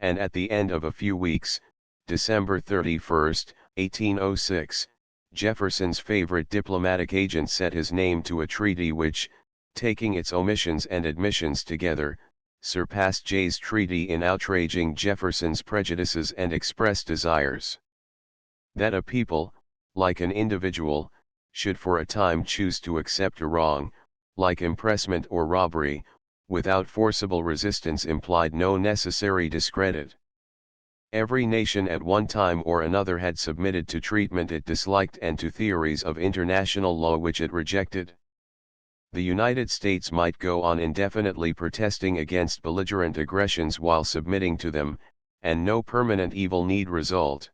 and at the end of a few weeks, December 31, 1806, Jefferson's favorite diplomatic agent set his name to a treaty which, taking its omissions and admissions together, surpassed Jay's treaty in outraging Jefferson's prejudices and expressed desires. That a people, like an individual, should for a time choose to accept a wrong, like impressment or robbery, without forcible resistance implied no necessary discredit. Every nation at one time or another had submitted to treatment it disliked and to theories of international law which it rejected. The United States might go on indefinitely protesting against belligerent aggressions while submitting to them, and no permanent evil need result.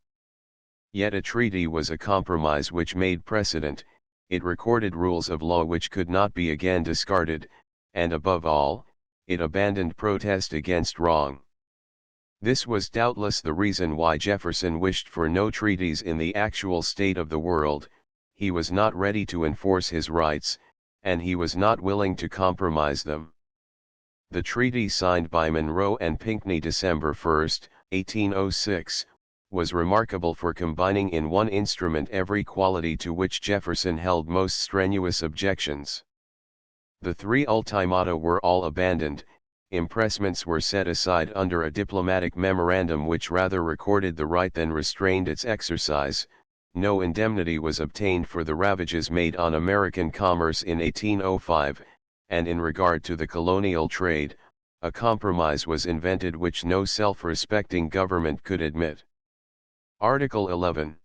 Yet a treaty was a compromise which made precedent, it recorded rules of law which could not be again discarded, and above all, it abandoned protest against wrong. This was doubtless the reason why Jefferson wished for no treaties in the actual state of the world. He was not ready to enforce his rights, and he was not willing to compromise them. The treaty signed by Monroe and Pinckney December 1, 1806, was remarkable for combining in one instrument every quality to which Jefferson held most strenuous objections. The three ultimata were all abandoned, impressments were set aside under a diplomatic memorandum which rather recorded the right than restrained its exercise, no indemnity was obtained for the ravages made on American commerce in 1805, and in regard to the colonial trade, a compromise was invented which no self-respecting government could admit. Article 11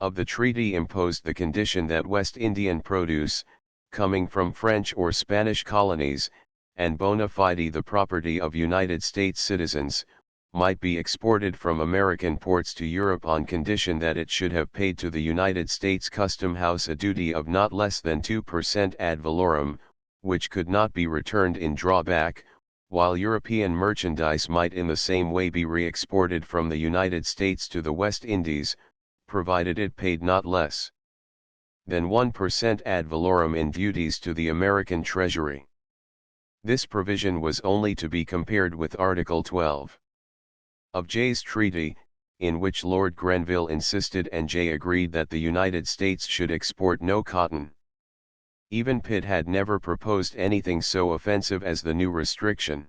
of the treaty imposed the condition that West Indian produce, coming from French or Spanish colonies, and bona fide the property of United States citizens, might be exported from American ports to Europe on condition that it should have paid to the United States Custom House a duty of not less than 2% ad valorem, which could not be returned in drawback, while European merchandise might in the same way be re-exported from the United States to the West Indies, provided it paid not less than 1% ad valorem in duties to the American Treasury. This provision was only to be compared with Article 12 of Jay's treaty, in which Lord Grenville insisted and Jay agreed that the United States should export no cotton. Even Pitt had never proposed anything so offensive as the new restriction.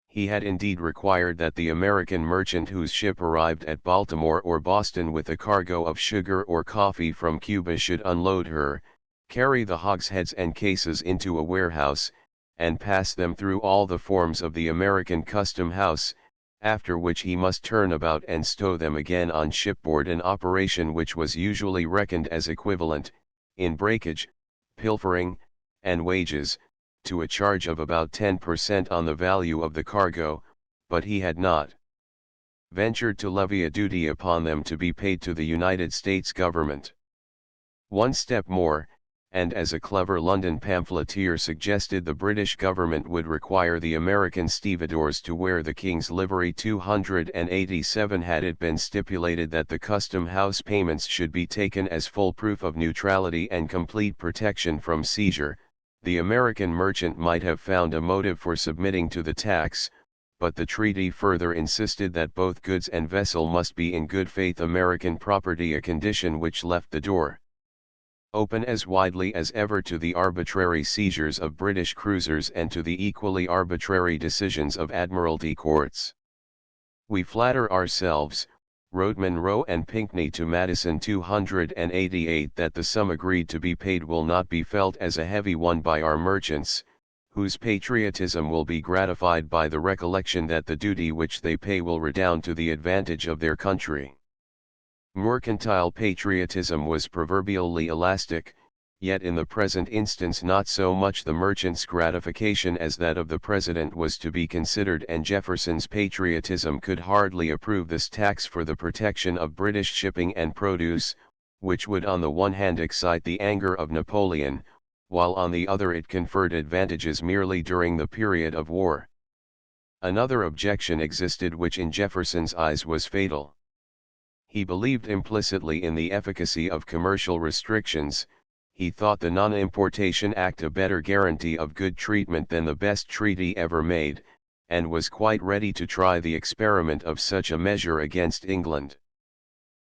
He had indeed required that the American merchant whose ship arrived at Baltimore or Boston with a cargo of sugar or coffee from Cuba should unload her, carry the hogsheads and cases into a warehouse, and pass them through all the forms of the American Custom House, after which he must turn about and stow them again on shipboard, an operation which was usually reckoned as equivalent, in breakage, pilfering, and wages, to a charge of about 10% on the value of the cargo, but he had not ventured to levy a duty upon them to be paid to the United States government. One step more, and as a clever London pamphleteer suggested, the British government would require the American stevedores to wear the King's livery. 287 Had it been stipulated that the Custom House payments should be taken as full proof of neutrality and complete protection from seizure, the American merchant might have found a motive for submitting to the tax, but the treaty further insisted that both goods and vessel must be in good faith American property, a condition which left the door open as widely as ever to the arbitrary seizures of British cruisers and to the equally arbitrary decisions of admiralty courts. We flatter ourselves, wrote Monroe and Pinckney to Madison 288, that the sum agreed to be paid will not be felt as a heavy one by our merchants, whose patriotism will be gratified by the recollection that the duty which they pay will redound to the advantage of their country. Mercantile patriotism was proverbially elastic, yet in the present instance not so much the merchant's gratification as that of the President was to be considered, and Jefferson's patriotism could hardly approve this tax for the protection of British shipping and produce, which would on the one hand excite the anger of Napoleon, while on the other it conferred advantages merely during the period of war. Another objection existed which in Jefferson's eyes was fatal. He believed implicitly in the efficacy of commercial restrictions. He thought the Non-Importation Act a better guarantee of good treatment than the best treaty ever made, and was quite ready to try the experiment of such a measure against England.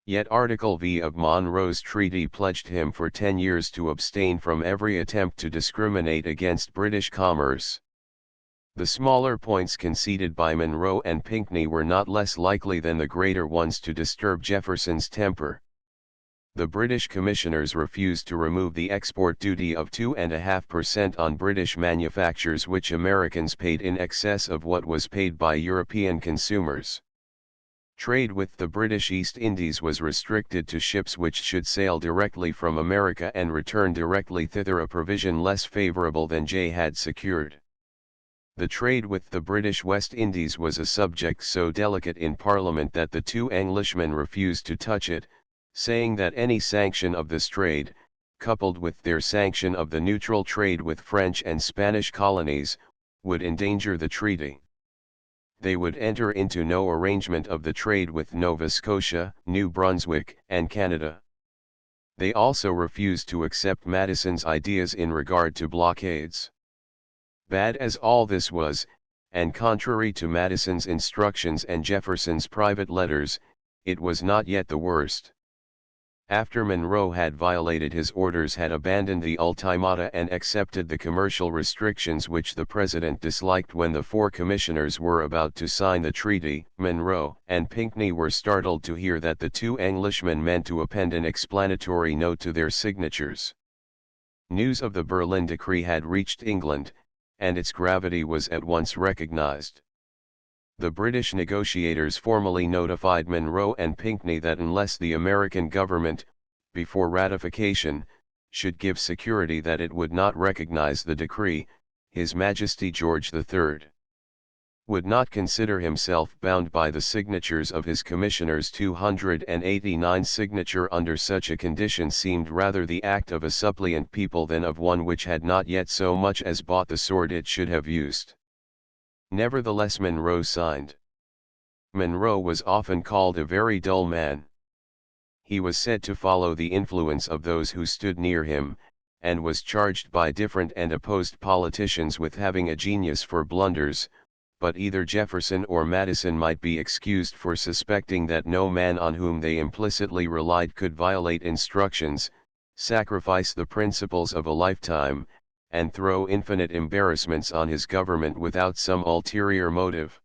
Yet Article V of Monroe's treaty pledged him for 10 years to abstain from every attempt to discriminate against British commerce. The smaller points conceded by Monroe and Pinckney were not less likely than the greater ones to disturb Jefferson's temper. The British commissioners refused to remove the export duty of 2.5% on British manufactures, which Americans paid in excess of what was paid by European consumers. Trade with the British East Indies was restricted to ships which should sail directly from America and return directly thither, a provision less favorable than Jay had secured. The trade with the British West Indies was a subject so delicate in Parliament that the two Englishmen refused to touch it, saying that any sanction of this trade, coupled with their sanction of the neutral trade with French and Spanish colonies, would endanger the treaty. They would enter into no arrangement of the trade with Nova Scotia, New Brunswick, and Canada. They also refused to accept Madison's ideas in regard to blockades. Bad as all this was, and contrary to Madison's instructions and Jefferson's private letters, it was not yet the worst. After Monroe had violated his orders, had abandoned the ultimata and accepted the commercial restrictions which the President disliked when the four commissioners were about to sign the treaty, Monroe and Pinckney were startled to hear that the two Englishmen meant to append an explanatory note to their signatures. News of the Berlin Decree had reached England, and its gravity was at once recognized. The British negotiators formally notified Monroe and Pinckney that unless the American government, before ratification, should give security that it would not recognize the decree, His Majesty George III would not consider himself bound by the signatures of his commissioners. 289 signature under such a condition seemed rather the act of a suppliant people than of one which had not yet so much as bought the sword it should have used. Nevertheless Monroe signed. Monroe was often called a very dull man. He was said to follow the influence of those who stood near him, and was charged by different and opposed politicians with having a genius for blunders, but either Jefferson or Madison might be excused for suspecting that no man on whom they implicitly relied could violate instructions, sacrifice the principles of a lifetime, and throw infinite embarrassments on his government without some ulterior motive.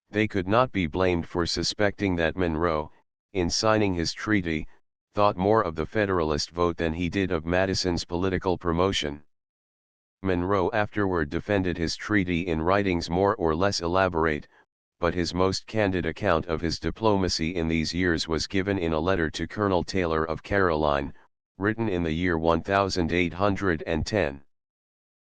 They could not be blamed for suspecting that Monroe, in signing his treaty, thought more of the Federalist vote than he did of Madison's political promotion. Monroe afterward defended his treaty in writings more or less elaborate, but his most candid account of his diplomacy in these years was given in a letter to Colonel Taylor of Caroline, written in the year 1810.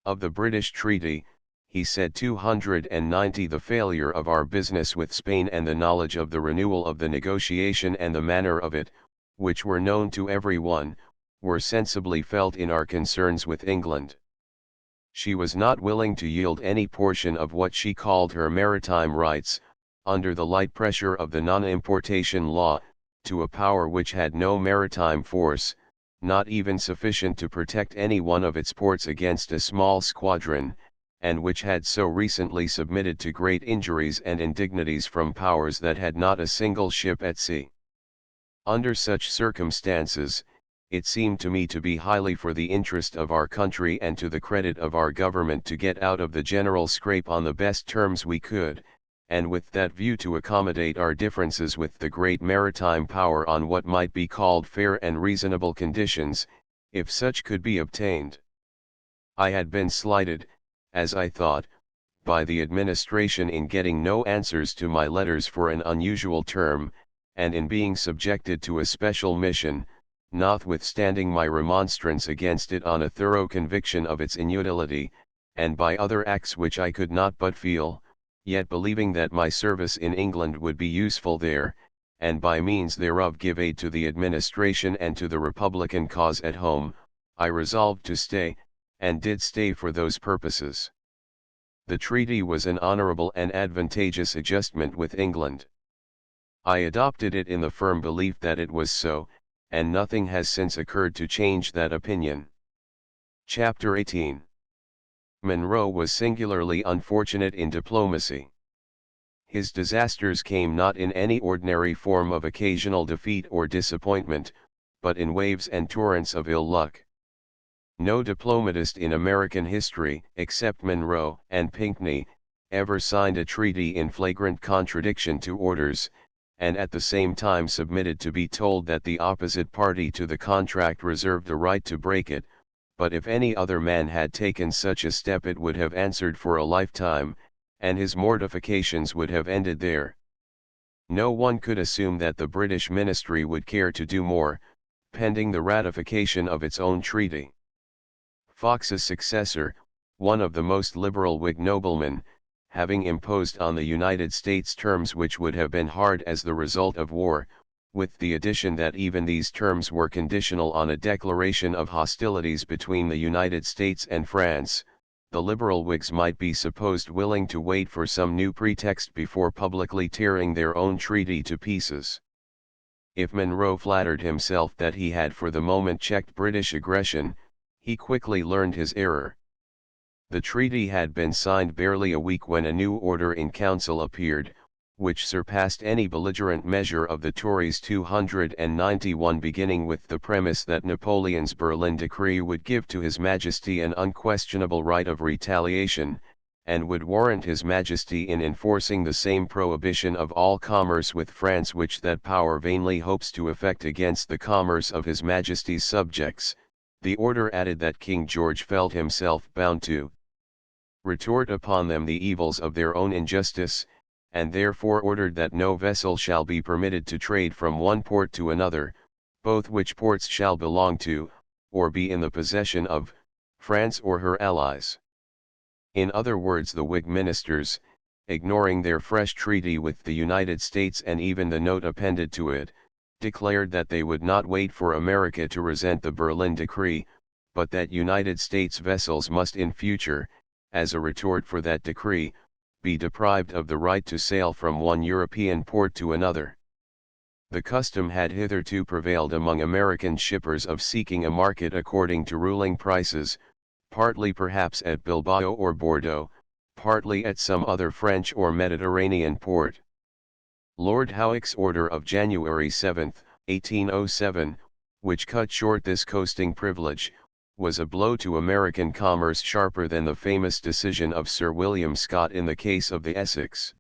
Of the British treaty, he said 290 the failure of our business with Spain and the knowledge of the renewal of the negotiation and the manner of it, which were known to every one, were sensibly felt in our concerns with England. She was not willing to yield any portion of what she called her maritime rights, under the light pressure of the non-importation law, to a power which had no maritime force, not even sufficient to protect any one of its ports against a small squadron, and which had so recently submitted to great injuries and indignities from powers that had not a single ship at sea. Under such circumstances, it seemed to me to be highly for the interest of our country and to the credit of our government to get out of the general scrape on the best terms we could, and with that view to accommodate our differences with the great maritime power on what might be called fair and reasonable conditions, if such could be obtained. I had been slighted, as I thought, by the administration in getting no answers to my letters for an unusual term, and in being subjected to a special mission, notwithstanding my remonstrance against it on a thorough conviction of its inutility, and by other acts which I could not but feel, yet believing that my service in England would be useful there, and by means thereof give aid to the administration and to the Republican cause at home, I resolved to stay, and did stay for those purposes. The treaty was an honorable and advantageous adjustment with England. I adopted it in the firm belief that it was so, and nothing has since occurred to change that opinion. Chapter 18. Monroe was singularly unfortunate in diplomacy. His disasters came not in any ordinary form of occasional defeat or disappointment, but in waves and torrents of ill luck. No diplomatist in American history, except Monroe and Pinckney, ever signed a treaty in flagrant contradiction to orders, and at the same time submitted to be told that the opposite party to the contract reserved the right to break it, but if any other man had taken such a step it would have answered for a lifetime, and his mortifications would have ended there. No one could assume that the British ministry would care to do more, pending the ratification of its own treaty. Fox's successor, one of the most liberal Whig noblemen, having imposed on the United States terms which would have been hard as the result of war, with the addition that even these terms were conditional on a declaration of hostilities between the United States and France, the liberal Whigs might be supposed willing to wait for some new pretext before publicly tearing their own treaty to pieces. If Monroe flattered himself that he had for the moment checked British aggression, he quickly learned his error. The treaty had been signed barely a week when a new order in council appeared, which surpassed any belligerent measure of the Tories' 291, beginning with the premise that Napoleon's Berlin Decree would give to His Majesty an unquestionable right of retaliation, and would warrant His Majesty in enforcing the same prohibition of all commerce with France which that power vainly hopes to effect against the commerce of His Majesty's subjects. The order added that King George felt himself bound to retort upon them the evils of their own injustice, and therefore ordered that no vessel shall be permitted to trade from one port to another, both which ports shall belong to, or be in the possession of, France or her allies. In other words, the Whig ministers, ignoring their fresh treaty with the United States and even the note appended to it, declared that they would not wait for America to resent the Berlin Decree, but that United States vessels must in future, as a retort for that decree, be deprived of the right to sail from one European port to another. The custom had hitherto prevailed among American shippers of seeking a market according to ruling prices, partly perhaps at Bilbao or Bordeaux, partly at some other French or Mediterranean port. Lord Howick's order of January 7, 1807, which cut short this coasting privilege, was a blow to American commerce sharper than the famous decision of Sir William Scott in the case of the Essex.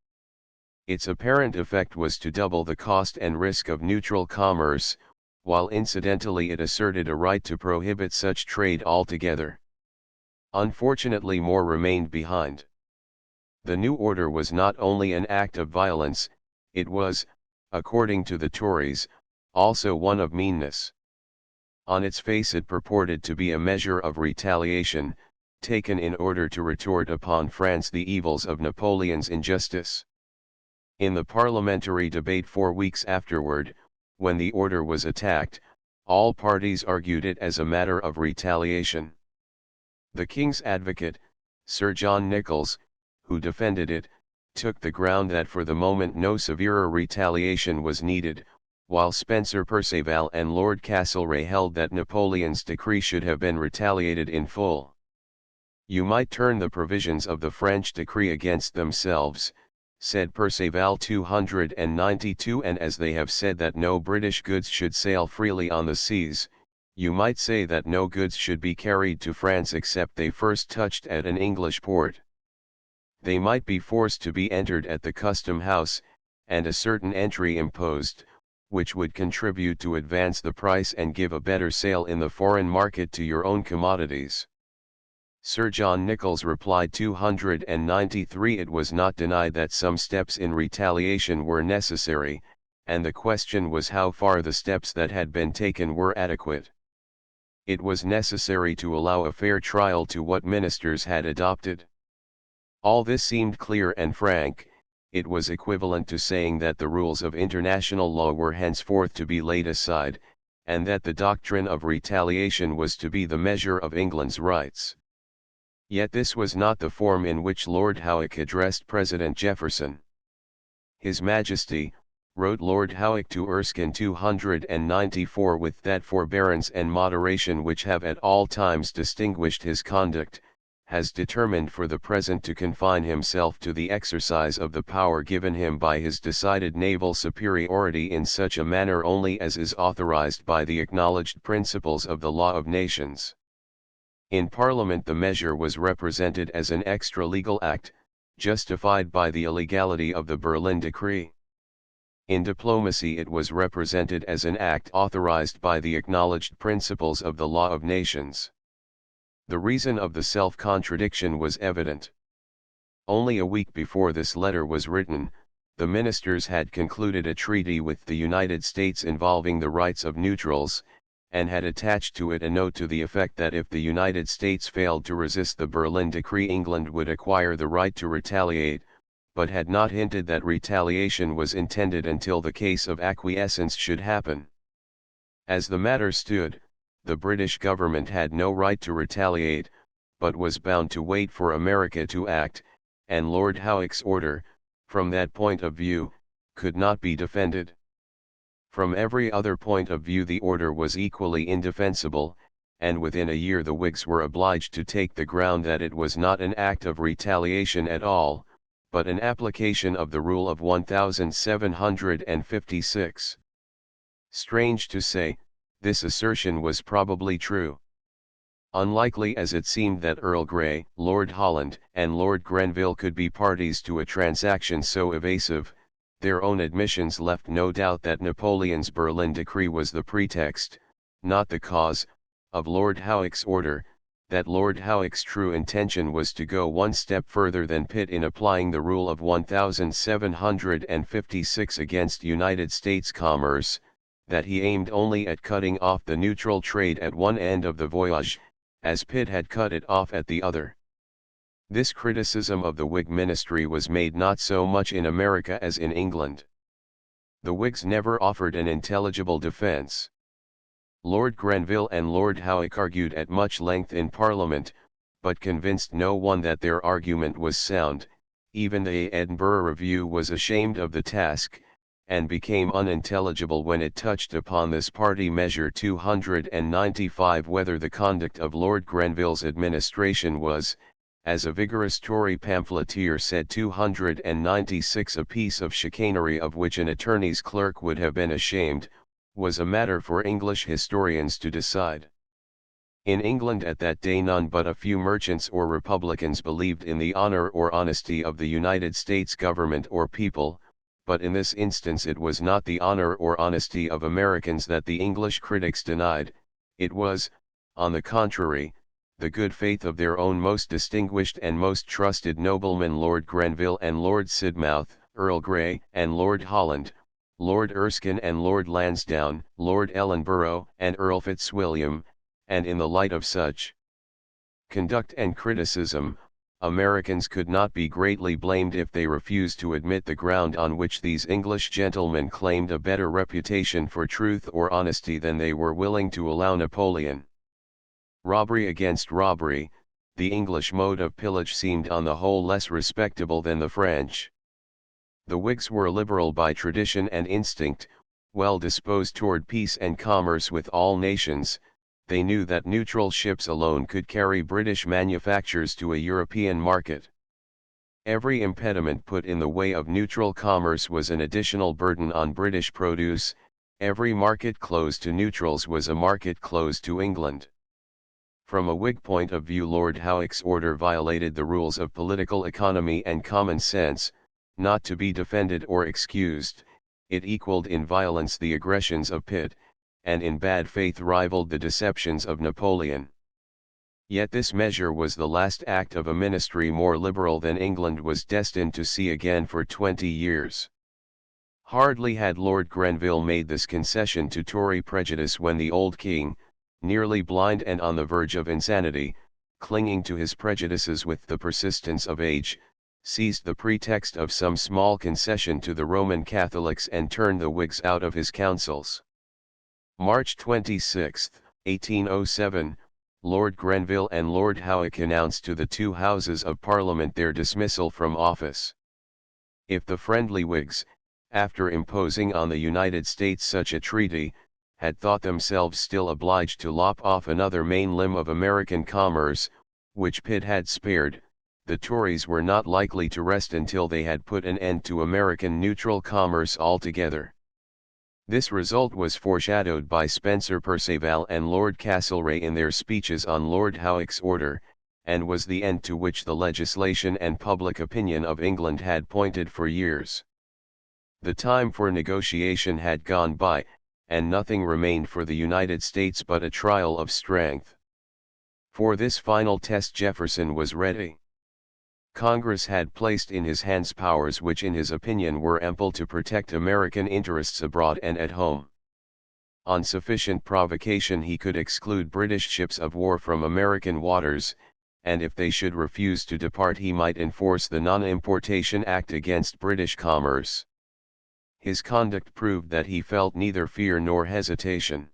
Its apparent effect was to double the cost and risk of neutral commerce, while incidentally it asserted a right to prohibit such trade altogether. Unfortunately, more remained behind. The new order was not only an act of violence, it was, according to the Tories, also one of meanness. On its face it purported to be a measure of retaliation, taken in order to retort upon France the evils of Napoleon's injustice. In the parliamentary debate 4 weeks afterward, when the order was attacked, all parties argued it as a matter of retaliation. The King's advocate, Sir John Nichols, who defended it, took the ground that for the moment no severer retaliation was needed, while Spencer Perceval and Lord Castlereagh held that Napoleon's decree should have been retaliated in full. You might turn the provisions of the French decree against themselves, said Perceval 292, and as they have said that no British goods should sail freely on the seas, you might say that no goods should be carried to France except they first touched at an English port. They might be forced to be entered at the custom house, and a certain entry imposed, which would contribute to advance the price and give a better sale in the foreign market to your own commodities. Sir John Nichols replied 293, it was not denied that some steps in retaliation were necessary, and the question was how far the steps that had been taken were adequate. It was necessary to allow a fair trial to what ministers had adopted. All this seemed clear and frank. It was equivalent to saying that the rules of international law were henceforth to be laid aside, and that the doctrine of retaliation was to be the measure of England's rights. Yet this was not the form in which Lord Howick addressed President Jefferson. His Majesty, wrote Lord Howick to Erskine 294, with that forbearance and moderation which have at all times distinguished his conduct, has determined for the present to confine himself to the exercise of the power given him by his decided naval superiority in such a manner only as is authorized by the acknowledged principles of the law of nations. In Parliament the measure was represented as an extra-legal act, justified by the illegality of the Berlin Decree. In diplomacy it was represented as an act authorized by the acknowledged principles of the law of nations. The reason of the self-contradiction was evident. Only a week before this letter was written, the ministers had concluded a treaty with the United States involving the rights of neutrals, and had attached to it a note to the effect that if the United States failed to resist the Berlin Decree, England would acquire the right to retaliate, but had not hinted that retaliation was intended until the case of acquiescence should happen. As the matter stood, the British government had no right to retaliate, but was bound to wait for America to act, and Lord Howick's order, from that point of view, could not be defended. From every other point of view the order was equally indefensible, and within a year the Whigs were obliged to take the ground that it was not an act of retaliation at all, but an application of the Rule of 1756. Strange to say, this assertion was probably true. Unlikely as it seemed that Earl Grey, Lord Holland, and Lord Grenville could be parties to a transaction so evasive, their own admissions left no doubt that Napoleon's Berlin Decree was the pretext, not the cause, of Lord Howick's order, that Lord Howick's true intention was to go one step further than Pitt in applying the Rule of 1756 against United States commerce, that he aimed only at cutting off the neutral trade at one end of the voyage, as Pitt had cut it off at the other. This criticism of the Whig ministry was made not so much in America as in England. The Whigs never offered an intelligible defense. Lord Grenville and Lord Howick argued at much length in Parliament, but convinced no one that their argument was sound. Even the Edinburgh Review was ashamed of the task, and became unintelligible when it touched upon this party measure 295, whether the conduct of Lord Grenville's administration was, as a vigorous Tory pamphleteer said, 296 a piece of chicanery of which an attorney's clerk would have been ashamed, was a matter for English historians to decide. In England at that day none but a few merchants or republicans believed in the honor or honesty of the United States government or people, but in this instance it was not the honor or honesty of Americans that the English critics denied, it was, on the contrary, the good faith of their own most distinguished and most trusted noblemen Lord Grenville and Lord Sidmouth, Earl Grey and Lord Holland, Lord Erskine and Lord Lansdowne, Lord Ellenborough and Earl Fitzwilliam, and in the light of such conduct and criticism, Americans could not be greatly blamed if they refused to admit the ground on which these English gentlemen claimed a better reputation for truth or honesty than they were willing to allow Napoleon. Robbery against robbery, the English mode of pillage seemed on the whole less respectable than the French. The Whigs were liberal by tradition and instinct, well disposed toward peace and commerce with all nations. They knew that neutral ships alone could carry British manufactures to a European market. Every impediment put in the way of neutral commerce was an additional burden on British produce, every market closed to neutrals was a market closed to England. From a Whig point of view, Lord Howick's order violated the rules of political economy and common sense, not to be defended or excused. It equaled in violence the aggressions of Pitt, and in bad faith rivaled the deceptions of Napoleon. Yet this measure was the last act of a ministry more liberal than England was destined to see again for 20 years. Hardly had Lord Grenville made this concession to Tory prejudice when the old king, nearly blind and on the verge of insanity, clinging to his prejudices with the persistence of age, seized the pretext of some small concession to the Roman Catholics and turned the Whigs out of his councils. March 26, 1807, Lord Grenville and Lord Howick announced to the two Houses of Parliament their dismissal from office. If the friendly Whigs, after imposing on the United States such a treaty, had thought themselves still obliged to lop off another main limb of American commerce, which Pitt had spared, the Tories were not likely to rest until they had put an end to American neutral commerce altogether. This result was foreshadowed by Spencer Perceval and Lord Castlereagh in their speeches on Lord Howick's order, and was the end to which the legislation and public opinion of England had pointed for years. The time for negotiation had gone by, and nothing remained for the United States but a trial of strength. For this final test Jefferson was ready. Congress had placed in his hands powers which in his opinion were ample to protect American interests abroad and at home. On sufficient provocation he could exclude British ships of war from American waters, and if they should refuse to depart he might enforce the Non-Importation Act against British commerce. His conduct proved that he felt neither fear nor hesitation.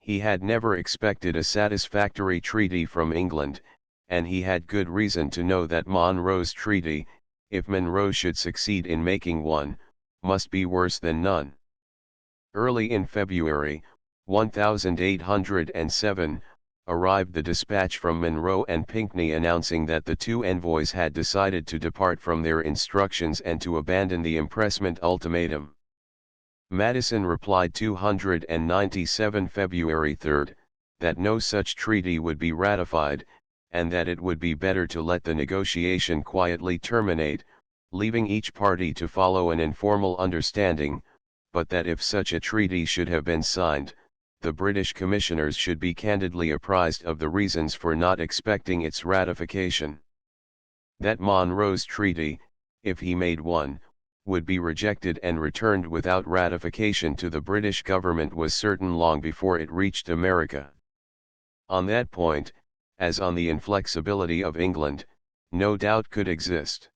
He had never expected a satisfactory treaty from England, and he had good reason to know that Monroe's treaty, if Monroe should succeed in making one, must be worse than none. Early in February, 1807, arrived the dispatch from Monroe and Pinckney announcing that the two envoys had decided to depart from their instructions and to abandon the impressment ultimatum. Madison replied 297 February 3, that no such treaty would be ratified, and that it would be better to let the negotiation quietly terminate, leaving each party to follow an informal understanding, but that if such a treaty should have been signed, the British commissioners should be candidly apprised of the reasons for not expecting its ratification. That Monroe's treaty, if he made one, would be rejected and returned without ratification to the British government was certain long before it reached America. On that point, as on the inflexibility of England, no doubt could exist.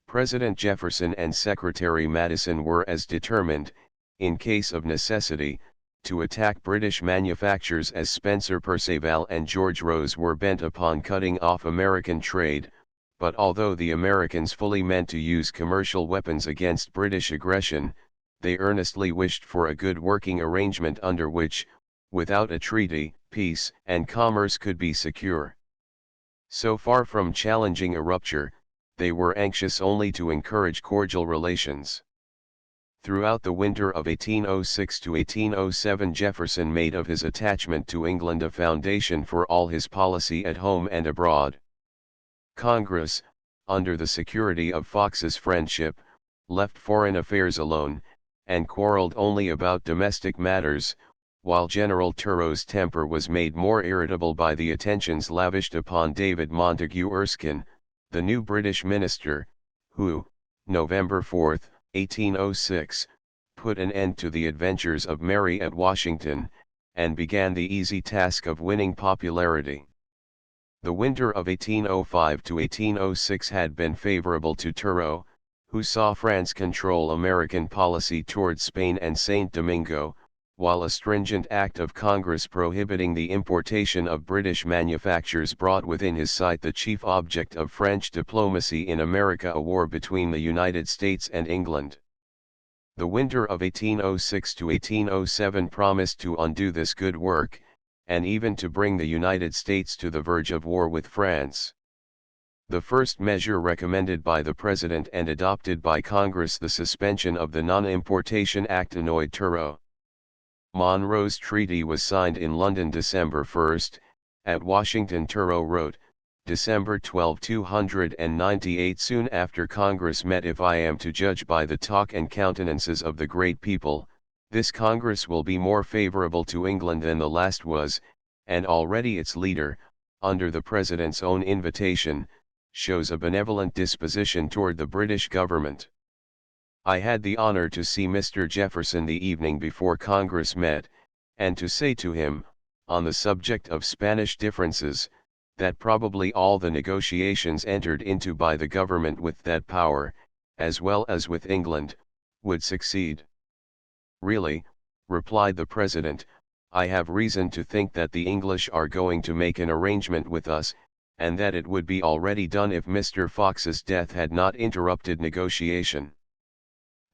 President Jefferson and Secretary Madison were as determined, in case of necessity, to attack British manufactures as Spencer Perceval and George Rose were bent upon cutting off American trade, but although the Americans fully meant to use commercial weapons against British aggression, they earnestly wished for a good working arrangement under which, without a treaty, peace and commerce could be secure. So far from challenging a rupture, they were anxious only to encourage cordial relations. Throughout the winter of 1806 to 1807 Jefferson made of his attachment to England a foundation for all his policy at home and abroad. Congress, under the security of Fox's friendship, left foreign affairs alone, and quarreled only about domestic matters, while General Turrow's temper was made more irritable by the attentions lavished upon David Montagu Erskine, the new British minister, who, November 4, 1806, put an end to the adventures of Mary at Washington, and began the easy task of winning popularity. The winter of 1805 to 1806 had been favorable to Turreau, who saw France control American policy toward Spain and Saint Domingo, while a stringent act of Congress prohibiting the importation of British manufactures brought within his sight the chief object of French diplomacy in America, a war between the United States and England. The winter of 1806 to 1807 promised to undo this good work, and even to bring the United States to the verge of war with France. The first measure recommended by the President and adopted by Congress, the suspension of the Non-Importation Act, annoyed Turreau. Monroe's treaty was signed in London December 1. At Washington Turreau wrote, December 12, 298. Soon after Congress met, if I am to judge by the talk and countenances of the great people, this Congress will be more favorable to England than the last was, and already its leader, under the President's own invitation, shows a benevolent disposition toward the British government. I had the honor to see Mr. Jefferson the evening before Congress met, and to say to him, on the subject of Spanish differences, that probably all the negotiations entered into by the government with that power, as well as with England, would succeed. Really, replied the President, I have reason to think that the English are going to make an arrangement with us, and that it would be already done if Mr. Fox's death had not interrupted negotiation.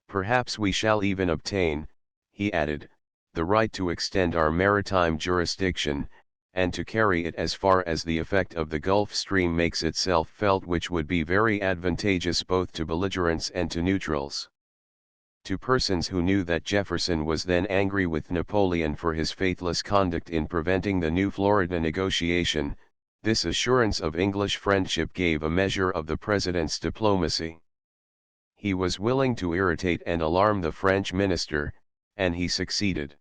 Perhaps we shall even obtain, he added, the right to extend our maritime jurisdiction, and to carry it as far as the effect of the Gulf Stream makes itself felt, which would be very advantageous both to belligerents and to neutrals. To persons who knew that Jefferson was then angry with Napoleon for his faithless conduct in preventing the New Florida negotiation, this assurance of English friendship gave a measure of the President's diplomacy. He was willing to irritate and alarm the French minister, and he succeeded.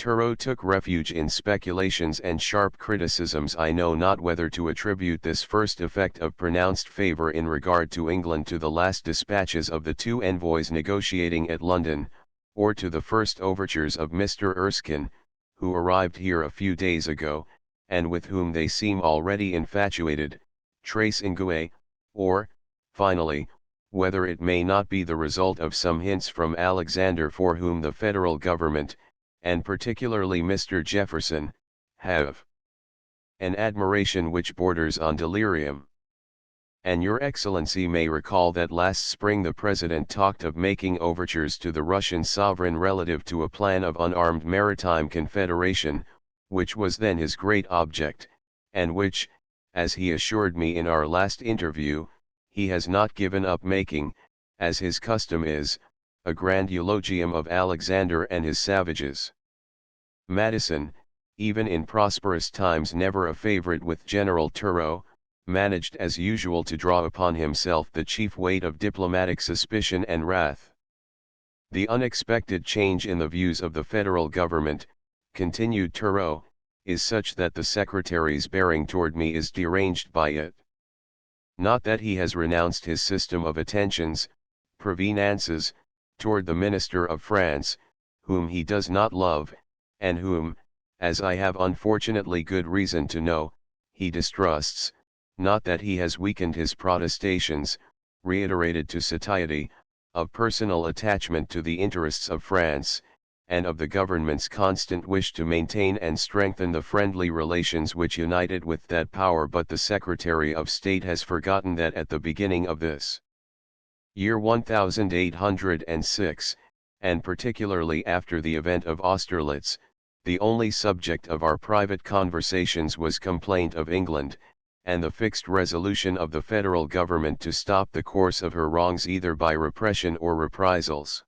Turreau took refuge in speculations and sharp criticisms. I know not whether to attribute this first effect of pronounced favor in regard to England to the last dispatches of the two envoys negotiating at London, or to the first overtures of Mr. Erskine, who arrived here a few days ago, and with whom they seem already infatuated, tres ingue, or, finally, whether it may not be the result of some hints from Alexander, for whom the federal government, and particularly Mr. Jefferson, have an admiration which borders on delirium. And your Excellency may recall that last spring the President talked of making overtures to the Russian sovereign relative to a plan of unarmed maritime confederation, which was then his great object, and which, as he assured me in our last interview, he has not given up making, as his custom is, a grand eulogium of Alexander and his savages. Madison, even in prosperous times never a favorite with General Turreau, managed as usual to draw upon himself the chief weight of diplomatic suspicion and wrath. The unexpected change in the views of the federal government, continued Turreau, is such that the secretary's bearing toward me is deranged by it. Not that he has renounced his system of attentions, prevenances, toward the minister of France, whom he does not love, and whom, as I have unfortunately good reason to know, he distrusts, not that he has weakened his protestations, reiterated to satiety, of personal attachment to the interests of France, and of the government's constant wish to maintain and strengthen the friendly relations which united with that power, but the Secretary of State has forgotten that at the beginning of this year 1806, and particularly after the event of Austerlitz, the only subject of our private conversations was complaint of England, and the fixed resolution of the federal government to stop the course of her wrongs either by repression or reprisals.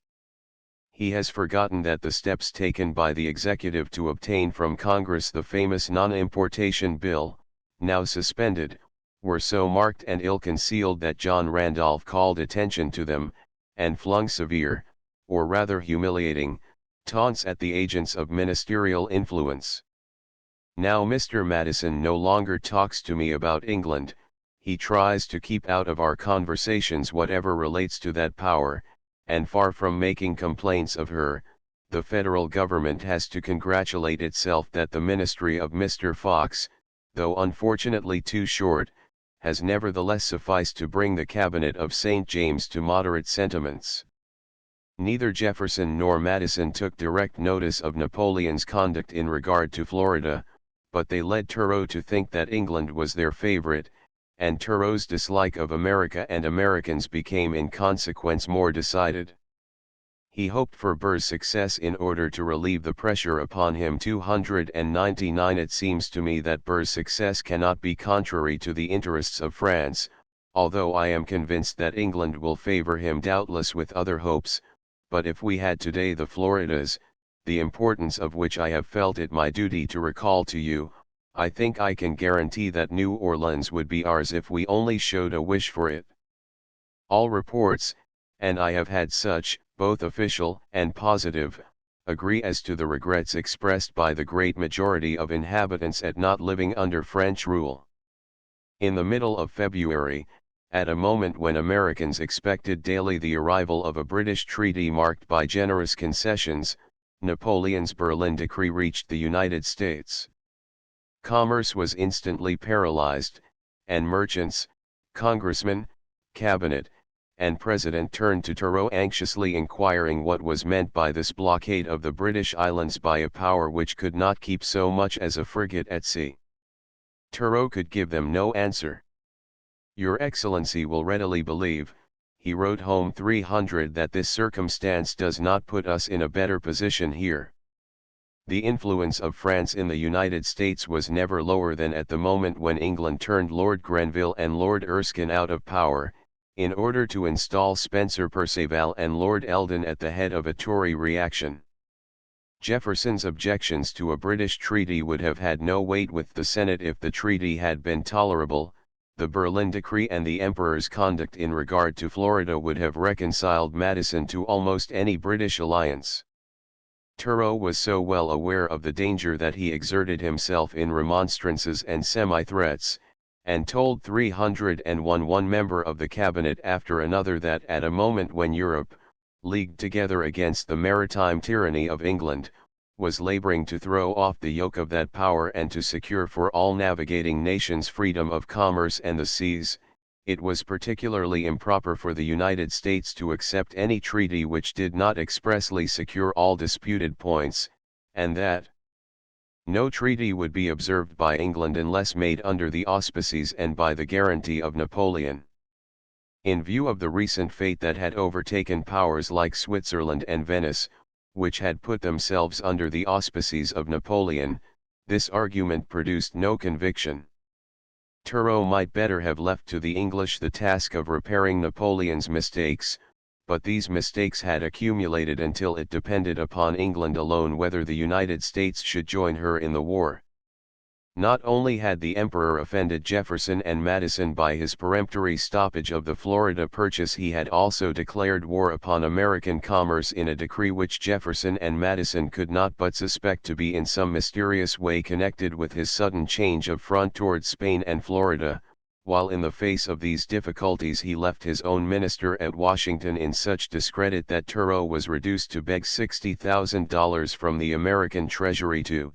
He has forgotten that the steps taken by the executive to obtain from Congress the famous Non-Importation Bill, now suspended, were so marked and ill-concealed that John Randolph called attention to them, and flung severe, or rather humiliating, taunts at the agents of ministerial influence. Now Mr. Madison no longer talks to me about England, he tries to keep out of our conversations whatever relates to that power, and far from making complaints of her, the federal government has to congratulate itself that the ministry of Mr. Fox, though unfortunately too short, has nevertheless sufficed to bring the cabinet of St. James to moderate sentiments. Neither Jefferson nor Madison took direct notice of Napoleon's conduct in regard to Florida, but they led Turreau to think that England was their favorite, and Turreau's dislike of America and Americans became in consequence more decided. He hoped for Burr's success in order to relieve the pressure upon him. 299 It seems to me that Burr's success cannot be contrary to the interests of France, although I am convinced that England will favor him, doubtless with other hopes, but if we had today the Floridas, the importance of which I have felt it my duty to recall to you, I think I can guarantee that New Orleans would be ours if we only showed a wish for it. All reports, and I have had such, both official and positive, agree as to the regrets expressed by the great majority of inhabitants at not living under French rule. In the middle of February, at a moment when Americans expected daily the arrival of a British treaty marked by generous concessions, Napoleon's Berlin Decree reached the United States. Commerce was instantly paralyzed, and merchants, congressmen, cabinet, and president turned to Turreau anxiously inquiring what was meant by this blockade of the British islands by a power which could not keep so much as a frigate at sea. Turreau could give them no answer. Your Excellency will readily believe, he wrote home 300, that this circumstance does not put us in a better position here. The influence of France in the United States was never lower than at the moment when England turned Lord Grenville and Lord Erskine out of power, in order to install Spencer Perceval and Lord Eldon at the head of a Tory reaction. Jefferson's objections to a British treaty would have had no weight with the Senate if the treaty had been tolerable. The Berlin Decree and the Emperor's conduct in regard to Florida would have reconciled Madison to almost any British alliance. Turreau was so well aware of the danger that he exerted himself in remonstrances and semi-threats, and told 301 one member of the cabinet after another that at a moment when Europe, leagued together against the maritime tyranny of England, was laboring to throw off the yoke of that power and to secure for all navigating nations freedom of commerce and the seas, it was particularly improper for the United States to accept any treaty which did not expressly secure all disputed points, and that no treaty would be observed by England unless made under the auspices and by the guarantee of Napoleon. In view of the recent fate that had overtaken powers like Switzerland and Venice, which had put themselves under the auspices of Napoleon, this argument produced no conviction. Turreau might better have left to the English the task of repairing Napoleon's mistakes, but these mistakes had accumulated until it depended upon England alone whether the United States should join her in the war. Not only had the Emperor offended Jefferson and Madison by his peremptory stoppage of the Florida Purchase, he had also declared war upon American commerce in a decree which Jefferson and Madison could not but suspect to be in some mysterious way connected with his sudden change of front toward Spain and Florida, while in the face of these difficulties he left his own minister at Washington in such discredit that Turreau was reduced to beg $60,000 from the American Treasury to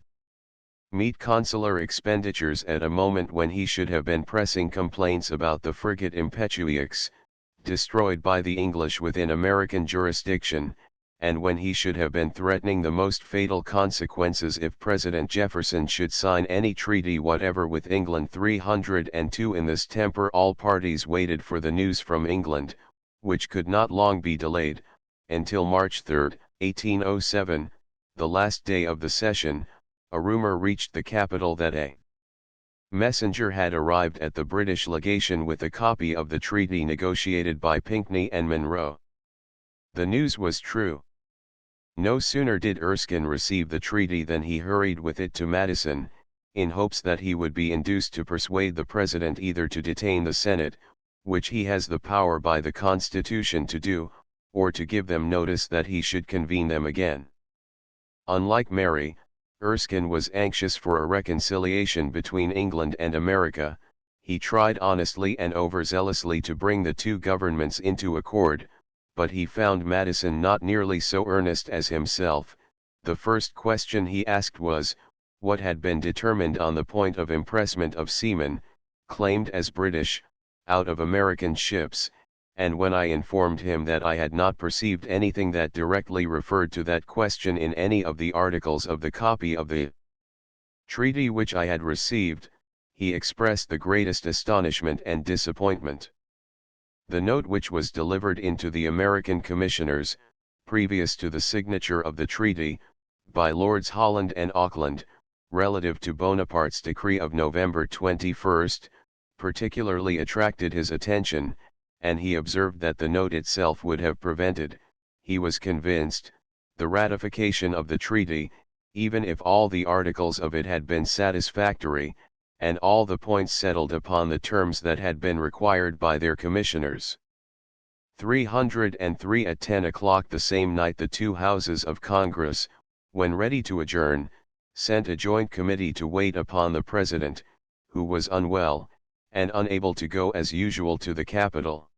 meet consular expenditures at a moment when he should have been pressing complaints about the frigate Impetueux, destroyed by the English within American jurisdiction, and when he should have been threatening the most fatal consequences if President Jefferson should sign any treaty whatever with England. 302 In this temper all parties waited for the news from England, which could not long be delayed, until March 3, 1807, the last day of the session. A rumor reached the capital that a messenger had arrived at the British legation with a copy of the treaty negotiated by Pinckney and Monroe. The news was true. No sooner did Erskine receive the treaty than he hurried with it to Madison, in hopes that he would be induced to persuade the President either to detain the Senate, which he has the power by the Constitution to do, or to give them notice that he should convene them again. Unlike Mary, Erskine was anxious for a reconciliation between England and America. He tried honestly and overzealously to bring the two governments into accord, but he found Madison not nearly so earnest as himself. The first question he asked was, what had been determined on the point of impressment of seamen, claimed as British, out of American ships, and when I informed him that I had not perceived anything that directly referred to that question in any of the articles of the copy of the treaty which I had received, he expressed the greatest astonishment and disappointment. The note which was delivered into the American commissioners, previous to the signature of the treaty, by Lords Holland and Auckland, relative to Bonaparte's decree of November 21, particularly attracted his attention, and he observed that the note itself would have prevented, he was convinced, the ratification of the treaty, even if all the articles of it had been satisfactory, and all the points settled upon the terms that had been required by their commissioners. 303 At 10 o'clock the same night the two houses of Congress, when ready to adjourn, sent a joint committee to wait upon the President, who was unwell, and unable to go as usual to the Capitol.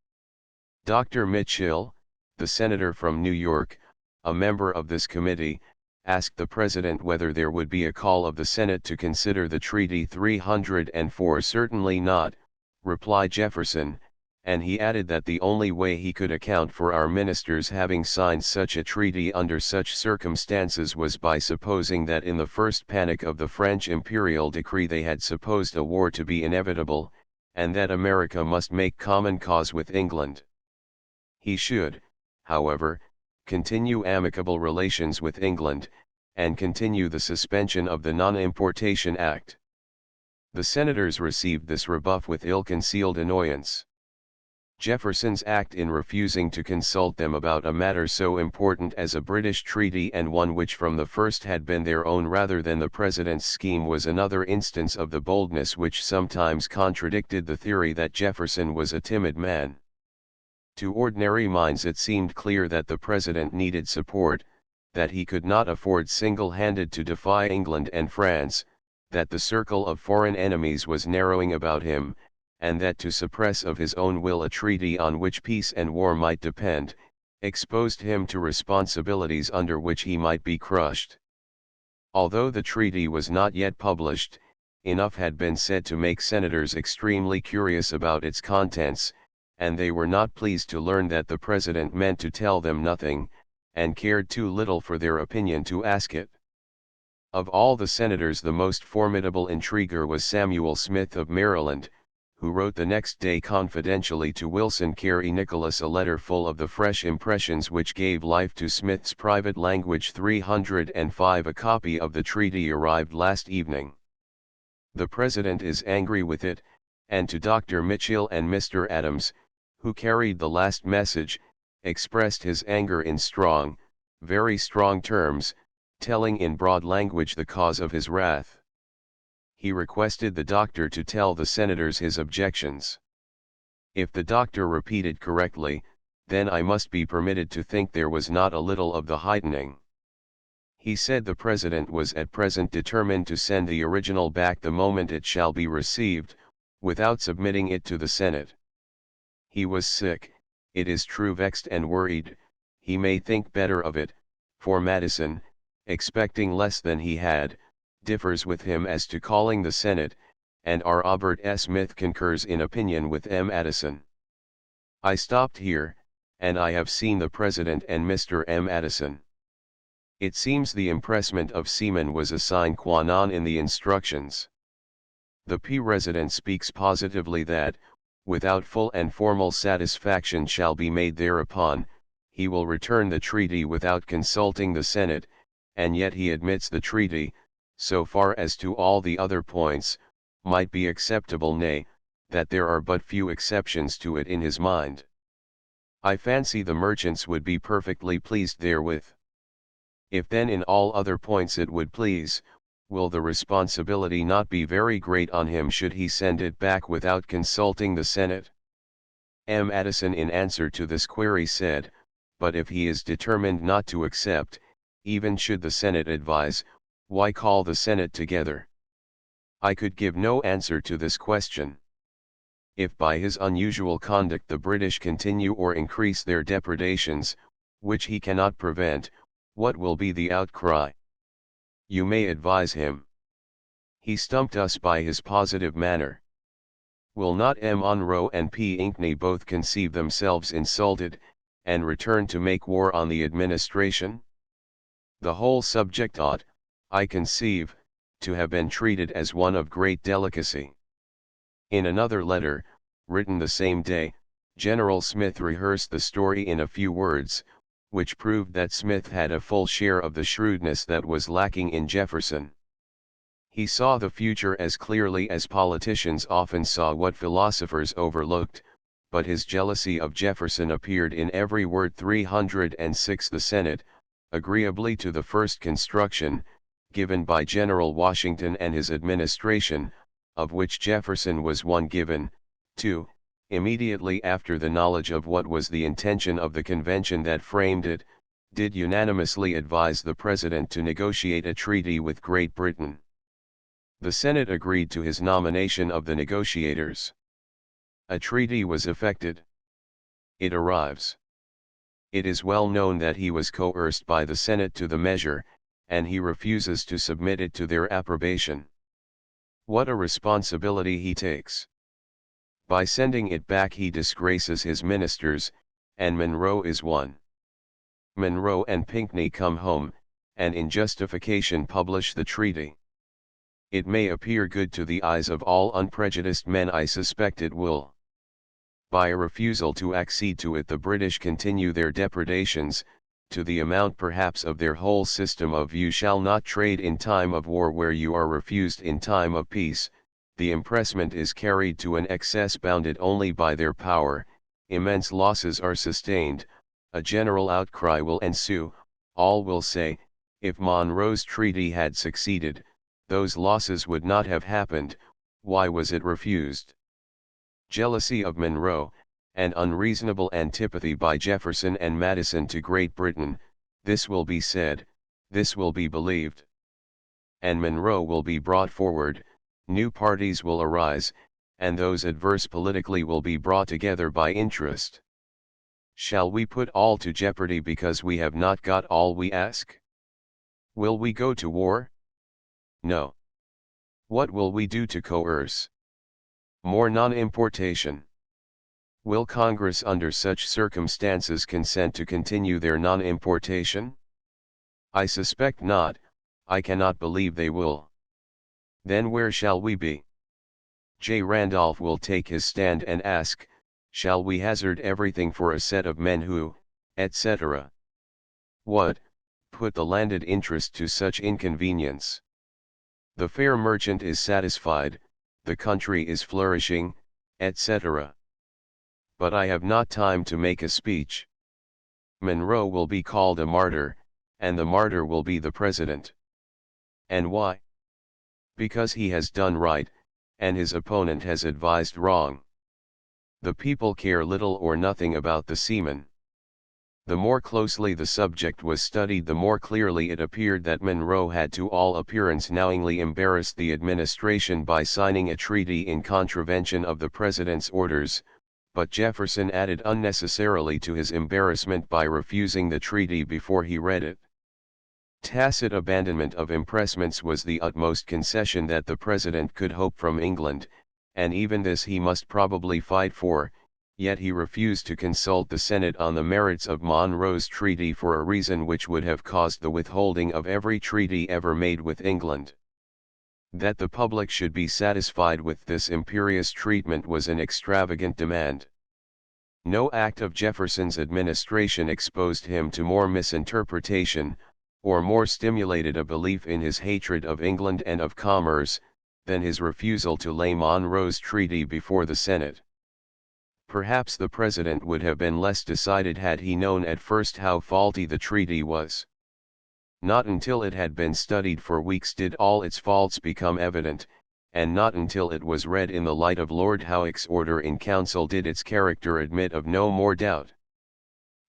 Dr. Mitchell, the senator from New York, a member of this committee, asked the President whether there would be a call of the Senate to consider the treaty. 304 Certainly not, replied Jefferson, and he added that the only way he could account for our ministers having signed such a treaty under such circumstances was by supposing that in the first panic of the French imperial decree they had supposed a war to be inevitable, and that America must make common cause with England. He should, however, continue amicable relations with England, and continue the suspension of the Non-Importation Act. The senators received this rebuff with ill-concealed annoyance. Jefferson's act in refusing to consult them about a matter so important as a British treaty, and one which from the first had been their own rather than the President's scheme, was another instance of the boldness which sometimes contradicted the theory that Jefferson was a timid man. To ordinary minds it seemed clear that the President needed support, that he could not afford single-handed to defy England and France, that the circle of foreign enemies was narrowing about him, and that to suppress of his own will a treaty on which peace and war might depend, exposed him to responsibilities under which he might be crushed. Although the treaty was not yet published, enough had been said to make senators extremely curious about its contents, and they were not pleased to learn that the President meant to tell them nothing, and cared too little for their opinion to ask it. Of all the senators the most formidable intriguer was Samuel Smith of Maryland, who wrote the next day confidentially to Wilson Carey Nicholas a letter full of the fresh impressions which gave life to Smith's private language. 305 A copy of the treaty arrived last evening. The President is angry with it, and to Dr. Mitchell and Mr. Adams, who carried the last message, expressed his anger in strong, very strong terms, telling in broad language the cause of his wrath. He requested the doctor to tell the senators his objections. If the doctor repeated correctly, then I must be permitted to think there was not a little of the heightening. He said the President was at present determined to send the original back the moment it shall be received, without submitting it to the Senate. He was sick, it is true, vexed and worried. He may think better of it, for Madison, expecting less than he had, differs with him as to calling the Senate, and R. Robert S. Smith concurs in opinion with M. Addison. I stopped here, and I have seen the President and Mr. M. Addison. It seems the impressment of seamen was a sine qua non in the instructions. The President speaks positively that, without full and formal satisfaction shall be made thereupon, he will return the treaty without consulting the Senate, and yet he admits the treaty, so far as to all the other points, might be acceptable, nay, that there are but few exceptions to it in his mind. I fancy the merchants would be perfectly pleased therewith. If then in all other points it would please, will the responsibility not be very great on him should he send it back without consulting the Senate? M. Addison in answer to this query said, but if he is determined not to accept, even should the Senate advise, why call the Senate together? I could give no answer to this question. If by his unusual conduct the British continue or increase their depredations, which he cannot prevent, what will be the outcry? You may advise him. He stumped us by his positive manner. Will not M. Monroe and P. Pinckney both conceive themselves insulted, and return to make war on the administration? The whole subject ought, I conceive, to have been treated as one of great delicacy. In another letter, written the same day, General Smith rehearsed the story in a few words, which proved that Smith had a full share of the shrewdness that was lacking in Jefferson. He saw the future as clearly as politicians often saw what philosophers overlooked, but his jealousy of Jefferson appeared in every word. 306 The Senate, agreeably to the first construction, given by General Washington and his administration, of which Jefferson was one given, 2. Immediately after the knowledge of what was the intention of the convention that framed it, did unanimously advise the President to negotiate a treaty with Great Britain. The Senate agreed to his nomination of the negotiators. A treaty was effected. It arrives. It is well known that he was coerced by the Senate to the measure, and he refuses to submit it to their approbation. What a responsibility he takes! By sending it back he disgraces his ministers, and Monroe is one. Monroe and Pinckney come home, and in justification publish the treaty. It may appear good to the eyes of all unprejudiced men. I suspect it will. By a refusal to accede to it the British continue their depredations, to the amount perhaps of their whole system of "you shall not trade in time of war where you are refused in time of peace," the impressment is carried to an excess bounded only by their power, immense losses are sustained, a general outcry will ensue, all will say, if Monroe's treaty had succeeded, those losses would not have happened, why was it refused? Jealousy of Monroe, and unreasonable antipathy by Jefferson and Madison to Great Britain, this will be said, this will be believed. And Monroe will be brought forward, new parties will arise, and those adverse politically will be brought together by interest. Shall we put all to jeopardy because we have not got all we ask? Will we go to war? No. What will we do to coerce? More non-importation. Will Congress under such circumstances consent to continue their non-importation? I suspect not, I cannot believe they will. Then where shall we be? J. Randolph will take his stand and ask, shall we hazard everything for a set of men who, etc. What, put the landed interest to such inconvenience? The fair merchant is satisfied, the country is flourishing, etc. But I have not time to make a speech. Monroe will be called a martyr, and the martyr will be the president. And why? Because he has done right, and his opponent has advised wrong. The people care little or nothing about the seamen. The more closely the subject was studied, the more clearly it appeared that Monroe had to all appearance knowingly embarrassed the administration by signing a treaty in contravention of the President's orders, but Jefferson added unnecessarily to his embarrassment by refusing the treaty before he read it. Tacit abandonment of impressments was the utmost concession that the President could hope from England, and even this he must probably fight for, yet he refused to consult the Senate on the merits of Monroe's treaty for a reason which would have caused the withholding of every treaty ever made with England. That the public should be satisfied with this imperious treatment was an extravagant demand. No act of Jefferson's administration exposed him to more misinterpretation, or more stimulated a belief in his hatred of England and of commerce, than his refusal to lay Monroe's treaty before the Senate. Perhaps the President would have been less decided had he known at first how faulty the treaty was. Not until it had been studied for weeks did all its faults become evident, and not until it was read in the light of Lord Howick's order in council did its character admit of no more doubt.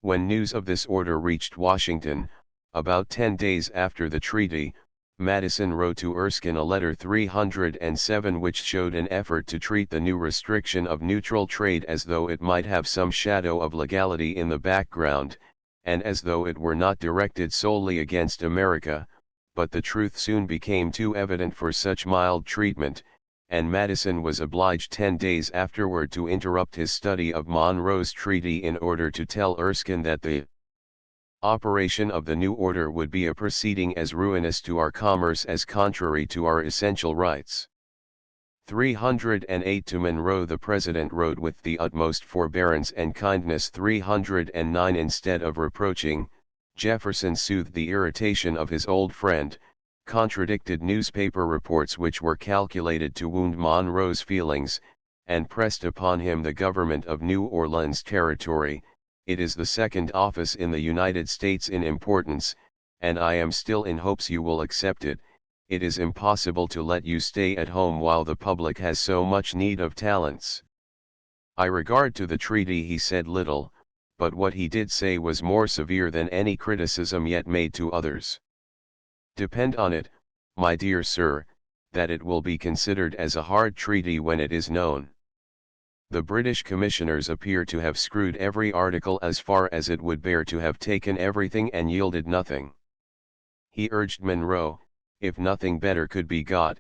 When news of this order reached Washington, about 10 days after the treaty, Madison wrote to Erskine a letter 307 which showed an effort to treat the new restriction of neutral trade as though it might have some shadow of legality in the background, and as though it were not directed solely against America, but the truth soon became too evident for such mild treatment, and Madison was obliged 10 days afterward to interrupt his study of Monroe's treaty in order to tell Erskine that the operation of the new order would be a proceeding as ruinous to our commerce as contrary to our essential rights. 308 To Monroe the President wrote with the utmost forbearance and kindness. 309 Instead of reproaching, Jefferson soothed the irritation of his old friend, contradicted newspaper reports which were calculated to wound Monroe's feelings, and pressed upon him the government of New Orleans Territory. It is the second office in the United States in importance, and I am still in hopes you will accept it. It is impossible to let you stay at home while the public has so much need of talents. I regard to the treaty he said little, but what he did say was more severe than any criticism yet made to others. Depend on it, my dear sir, that it will be considered as a hard treaty when it is known. The British commissioners appear to have screwed every article as far as it would bear, to have taken everything and yielded nothing. He urged Monroe, if nothing better could be got,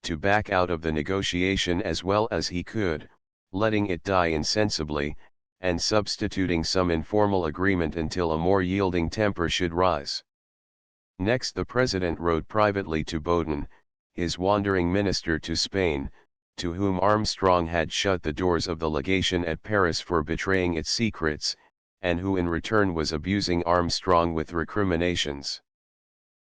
to back out of the negotiation as well as he could, letting it die insensibly, and substituting some informal agreement until a more yielding temper should rise. Next the President wrote privately to Bowdoin, his wandering minister to Spain, to whom Armstrong had shut the doors of the legation at Paris for betraying its secrets, and who in return was abusing Armstrong with recriminations.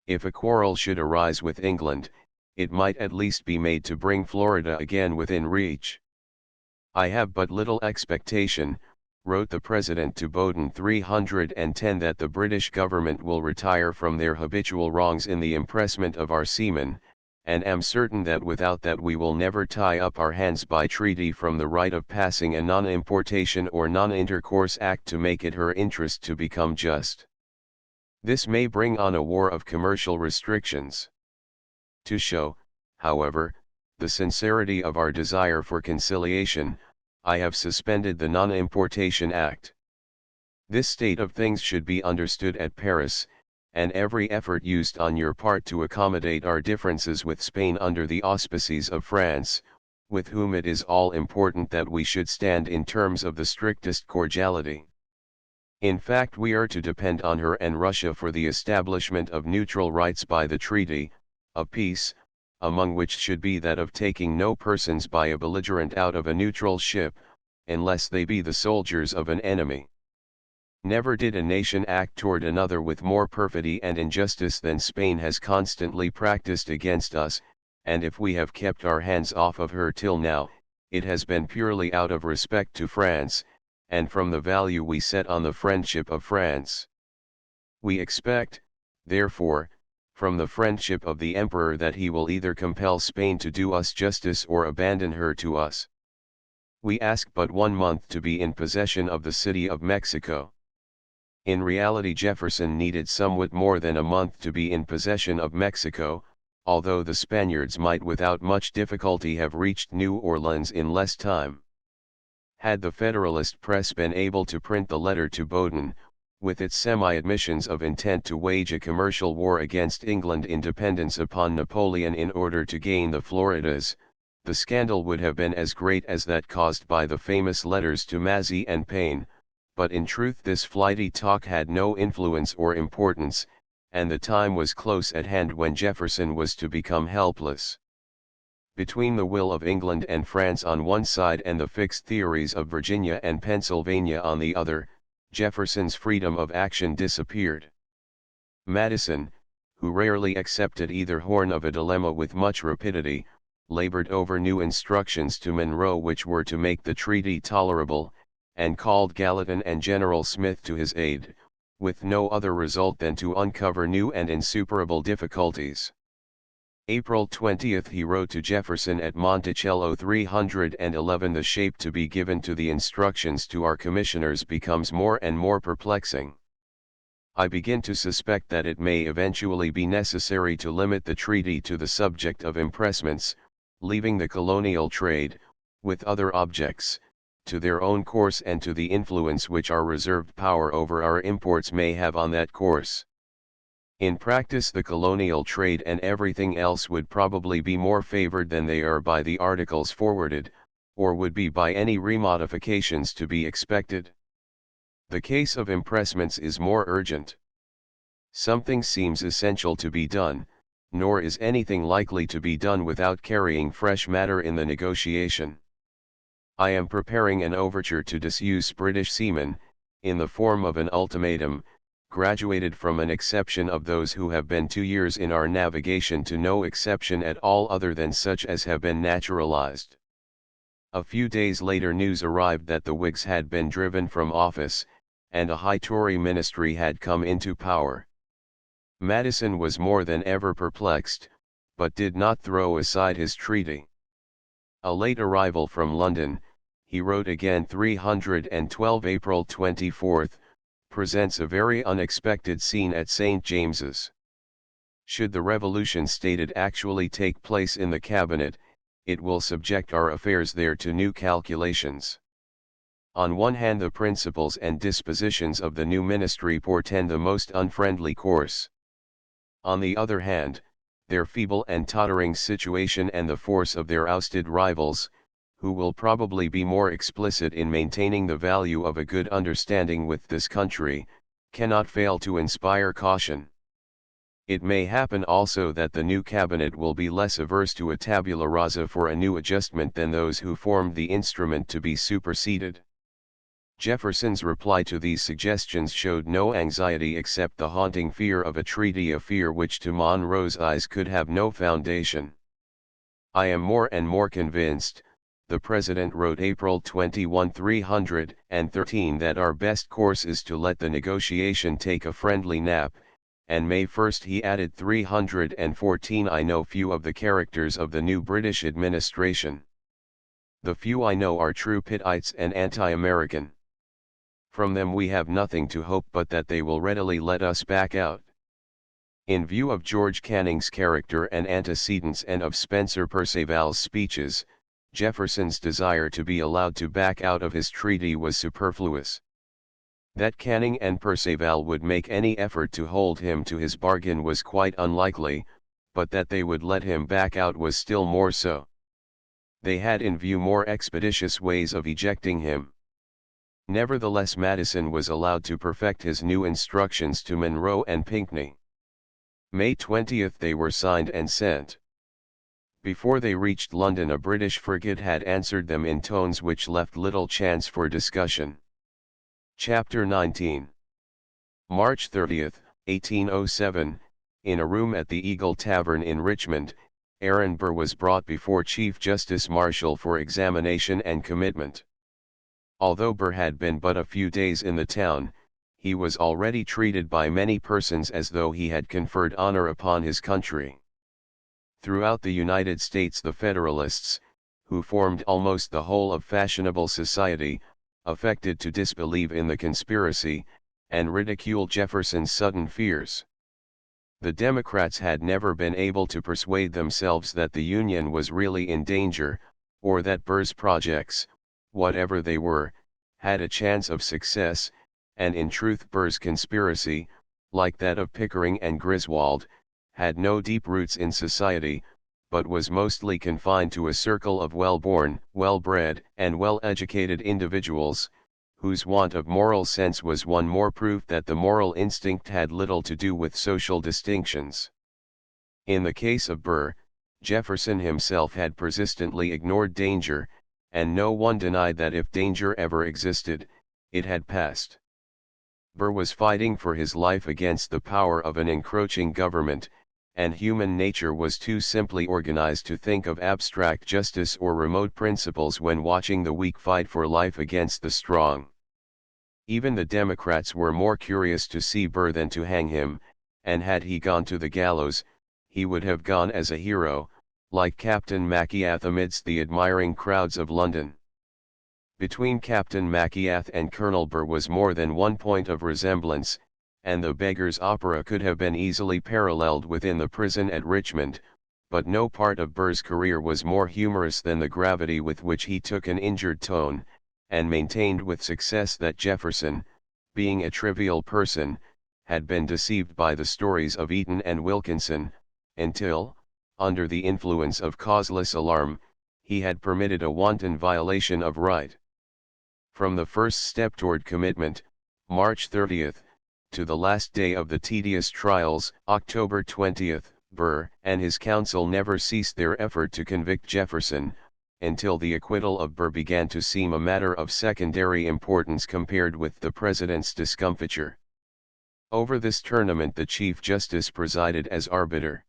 If a quarrel should arise with England, it might at least be made to bring Florida again within reach. I have but little expectation, wrote the President to Bowdoin 310, that the British government will retire from their habitual wrongs in the impressment of our seamen, and am certain that without that we will never tie up our hands by treaty from the right of passing a non-importation or non-intercourse act to make it her interest to become just. This may bring on a war of commercial restrictions. To show, however, the sincerity of our desire for conciliation, I have suspended the Non-Importation Act. This state of things should be understood at Paris, and every effort used on your part to accommodate our differences with Spain under the auspices of France, with whom it is all important that we should stand in terms of the strictest cordiality. In fact, we are to depend on her and Russia for the establishment of neutral rights by the treaty of peace, among which should be that of taking no persons by a belligerent out of a neutral ship, unless they be the soldiers of an enemy. Never did a nation act toward another with more perfidy and injustice than Spain has constantly practiced against us, and if we have kept our hands off of her till now, it has been purely out of respect to France, and from the value we set on the friendship of France. We expect, therefore, from the friendship of the Emperor that he will either compel Spain to do us justice or abandon her to us. We ask but 1 month to be in possession of the city of Mexico. In reality, Jefferson needed somewhat more than a month to be in possession of Mexico, although the Spaniards might without much difficulty have reached New Orleans in less time. Had the Federalist press been able to print the letter to Bowdoin, with its semi-admissions of intent to wage a commercial war against England in dependence upon Napoleon in order to gain the Floridas, the scandal would have been as great as that caused by the famous letters to Massey and Paine, but in truth this flighty talk had no influence or importance, and the time was close at hand when Jefferson was to become helpless. Between the will of England and France on one side and the fixed theories of Virginia and Pennsylvania on the other, Jefferson's freedom of action disappeared. Madison, who rarely accepted either horn of a dilemma with much rapidity, labored over new instructions to Monroe which were to make the treaty tolerable, and called Gallatin and General Smith to his aid, with no other result than to uncover new and insuperable difficulties. April 20 he wrote to Jefferson at Monticello 311, the shape to be given to the instructions to our commissioners becomes more and more perplexing. I begin to suspect that it may eventually be necessary to limit the treaty to the subject of impressments, leaving the colonial trade, with other objects, to their own course and to the influence which our reserved power over our imports may have on that course. In practice, the colonial trade and everything else would probably be more favored than they are by the articles forwarded, or would be by any remodifications to be expected. The case of impressments is more urgent. Something seems essential to be done, nor is anything likely to be done without carrying fresh matter in the negotiation. I am preparing an overture to disuse British seamen, in the form of an ultimatum, graduated from an exception of those who have been 2 years in our navigation to no exception at all other than such as have been naturalized. A few days later news arrived that the Whigs had been driven from office, and a high Tory ministry had come into power. Madison was more than ever perplexed, but did not throw aside his treaty. A late arrival from London, he wrote again 312 April 24, presents a very unexpected scene at St. James's. Should the revolution stated actually take place in the cabinet, it will subject our affairs there to new calculations. On one hand, the principles and dispositions of the new ministry portend the most unfriendly course. On the other hand, their feeble and tottering situation and the force of their ousted rivals, who will probably be more explicit in maintaining the value of a good understanding with this country, cannot fail to inspire caution. It may happen also that the new cabinet will be less averse to a tabula rasa for a new adjustment than those who formed the instrument to be superseded. Jefferson's reply to these suggestions showed no anxiety except the haunting fear of a treaty, a fear which to Monroe's eyes could have no foundation. "I am more and more convinced," the President wrote April 21, 313, "that our best course is to let the negotiation take a friendly nap," and May 1 he added 314, "I know few of the characters of the new British administration. The few I know are true Pittites and anti-American. From them we have nothing to hope but that they will readily let us back out." In view of George Canning's character and antecedents and of Spencer Perceval's speeches, Jefferson's desire to be allowed to back out of his treaty was superfluous. That Canning and Perceval would make any effort to hold him to his bargain was quite unlikely, but that they would let him back out was still more so. They had in view more expeditious ways of ejecting him. Nevertheless, Madison was allowed to perfect his new instructions to Monroe and Pinckney. May 20 they were signed and sent. Before they reached London, a British frigate had answered them in tones which left little chance for discussion. Chapter 19. March 30, 1807, in a room at the Eagle Tavern in Richmond, Aaron Burr was brought before Chief Justice Marshall for examination and commitment. Although Burr had been but a few days in the town, he was already treated by many persons as though he had conferred honor upon his country. Throughout the United States the Federalists, who formed almost the whole of fashionable society, affected to disbelieve in the conspiracy, and ridicule Jefferson's sudden fears. The Democrats had never been able to persuade themselves that the Union was really in danger, or that Burr's projects, whatever they were, had a chance of success, and in truth Burr's conspiracy, like that of Pickering and Griswold, had no deep roots in society, but was mostly confined to a circle of well-born, well-bred, and well-educated individuals, whose want of moral sense was one more proof that the moral instinct had little to do with social distinctions. In the case of Burr, Jefferson himself had persistently ignored danger, and no one denied that if danger ever existed, it had passed. Burr was fighting for his life against the power of an encroaching government, and human nature was too simply organized to think of abstract justice or remote principles when watching the weak fight for life against the strong. Even the Democrats were more curious to see Burr than to hang him, and had he gone to the gallows, he would have gone as a hero, like Captain Maciath amidst the admiring crowds of London. Between Captain Maciath and Colonel Burr was more than one point of resemblance, and the Beggar's Opera could have been easily paralleled within the prison at Richmond, but no part of Burr's career was more humorous than the gravity with which he took an injured tone, and maintained with success that Jefferson, being a trivial person, had been deceived by the stories of Eaton and Wilkinson, until, under the influence of causeless alarm, he had permitted a wanton violation of right. From the first step toward commitment, March 30, to the last day of the tedious trials, October 20, Burr and his counsel never ceased their effort to convict Jefferson, until the acquittal of Burr began to seem a matter of secondary importance compared with the President's discomfiture. Over this tournament the Chief Justice presided as arbiter.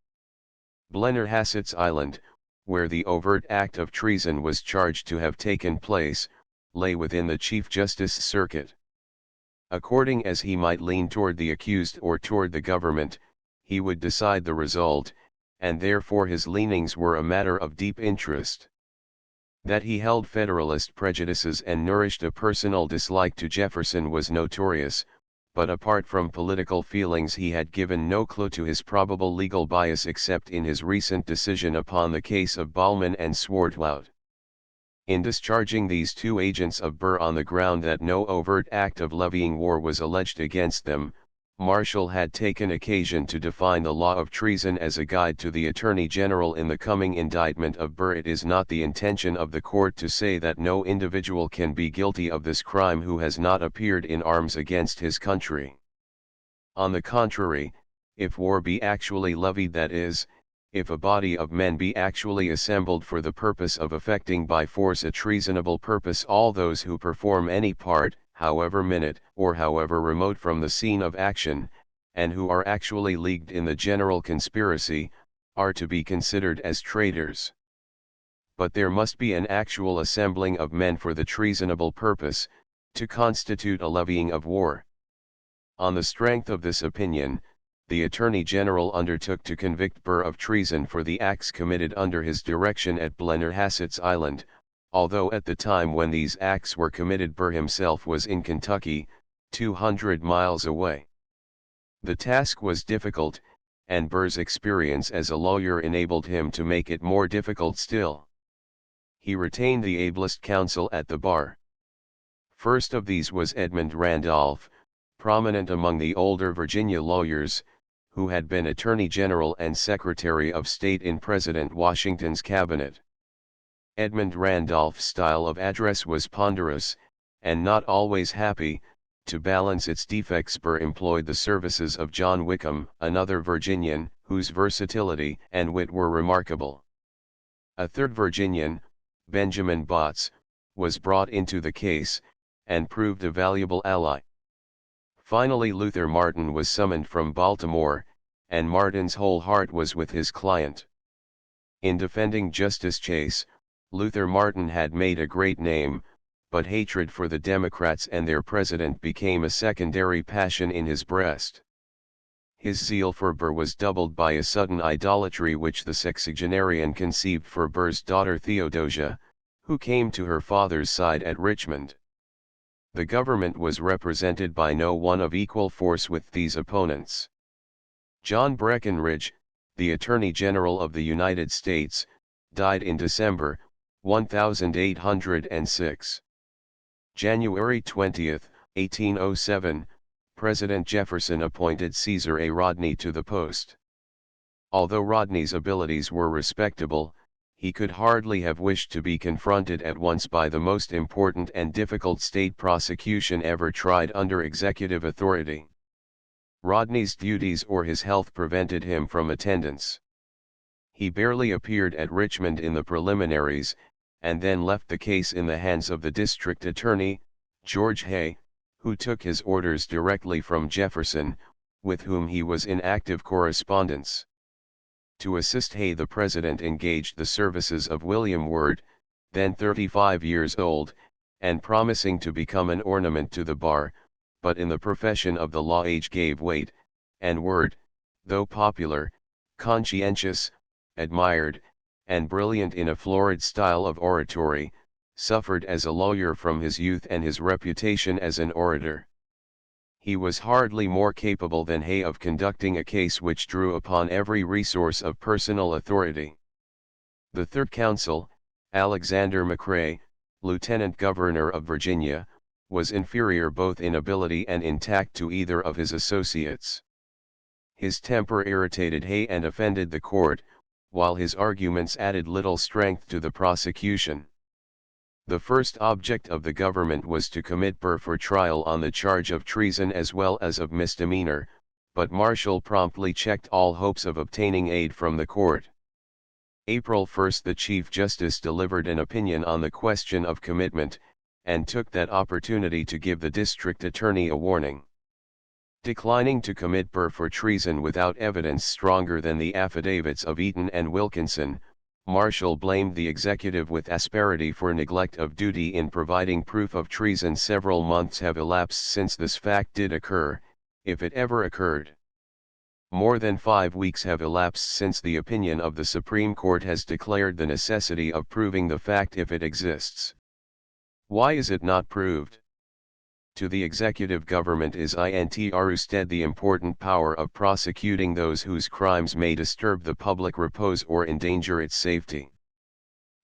Blennerhassett's Island, where the overt act of treason was charged to have taken place, lay within the Chief Justice's circuit. According as he might lean toward the accused or toward the government, he would decide the result, and therefore his leanings were a matter of deep interest. That he held Federalist prejudices and nourished a personal dislike to Jefferson was notorious, but apart from political feelings he had given no clue to his probable legal bias except in his recent decision upon the case of Ballman and Swartwout. In discharging these two agents of Burr on the ground that no overt act of levying war was alleged against them, Marshall had taken occasion to define the law of treason as a guide to the Attorney General in the coming indictment of Burr. It is not the intention of the court to say that no individual can be guilty of this crime who has not appeared in arms against his country. On the contrary, if war be actually levied, that is, if a body of men be actually assembled for the purpose of effecting by force a treasonable purpose, all those who perform any part, however minute or however remote from the scene of action, and who are actually leagued in the general conspiracy, are to be considered as traitors. But there must be an actual assembling of men for the treasonable purpose, to constitute a levying of war. On the strength of this opinion, the Attorney General undertook to convict Burr of treason for the acts committed under his direction at Blennerhassett's Island, although at the time when these acts were committed Burr himself was in Kentucky, 200 miles away. The task was difficult, and Burr's experience as a lawyer enabled him to make it more difficult still. He retained the ablest counsel at the bar. First of these was Edmund Randolph, prominent among the older Virginia lawyers, who had been Attorney General and Secretary of State in President Washington's cabinet. Edmund Randolph's style of address was ponderous, and not always happy. To balance its defects, Burr employed the services of John Wickham, another Virginian, whose versatility and wit were remarkable. A third Virginian, Benjamin Botts, was brought into the case, and proved a valuable ally. Finally Luther Martin was summoned from Baltimore, and Martin's whole heart was with his client. In defending Justice Chase, Luther Martin had made a great name, but hatred for the Democrats and their president became a secondary passion in his breast. His zeal for Burr was doubled by a sudden idolatry which the sexagenarian conceived for Burr's daughter Theodosia, who came to her father's side at Richmond. The government was represented by no one of equal force with these opponents. John Breckinridge, the Attorney General of the United States, died in December, 1806. January 20, 1807, President Jefferson appointed Caesar A. Rodney to the post. Although Rodney's abilities were respectable, he could hardly have wished to be confronted at once by the most important and difficult state prosecution ever tried under executive authority. Rodney's duties or his health prevented him from attendance. He barely appeared at Richmond in the preliminaries, and then left the case in the hands of the district attorney, George Hay, who took his orders directly from Jefferson, with whom he was in active correspondence. To assist Hay, the president engaged the services of William Word, then 35 years old, and promising to become an ornament to the bar, but in the profession of the law age gave weight, and Word, though popular, conscientious, admired, and brilliant in a florid style of oratory, suffered as a lawyer from his youth and his reputation as an orator. He was hardly more capable than Hay of conducting a case which drew upon every resource of personal authority. The third counsel, Alexander McRae, Lieutenant Governor of Virginia, was inferior both in ability and in tact to either of his associates. His temper irritated Hay and offended the court, while his arguments added little strength to the prosecution. The first object of the government was to commit Burr for trial on the charge of treason as well as of misdemeanor, but Marshall promptly checked all hopes of obtaining aid from the court. April 1, the Chief Justice delivered an opinion on the question of commitment, and took that opportunity to give the district attorney a warning. Declining to commit Burr for treason without evidence stronger than the affidavits of Eaton and Wilkinson, Marshall blamed the executive with asperity for neglect of duty in providing proof of treason. Several months have elapsed since this fact did occur, if it ever occurred. More than 5 weeks have elapsed since the opinion of the Supreme Court has declared the necessity of proving the fact if it exists. Why is it not proved? To the executive government is intrusted the important power of prosecuting those whose crimes may disturb the public repose or endanger its safety.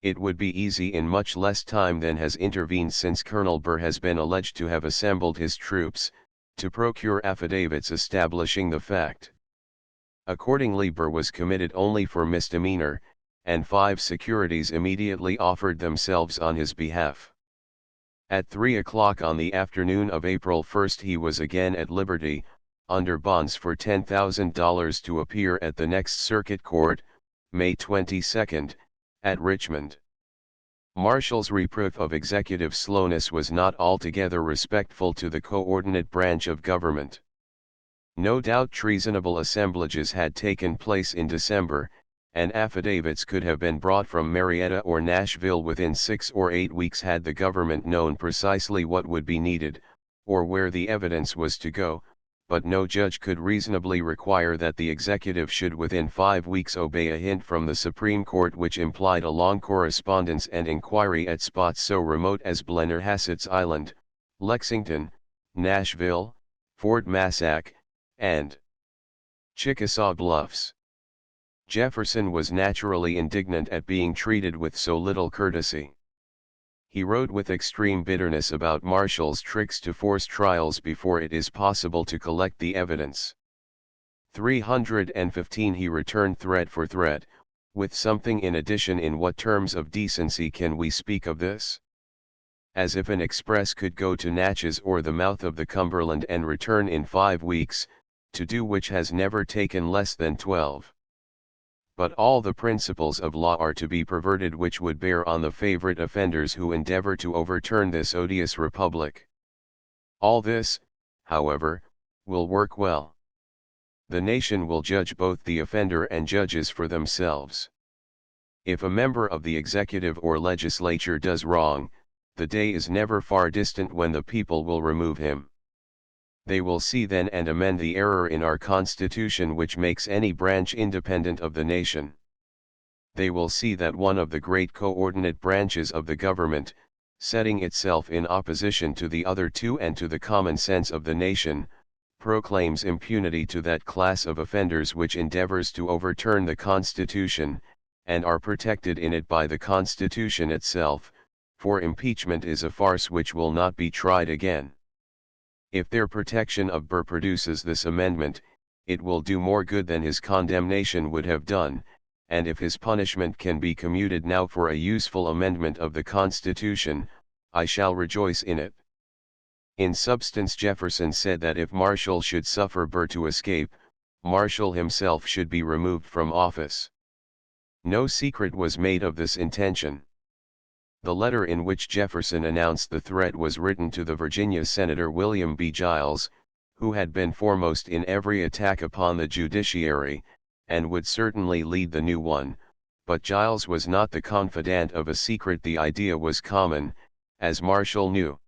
It would be easy in much less time than has intervened since Colonel Burr has been alleged to have assembled his troops, to procure affidavits establishing the fact. Accordingly Burr was committed only for misdemeanor, and 5 securities immediately offered themselves on his behalf. At 3 o'clock on the afternoon of April 1 he was again at liberty, under bonds for $10,000 to appear at the next Circuit Court, May 22, at Richmond. Marshall's reproof of executive slowness was not altogether respectful to the coordinate branch of government. No doubt treasonable assemblages had taken place in December, and affidavits could have been brought from Marietta or Nashville within 6 or 8 weeks had the government known precisely what would be needed, or where the evidence was to go, but no judge could reasonably require that the executive should within 5 weeks obey a hint from the Supreme Court which implied a long correspondence and inquiry at spots so remote as Blennerhassett's Island, Lexington, Nashville, Fort Massac, and Chickasaw Bluffs. Jefferson was naturally indignant at being treated with so little courtesy. He wrote with extreme bitterness about Marshall's tricks to force trials before it is possible to collect the evidence. 315 He returned thread for thread, with something in addition. In what terms of decency can we speak of this? As if an express could go to Natchez or the mouth of the Cumberland and return in 5 weeks, to do which has never taken less than 12. But all the principles of law are to be perverted which would bear on the favorite offenders who endeavor to overturn this odious republic. All this, however, will work well. The nation will judge both the offender and judges for themselves. If a member of the executive or legislature does wrong, the day is never far distant when the people will remove him. They will see then and amend the error in our Constitution which makes any branch independent of the nation. They will see that one of the great coordinate branches of the government, setting itself in opposition to the other two and to the common sense of the nation, proclaims impunity to that class of offenders which endeavors to overturn the Constitution, and are protected in it by the Constitution itself, for impeachment is a farce which will not be tried again. If their protection of Burr produces this amendment, it will do more good than his condemnation would have done, and if his punishment can be commuted now for a useful amendment of the Constitution, I shall rejoice in it. In substance, Jefferson said that if Marshall should suffer Burr to escape, Marshall himself should be removed from office. No secret was made of this intention. The letter in which Jefferson announced the threat was written to the Virginia Senator William B. Giles, who had been foremost in every attack upon the judiciary, and would certainly lead the new one, but Giles was not the confidant of a secret. The idea was common, as Marshall knew.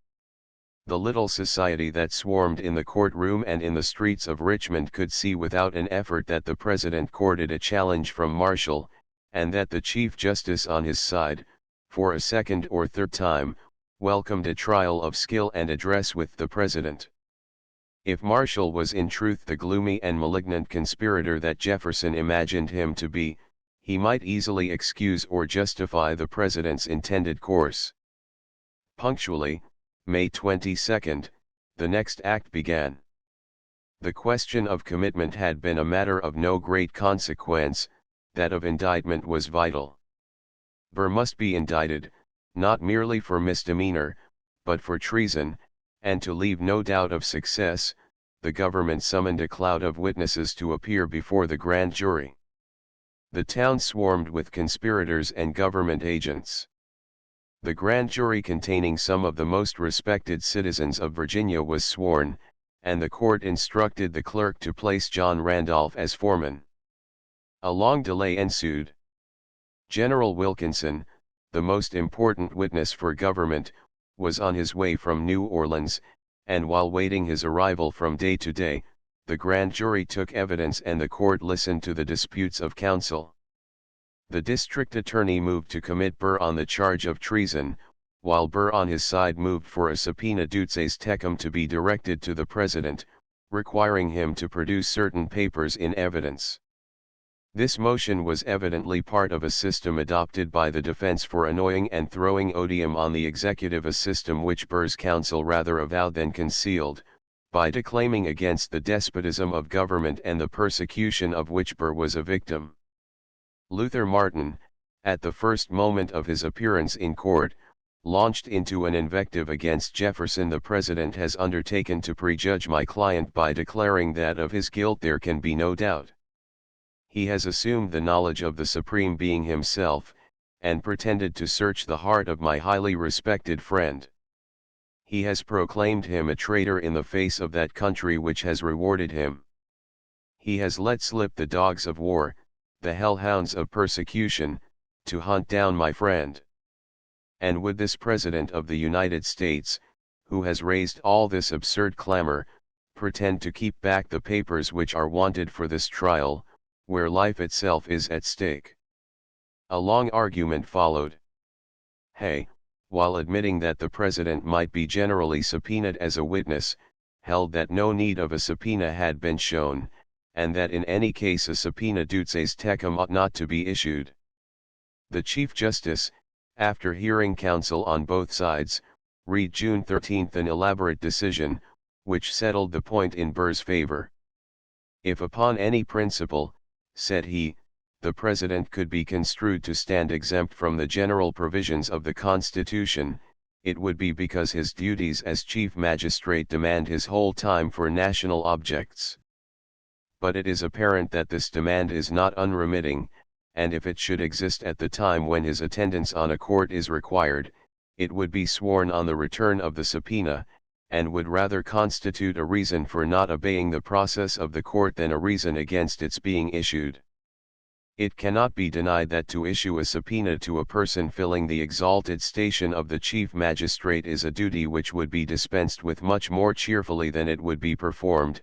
The little society that swarmed in the courtroom and in the streets of Richmond could see without an effort that the President courted a challenge from Marshall, and that the Chief Justice on his side, for a second or third time, welcomed a trial of skill and address with the President. If Marshall was in truth the gloomy and malignant conspirator that Jefferson imagined him to be, he might easily excuse or justify the President's intended course. Punctually, May 22, the next act began. The question of commitment had been a matter of no great consequence, that of indictment was vital. Burr must be indicted, not merely for misdemeanor, but for treason, and to leave no doubt of success, the government summoned a cloud of witnesses to appear before the grand jury. The town swarmed with conspirators and government agents. The grand jury, containing some of the most respected citizens of Virginia, was sworn, and the court instructed the clerk to place John Randolph as foreman. A long delay ensued. General Wilkinson, the most important witness for government, was on his way from New Orleans, and while waiting his arrival from day to day, the grand jury took evidence and the court listened to the disputes of counsel. The district attorney moved to commit Burr on the charge of treason, while Burr on his side moved for a subpoena duces tecum to be directed to the President, requiring him to produce certain papers in evidence. This motion was evidently part of a system adopted by the defense for annoying and throwing odium on the executive, a system which Burr's counsel rather avowed than concealed, by declaiming against the despotism of government and the persecution of which Burr was a victim. Luther Martin, at the first moment of his appearance in court, launched into an invective against Jefferson. The President has undertaken to prejudge my client by declaring that of his guilt there can be no doubt. He has assumed the knowledge of the Supreme Being himself, and pretended to search the heart of my highly respected friend. He has proclaimed him a traitor in the face of that country which has rewarded him. He has let slip the dogs of war, the hellhounds of persecution, to hunt down my friend. And would this President of the United States, who has raised all this absurd clamor, pretend to keep back the papers which are wanted for this trial, where life itself is at stake? A long argument followed. Hay, while admitting that the President might be generally subpoenaed as a witness, held that no need of a subpoena had been shown, and that in any case a subpoena dutes tecum ought not to be issued. The Chief Justice, after hearing counsel on both sides, read June 13 an elaborate decision, which settled the point in Burr's favor. If upon any principle, said he, the President could be construed to stand exempt from the general provisions of the Constitution, it would be because his duties as Chief Magistrate demand his whole time for national objects. But it is apparent that this demand is not unremitting, and if it should exist at the time when his attendance on a court is required, it would be sworn on the return of the subpoena, and would rather constitute a reason for not obeying the process of the court than a reason against its being issued. It cannot be denied that to issue a subpoena to a person filling the exalted station of the Chief Magistrate is a duty which would be dispensed with much more cheerfully than it would be performed,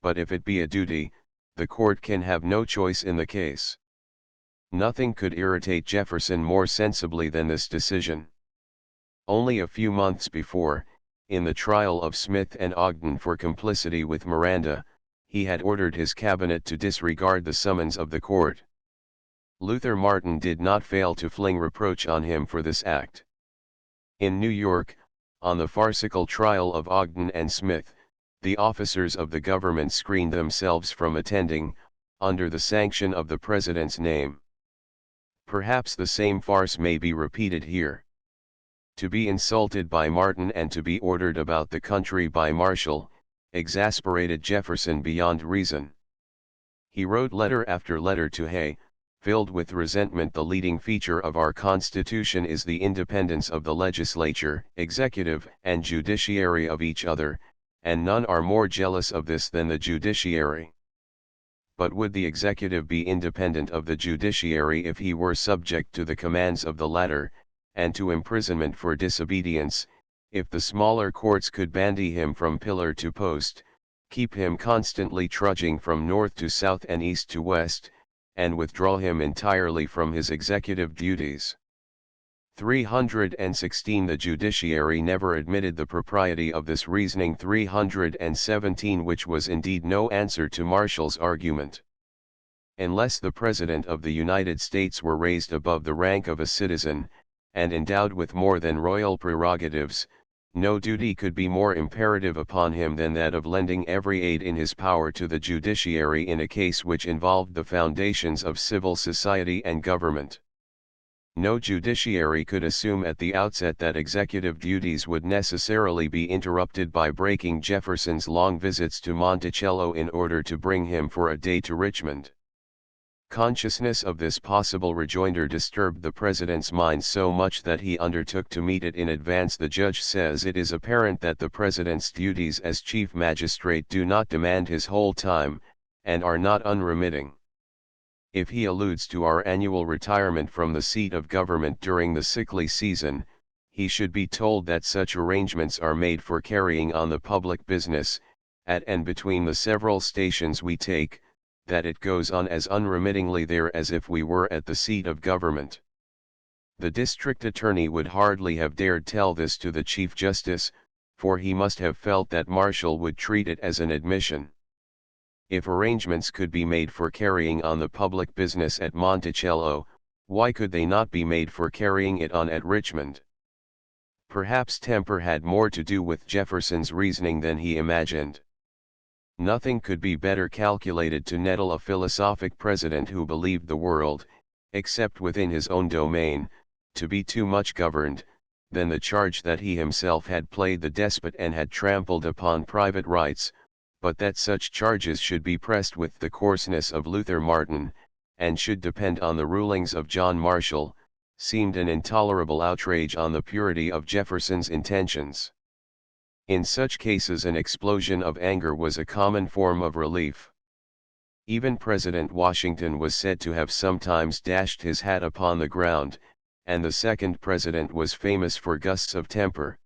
but if it be a duty, the court can have no choice in the case. Nothing could irritate Jefferson more sensibly than this decision. Only a few months before, in the trial of Smith and Ogden for complicity with Miranda, he had ordered his cabinet to disregard the summons of the court. Luther Martin did not fail to fling reproach on him for this act. In New York, on the farcical trial of Ogden and Smith, the officers of the government screened themselves from attending, under the sanction of the President's name. Perhaps the same farce may be repeated here. To be insulted by Martin and to be ordered about the country by Marshall, exasperated Jefferson beyond reason. He wrote letter after letter to Hay, filled with resentment. The leading feature of our Constitution is the independence of the legislature, executive, and judiciary of each other, and none are more jealous of this than the judiciary. But would the executive be independent of the judiciary if he were subject to the commands of the latter, and to imprisonment for disobedience, if the smaller courts could bandy him from pillar to post, keep him constantly trudging from north to south and east to west, and withdraw him entirely from his executive duties? 316 The judiciary never admitted the propriety of this reasoning. 317 Which was indeed no answer to Marshall's argument. Unless the President of the United States were raised above the rank of a citizen, and endowed with more than royal prerogatives, no duty could be more imperative upon him than that of lending every aid in his power to the judiciary in a case which involved the foundations of civil society and government. No judiciary could assume at the outset that executive duties would necessarily be interrupted by breaking Jefferson's long visits to Monticello in order to bring him for a day to Richmond. Consciousness of this possible rejoinder disturbed the President's mind so much that he undertook to meet it in advance. The judge says it is apparent that the President's duties as Chief Magistrate do not demand his whole time, and are not unremitting. If he alludes to our annual retirement from the seat of government during the sickly season, he should be told that such arrangements are made for carrying on the public business, at and between the several stations we take, that it goes on as unremittingly there as if we were at the seat of government. The district attorney would hardly have dared tell this to the Chief Justice, for he must have felt that Marshall would treat it as an admission. If arrangements could be made for carrying on the public business at Monticello, why could they not be made for carrying it on at Richmond? Perhaps temper had more to do with Jefferson's reasoning than he imagined. Nothing could be better calculated to nettle a philosophic president who believed the world, except within his own domain, to be too much governed, than the charge that he himself had played the despot and had trampled upon private rights, but that such charges should be pressed with the coarseness of Luther Martin, and should depend on the rulings of John Marshall, seemed an intolerable outrage on the purity of Jefferson's intentions. In such cases an explosion of anger was a common form of relief. Even President Washington was said to have sometimes dashed his hat upon the ground, and the second president was famous for gusts of temper.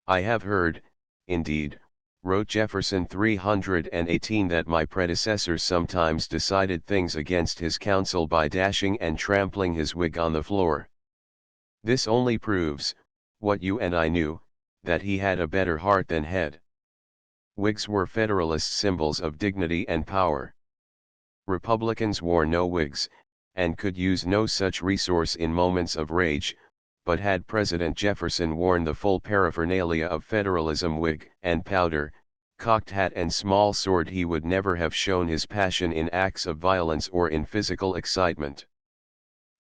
"I have heard, indeed," wrote Jefferson 318, "that my predecessor sometimes decided things against his counsel by dashing and trampling his wig on the floor. This only proves, what you and I knew, that he had a better heart than head." Wigs were Federalist symbols of dignity and power. Republicans wore no wigs, and could use no such resource in moments of rage, but had President Jefferson worn the full paraphernalia of Federalism, wig and powder, cocked hat and small sword, he would never have shown his passion in acts of violence or in physical excitement.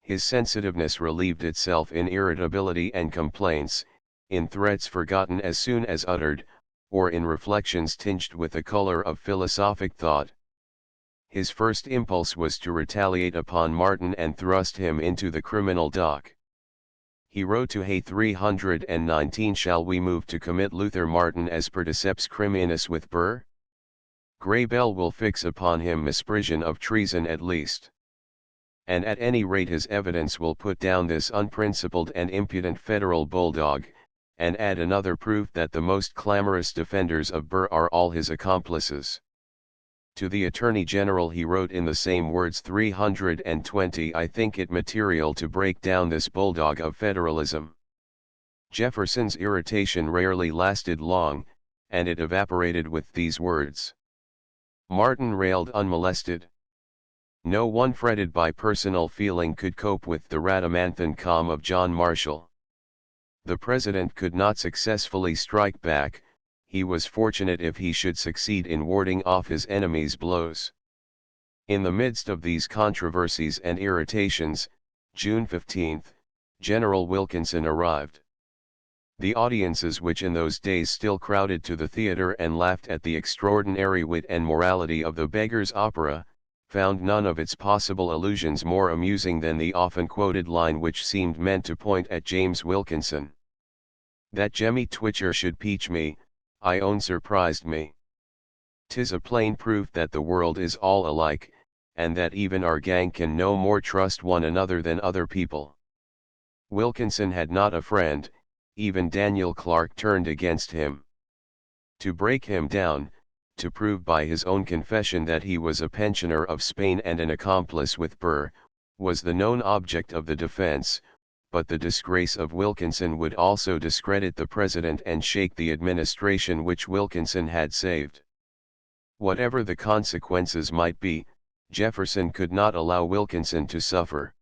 His sensitiveness relieved itself in irritability and complaints, in threats forgotten as soon as uttered, or in reflections tinged with the color of philosophic thought. His first impulse was to retaliate upon Martin and thrust him into the criminal dock. He wrote to Hay 319, "Shall we move to commit Luther Martin as per decepts criminis with Burr? Grey Bell will fix upon him misprision of treason at least. And at any rate his evidence will put down this unprincipled and impudent federal bulldog, and add another proof that the most clamorous defenders of Burr are all his accomplices." To the Attorney General he wrote in the same words 320, "I think it material to break down this bulldog of federalism." Jefferson's irritation rarely lasted long, and it evaporated with these words. Martin railed unmolested. No one fretted by personal feeling could cope with the Rhadamanthine calm of John Marshall. The President could not successfully strike back. He was fortunate if he should succeed in warding off his enemies' blows. In the midst of these controversies and irritations, June 15, General Wilkinson arrived. The audiences which in those days still crowded to the theater and laughed at the extraordinary wit and morality of the Beggar's Opera, found none of its possible allusions more amusing than the often quoted line which seemed meant to point at James Wilkinson. "That Jemmy Twitcher should peach me, I own surprised me. 'Tis a plain proof that the world is all alike, and that even our gang can no more trust one another than other people." Wilkinson had not a friend, even Daniel Clark turned against him. To break him down, to prove by his own confession that he was a pensioner of Spain and an accomplice with Burr, was the known object of the defense, but the disgrace of Wilkinson would also discredit the President and shake the administration which Wilkinson had saved. Whatever the consequences might be, Jefferson could not allow Wilkinson to suffer.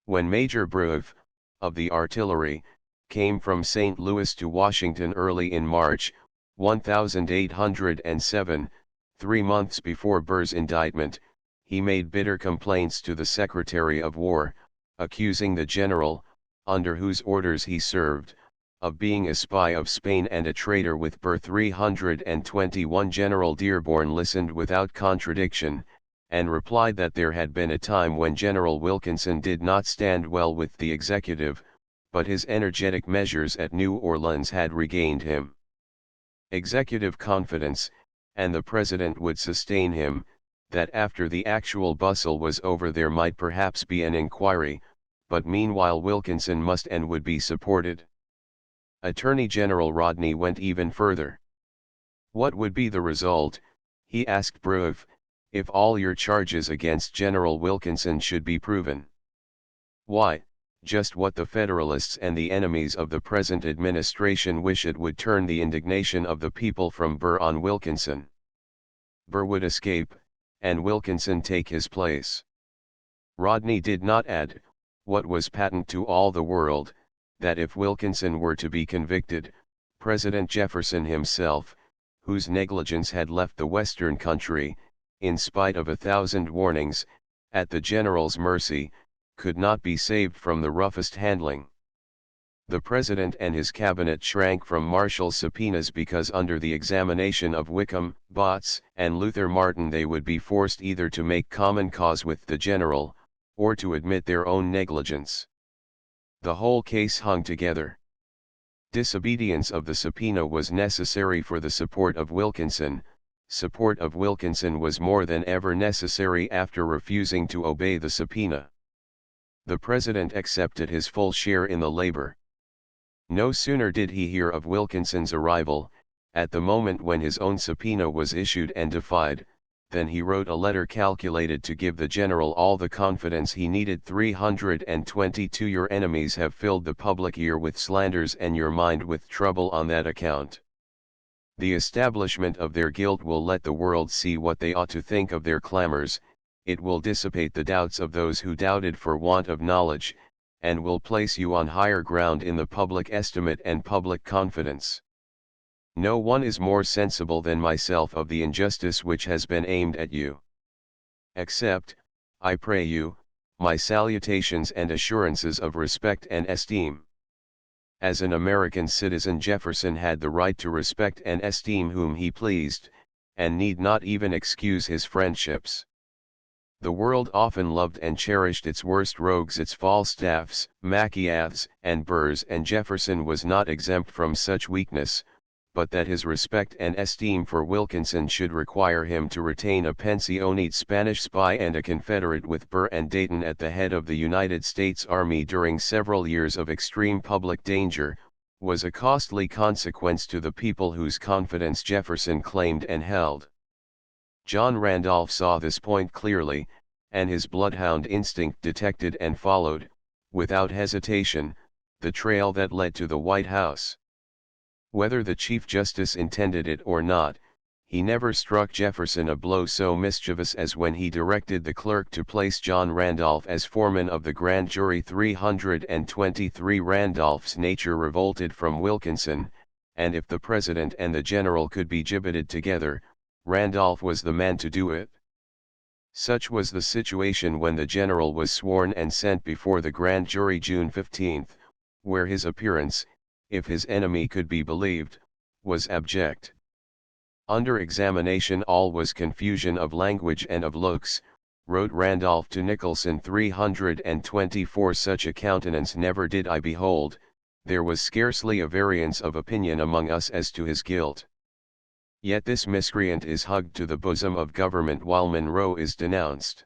When Major Breauve, of the artillery, came from St. Louis to Washington early in March, 1807, 3 months before Burr's indictment, he made bitter complaints to the Secretary of War, accusing the general, under whose orders he served, of being a spy of Spain and a traitor with Burr. 321 General Dearborn listened without contradiction, and replied that there had been a time when General Wilkinson did not stand well with the executive, but his energetic measures at New Orleans had regained him executive confidence, and the President would sustain him, that after the actual bustle was over there might perhaps be an inquiry, but meanwhile Wilkinson must and would be supported. Attorney General Rodney went even further. "What would be the result," he asked Breauve, "if all your charges against General Wilkinson should be proven?" "Why, just what the Federalists and the enemies of the present administration wish. It would turn the indignation of the people from Burr on Wilkinson. Burr would escape, and Wilkinson take his place." Rodney did not add, what was patent to all the world, that if Wilkinson were to be convicted, President Jefferson himself, whose negligence had left the Western country, in spite of 1,000 warnings, at the general's mercy, could not be saved from the roughest handling. The President and his cabinet shrank from Marshall's subpoenas because under the examination of Wickham, Botts, and Luther Martin they would be forced either to make common cause with the general, or to admit their own negligence. The whole case hung together. Disobedience of the subpoena was necessary for the support of Wilkinson. Support of Wilkinson was more than ever necessary after refusing to obey the subpoena. The President accepted his full share in the labor. No sooner did he hear of Wilkinson's arrival, at the moment when his own subpoena was issued and defied, than he wrote a letter calculated to give the general all the confidence he needed. 322 Your enemies have filled the public ear with slanders and your mind with trouble on that account. The establishment of their guilt will let the world see what they ought to think of their clamors, it will dissipate the doubts of those who doubted for want of knowledge, and will place you on higher ground in the public estimate and public confidence. No one is more sensible than myself of the injustice which has been aimed at you. Accept, I pray you, my salutations and assurances of respect and esteem. As an American citizen, Jefferson had the right to respect and esteem whom he pleased, and need not even excuse his friendships. The world often loved and cherished its worst rogues, its Falstaffs, Machiaves, and Burrs, and Jefferson was not exempt from such weakness, but that his respect and esteem for Wilkinson should require him to retain a pensioned Spanish spy and a confederate with Burr and Dayton at the head of the United States Army during several years of extreme public danger, was a costly consequence to the people whose confidence Jefferson claimed and held. John Randolph saw this point clearly, and his bloodhound instinct detected and followed, without hesitation, the trail that led to the White House. Whether the Chief Justice intended it or not, he never struck Jefferson a blow so mischievous as when he directed the clerk to place John Randolph as foreman of the grand jury. 323 Randolph's nature revolted from Wilkinson, and if the President and the General could be gibbeted together, Randolph was the man to do it. Such was the situation when the General was sworn and sent before the grand jury June 15, where his appearance, if his enemy could be believed, was abject. Under examination all was confusion of language and of looks, wrote Randolph to Nicholson. 324 Such a countenance never did I behold, there was scarcely a variance of opinion among us as to his guilt. Yet this miscreant is hugged to the bosom of government while Monroe is denounced.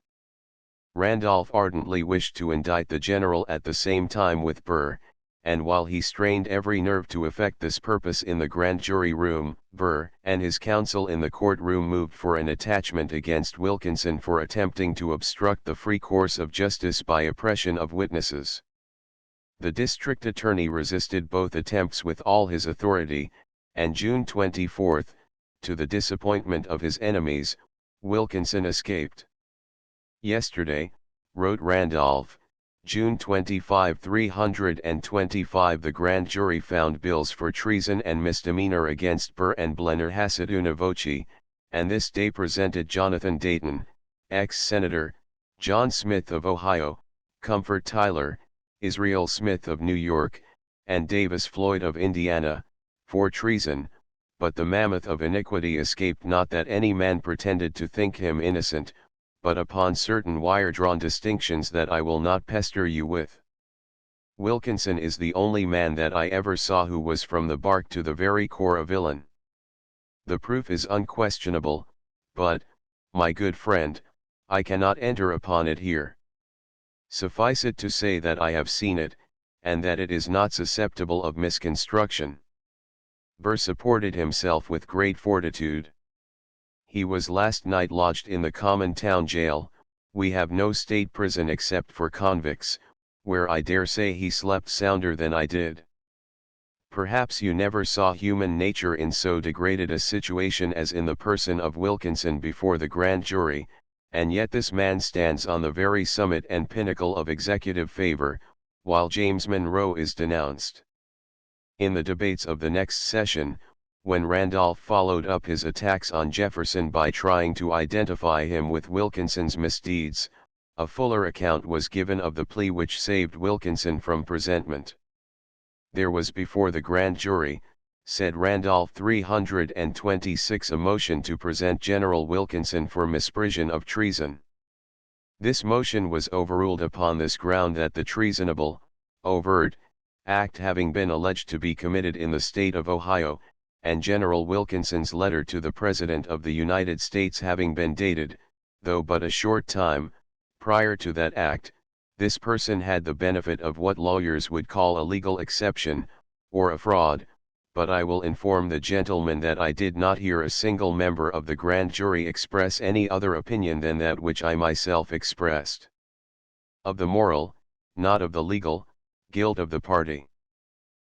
Randolph ardently wished to indict the General at the same time with Burr, and while he strained every nerve to effect this purpose in the grand jury room, Burr and his counsel in the courtroom moved for an attachment against Wilkinson for attempting to obstruct the free course of justice by oppression of witnesses. The district attorney resisted both attempts with all his authority, and June 24, to the disappointment of his enemies, Wilkinson escaped. Yesterday, wrote Randolph, June 25, 325 the grand jury found bills for treason and misdemeanor against Burr and Blennerhassett una voce, and this day presented Jonathan Dayton, ex-senator, John Smith of Ohio, Comfort Tyler, Israel Smith of New York, and Davis Floyd of Indiana, for treason, but the mammoth of iniquity escaped not that any man pretended to think him innocent, but upon certain wire-drawn distinctions that I will not pester you with. Wilkinson is the only man that I ever saw who was from the bark to the very core a villain. The proof is unquestionable, but, my good friend, I cannot enter upon it here. Suffice it to say that I have seen it, and that it is not susceptible of misconstruction. Burr supported himself with great fortitude. He was last night lodged in the common town jail. We have no state prison except for convicts, where I dare say he slept sounder than I did. Perhaps you never saw human nature in so degraded a situation as in the person of Wilkinson before the grand jury, and yet this man stands on the very summit and pinnacle of executive favor, while James Monroe is denounced. In the debates of the next session, when Randolph followed up his attacks on Jefferson by trying to identify him with Wilkinson's misdeeds, a fuller account was given of the plea which saved Wilkinson from presentment. There was before the grand jury, said Randolph 326 a motion to present General Wilkinson for misprision of treason. This motion was overruled upon this ground that the treasonable, overt, act having been alleged to be committed in the state of Ohio, and General Wilkinson's letter to the President of the United States having been dated, though but a short time, prior to that act, this person had the benefit of what lawyers would call a legal exception, or a fraud, but I will inform the gentleman that I did not hear a single member of the grand jury express any other opinion than that which I myself expressed. Of the moral, not of the legal, guilt of the party.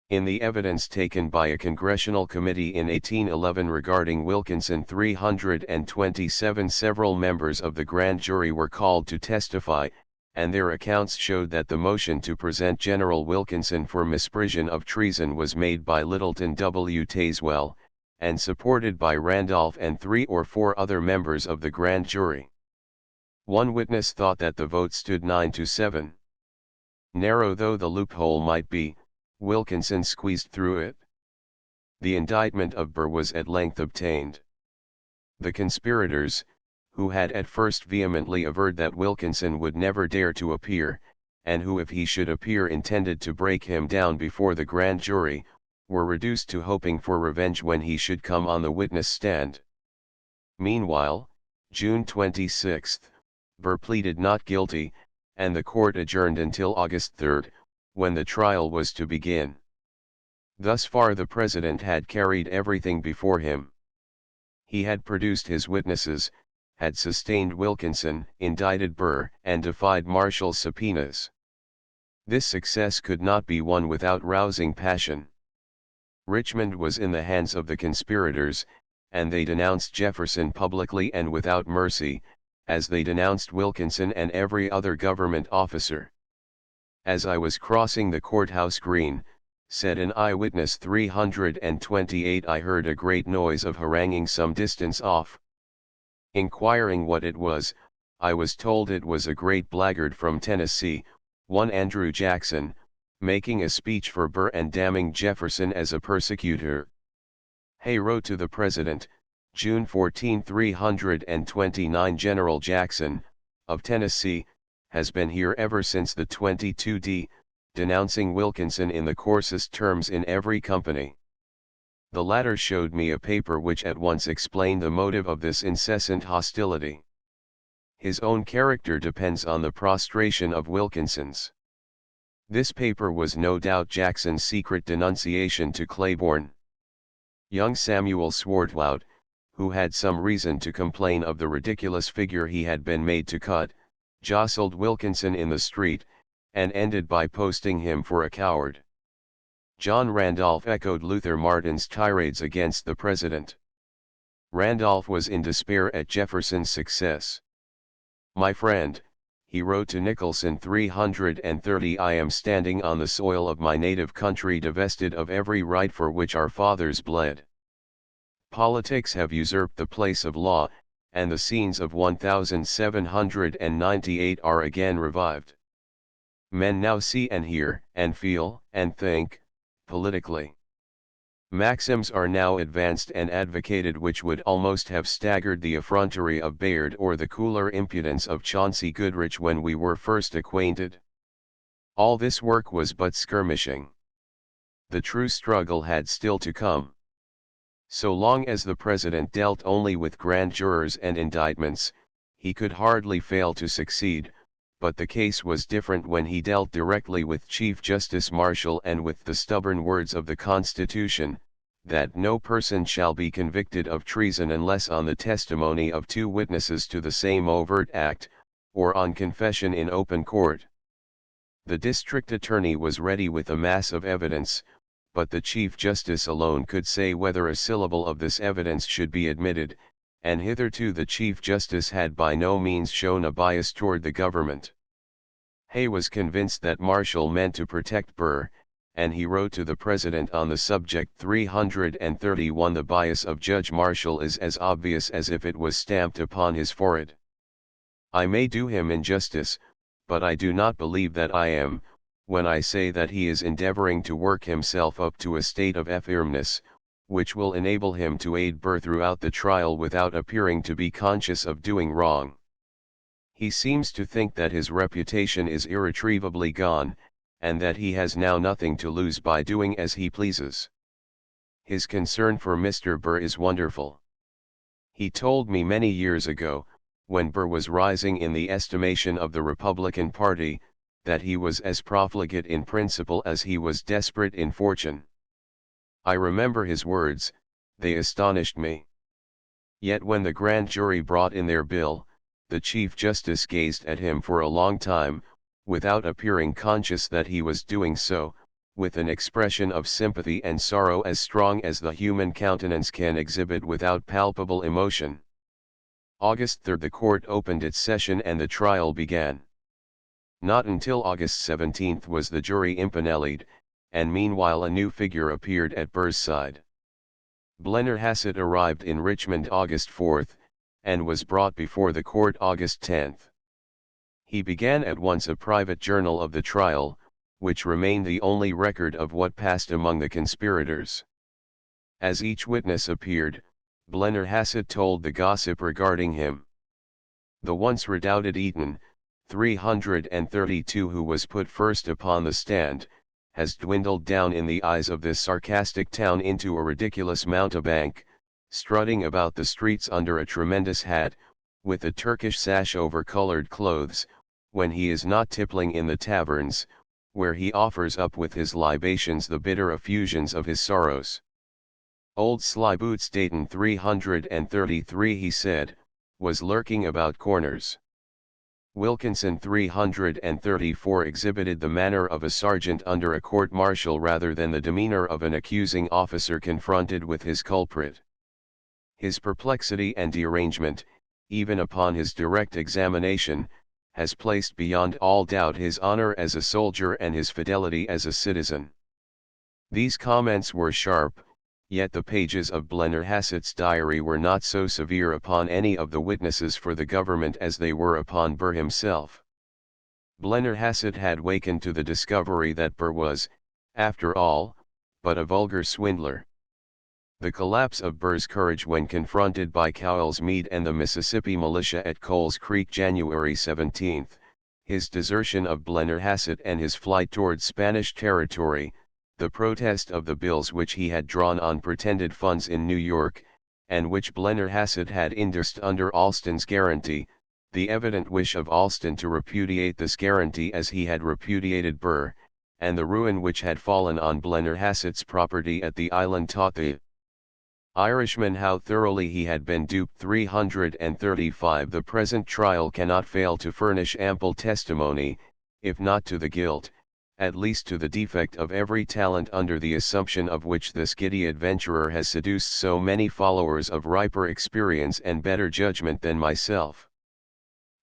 In the evidence taken by a congressional committee in 1811 regarding Wilkinson, 327 several members of the grand jury were called to testify, and their accounts showed that the motion to present General Wilkinson for misprision of treason was made by Littleton W. Tazewell, and supported by Randolph and 3 or 4 other members of the grand jury. One witness thought that the vote stood 9-7. Narrow though the loophole might be, Wilkinson squeezed through it. The indictment of Burr was at length obtained. The conspirators, who had at first vehemently averred that Wilkinson would never dare to appear, and who if he should appear intended to break him down before the grand jury, were reduced to hoping for revenge when he should come on the witness stand. Meanwhile, June 26, Burr pleaded not guilty, and the court adjourned until August 3, when the trial was to begin. Thus far the President had carried everything before him. He had produced his witnesses, had sustained Wilkinson, indicted Burr, and defied Marshall's subpoenas. This success could not be won without rousing passion. Richmond was in the hands of the conspirators, and they denounced Jefferson publicly and without mercy, as they denounced Wilkinson and every other government officer. As I was crossing the courthouse green, said an eyewitness 328, I heard a great noise of haranguing some distance off. Inquiring what it was, I was told it was a great blackguard from Tennessee, one Andrew Jackson, making a speech for Burr and damning Jefferson as a persecutor. Hay wrote to the President, June 14, 329, General Jackson, of Tennessee, has been here ever since the 22d, denouncing Wilkinson in the coarsest terms in every company. The latter showed me a paper which at once explained the motive of this incessant hostility. His own character depends on the prostration of Wilkinson's. This paper was no doubt Jackson's secret denunciation to Claiborne. Young Samuel Swartwout, who had some reason to complain of the ridiculous figure he had been made to cut, jostled Wilkinson in the street, and ended by posting him for a coward. John Randolph echoed Luther Martin's tirades against the President. Randolph was in despair at Jefferson's success. My friend, he wrote to Nicholson 330, I am standing on the soil of my native country divested of every right for which our fathers bled. Politics have usurped the place of law, and the scenes of 1798 are again revived. Men now see and hear, and feel, and think, politically. Maxims are now advanced and advocated which would almost have staggered the effrontery of Bayard or the cooler impudence of Chauncey Goodrich when we were first acquainted. All this work was but skirmishing. The true struggle had still to come. So long as the President dealt only with grand jurors and indictments, he could hardly fail to succeed, but the case was different when he dealt directly with Chief Justice Marshall and with the stubborn words of the Constitution, that no person shall be convicted of treason unless on the testimony of 2 witnesses to the same overt act, or on confession in open court. The district attorney was ready with a mass of evidence, but the Chief Justice alone could say whether a syllable of this evidence should be admitted, and hitherto the Chief Justice had by no means shown a bias toward the government. Hay was convinced that Marshall meant to protect Burr, and he wrote to the President on the subject 331, the bias of Judge Marshall is as obvious as if it was stamped upon his forehead. I may do him injustice, but I do not believe that I am, when I say that he is endeavoring to work himself up to a state of firmness, which will enable him to aid Burr throughout the trial without appearing to be conscious of doing wrong. He seems to think that his reputation is irretrievably gone, and that he has now nothing to lose by doing as he pleases. His concern for Mr. Burr is wonderful. He told me many years ago, when Burr was rising in the estimation of the Republican Party, that he was as profligate in principle as he was desperate in fortune. I remember his words, they astonished me. Yet when the grand jury brought in their bill, the Chief Justice gazed at him for a long time, without appearing conscious that he was doing so, with an expression of sympathy and sorrow as strong as the human countenance can exhibit without palpable emotion. August 3 the court opened its session and the trial began. Not until August 17 was the jury impaneled, and meanwhile a new figure appeared at Burr's side. Blennerhassett arrived in Richmond August 4, and was brought before the court August 10. He began at once a private journal of the trial, which remained the only record of what passed among the conspirators. As each witness appeared, Blennerhassett told the gossip regarding him. The once redoubted Eton, 332 who was put first upon the stand, has dwindled down in the eyes of this sarcastic town into a ridiculous mountebank, strutting about the streets under a tremendous hat, with a Turkish sash over colored clothes, when he is not tippling in the taverns, where he offers up with his libations the bitter effusions of his sorrows. Old Slyboots Dayton 333 he said, was lurking about corners. Wilkinson 334 exhibited the manner of a sergeant under a court-martial rather than the demeanor of an accusing officer confronted with his culprit. His perplexity and derangement, even upon his direct examination, has placed beyond all doubt his honor as a soldier and his fidelity as a citizen. These comments were sharp, yet the pages of Blennerhassett's diary were not so severe upon any of the witnesses for the government as they were upon Burr himself. Blennerhassett had wakened to the discovery that Burr was, after all, but a vulgar swindler. The collapse of Burr's courage when confronted by Cowles Meade and the Mississippi militia at Coles Creek January 17, his desertion of Blennerhassett and his flight toward Spanish territory, the protest of the bills which he had drawn on pretended funds in New York, and which Blennerhassett had endorsed under Alston's guarantee, the evident wish of Alston to repudiate this guarantee as he had repudiated Burr, and the ruin which had fallen on Blennerhassett's property at the island taught the Irishman how thoroughly he had been duped. 335 The present trial cannot fail to furnish ample testimony, if not to the guilt, at least to the defect of every talent under the assumption of which this giddy adventurer has seduced so many followers of riper experience and better judgment than myself.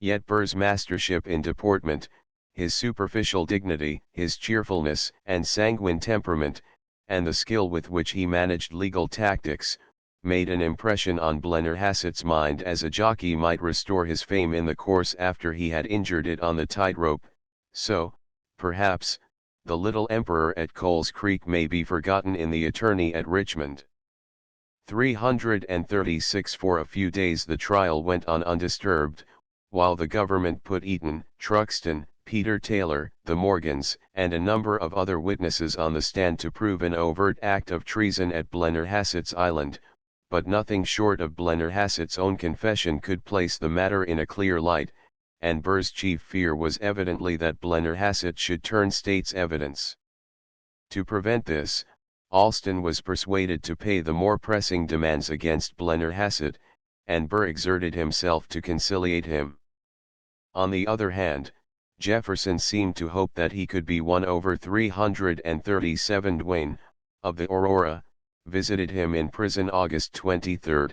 Yet Burr's mastership in deportment, his superficial dignity, his cheerfulness and sanguine temperament, and the skill with which he managed legal tactics, made an impression on Blennerhassett's mind as a jockey might restore his fame in the course after he had injured it on the tightrope. So, perhaps, the little emperor at Coles Creek may be forgotten in the attorney at Richmond. 336 For a few days the trial went on undisturbed, while the government put Eton, Truxton, Peter Taylor, the Morgans, and a number of other witnesses on the stand to prove an overt act of treason at Blennerhassett's Island, but nothing short of Blennerhassett's own confession could place the matter in a clear light, and Burr's chief fear was evidently that Blennerhassett should turn state's evidence. To prevent this, Alston was persuaded to pay the more pressing demands against Blennerhassett, and Burr exerted himself to conciliate him. On the other hand, Jefferson seemed to hope that he could be won over. 337 Duane, of the Aurora, visited him in prison August 23,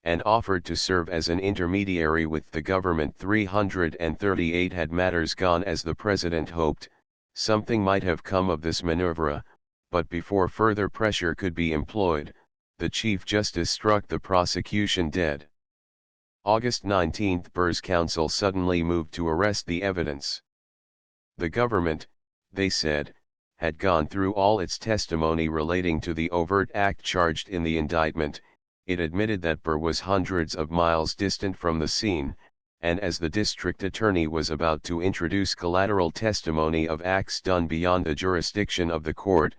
and offered to serve as an intermediary with the government. 338 Had matters gone as the president hoped, something might have come of this manoeuvre, but before further pressure could be employed, the Chief Justice struck the prosecution dead. August 19 Burr's counsel suddenly moved to arrest the evidence. The government, they said, had gone through all its testimony relating to the overt act charged in the indictment. It admitted that Burr was hundreds of miles distant from the scene, and as the district attorney was about to introduce collateral testimony of acts done beyond the jurisdiction of the court,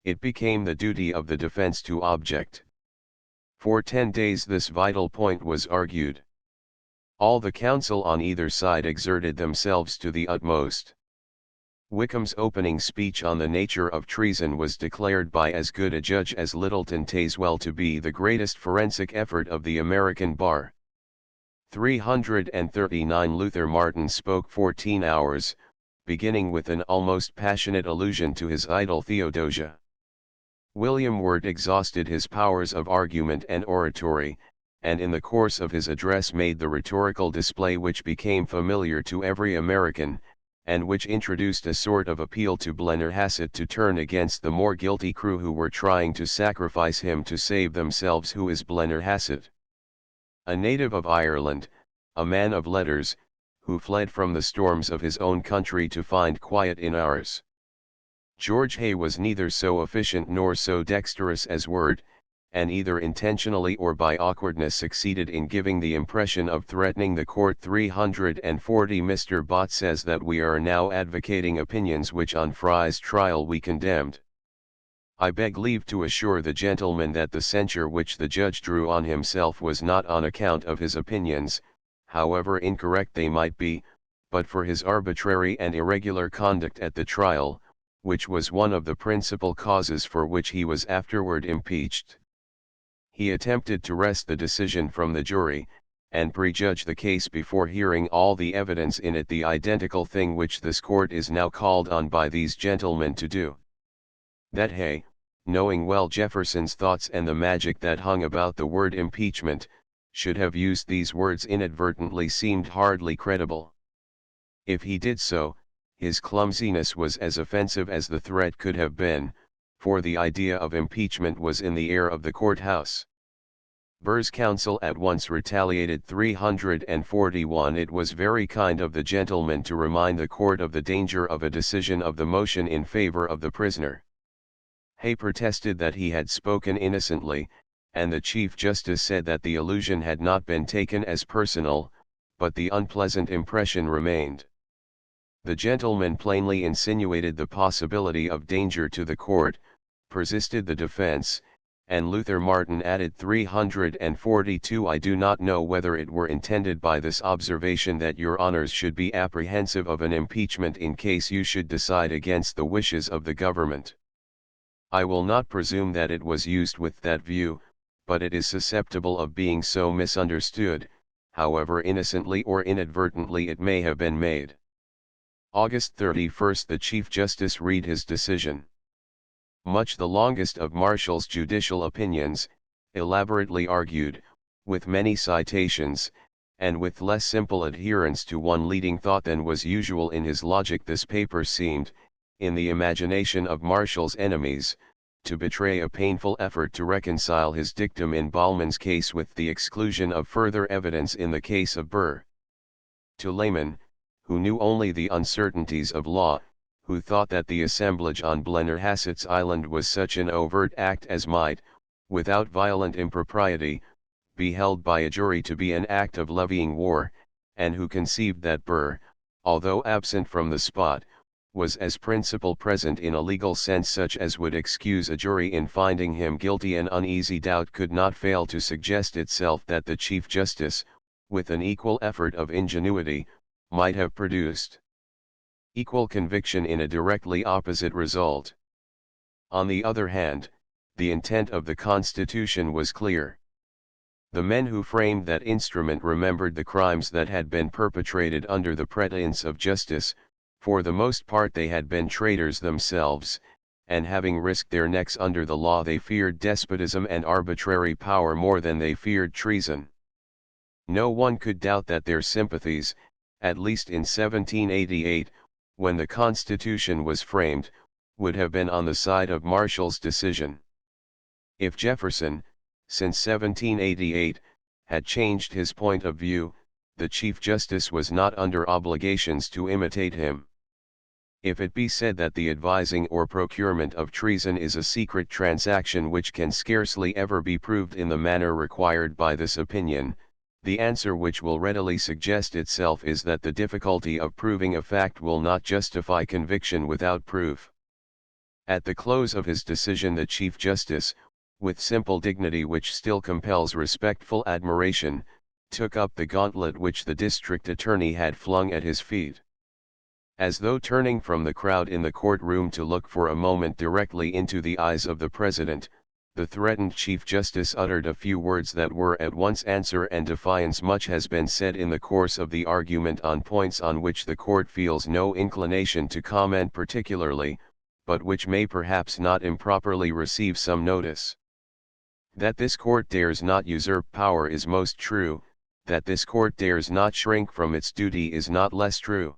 it became the duty of the defense to object. For 10 days this vital point was argued. All the counsel on either side exerted themselves to the utmost. Wickham's opening speech on the nature of treason was declared by as good a judge as Littleton Tazewell to be the greatest forensic effort of the American bar. 339 Luther Martin spoke 14 hours, beginning with an almost passionate allusion to his idol Theodosia. William Wirt exhausted his powers of argument and oratory, and in the course of his address made the rhetorical display which became familiar to every American, and which introduced a sort of appeal to Blennerhassett to turn against the more guilty crew who were trying to sacrifice him to save themselves. Who is Blennerhassett? A native of Ireland, a man of letters, who fled from the storms of his own country to find quiet in ours. George Hay was neither so efficient nor so dexterous as Wirt, and either intentionally or by awkwardness succeeded in giving the impression of threatening the court. 340 Mr. Bott says that we are now advocating opinions which on Fry's trial we condemned. I beg leave to assure the gentleman that the censure which the judge drew on himself was not on account of his opinions, however incorrect they might be, but for his arbitrary and irregular conduct at the trial, which was one of the principal causes for which he was afterward impeached. He attempted to wrest the decision from the jury, and prejudge the case before hearing all the evidence in it, the identical thing which this court is now called on by these gentlemen to do. That Hay, knowing well Jefferson's thoughts and the magic that hung about the word impeachment, should have used these words inadvertently seemed hardly credible. If he did so, his clumsiness was as offensive as the threat could have been, for the idea of impeachment was in the air of the courthouse. Burr's counsel at once retaliated. 341 It was very kind of the gentleman to remind the court of the danger of a decision of the motion in favor of the prisoner. Hay protested that he had spoken innocently, and the Chief Justice said that the allusion had not been taken as personal, but the unpleasant impression remained. The gentleman plainly insinuated the possibility of danger to the court, persisted the defense, and Luther Martin added. 342 I do not know whether it were intended by this observation that your honors should be apprehensive of an impeachment in case you should decide against the wishes of the government. I will not presume that it was used with that view, but it is susceptible of being so misunderstood, however innocently or inadvertently it may have been made. August 31 The Chief Justice read his decision. Much the longest of Marshall's judicial opinions, elaborately argued, with many citations, and with less simple adherence to one leading thought than was usual in his logic, this paper seemed, in the imagination of Marshall's enemies, to betray a painful effort to reconcile his dictum in Ballman's case with the exclusion of further evidence in the case of Burr. To laymen, who knew only the uncertainties of law, who thought that the assemblage on Blennerhassett's Island was such an overt act as might, without violent impropriety, be held by a jury to be an act of levying war, and who conceived that Burr, although absent from the spot, was as principal present in a legal sense such as would excuse a jury in finding him guilty, an uneasy doubt could not fail to suggest itself that the Chief Justice, with an equal effort of ingenuity, might have produced equal conviction in a directly opposite result. On the other hand, the intent of the Constitution was clear. The men who framed that instrument remembered the crimes that had been perpetrated under the pretense of justice. For the most part they had been traitors themselves, and having risked their necks under the law they feared despotism and arbitrary power more than they feared treason. No one could doubt that their sympathies, at least in 1788, when the Constitution was framed, would have been on the side of Marshall's decision. If Jefferson, since 1788, had changed his point of view, the Chief Justice was not under obligations to imitate him. If it be said that the advising or procurement of treason is a secret transaction which can scarcely ever be proved in the manner required by this opinion, The answer which will readily suggest itself is that the difficulty of proving a fact will not justify conviction without proof. At the close of his decision the Chief Justice, with simple dignity which still compels respectful admiration, took up the gauntlet which the district attorney had flung at his feet. As though turning from the crowd in the courtroom to look for a moment directly into the eyes of the President, the threatened Chief Justice uttered a few words that were at once answer and defiance. Much has been said in the course of the argument on points on which the court feels no inclination to comment particularly, but which may perhaps not improperly receive some notice. That this court dares not usurp power is most true, that this court dares not shrink from its duty is not less true.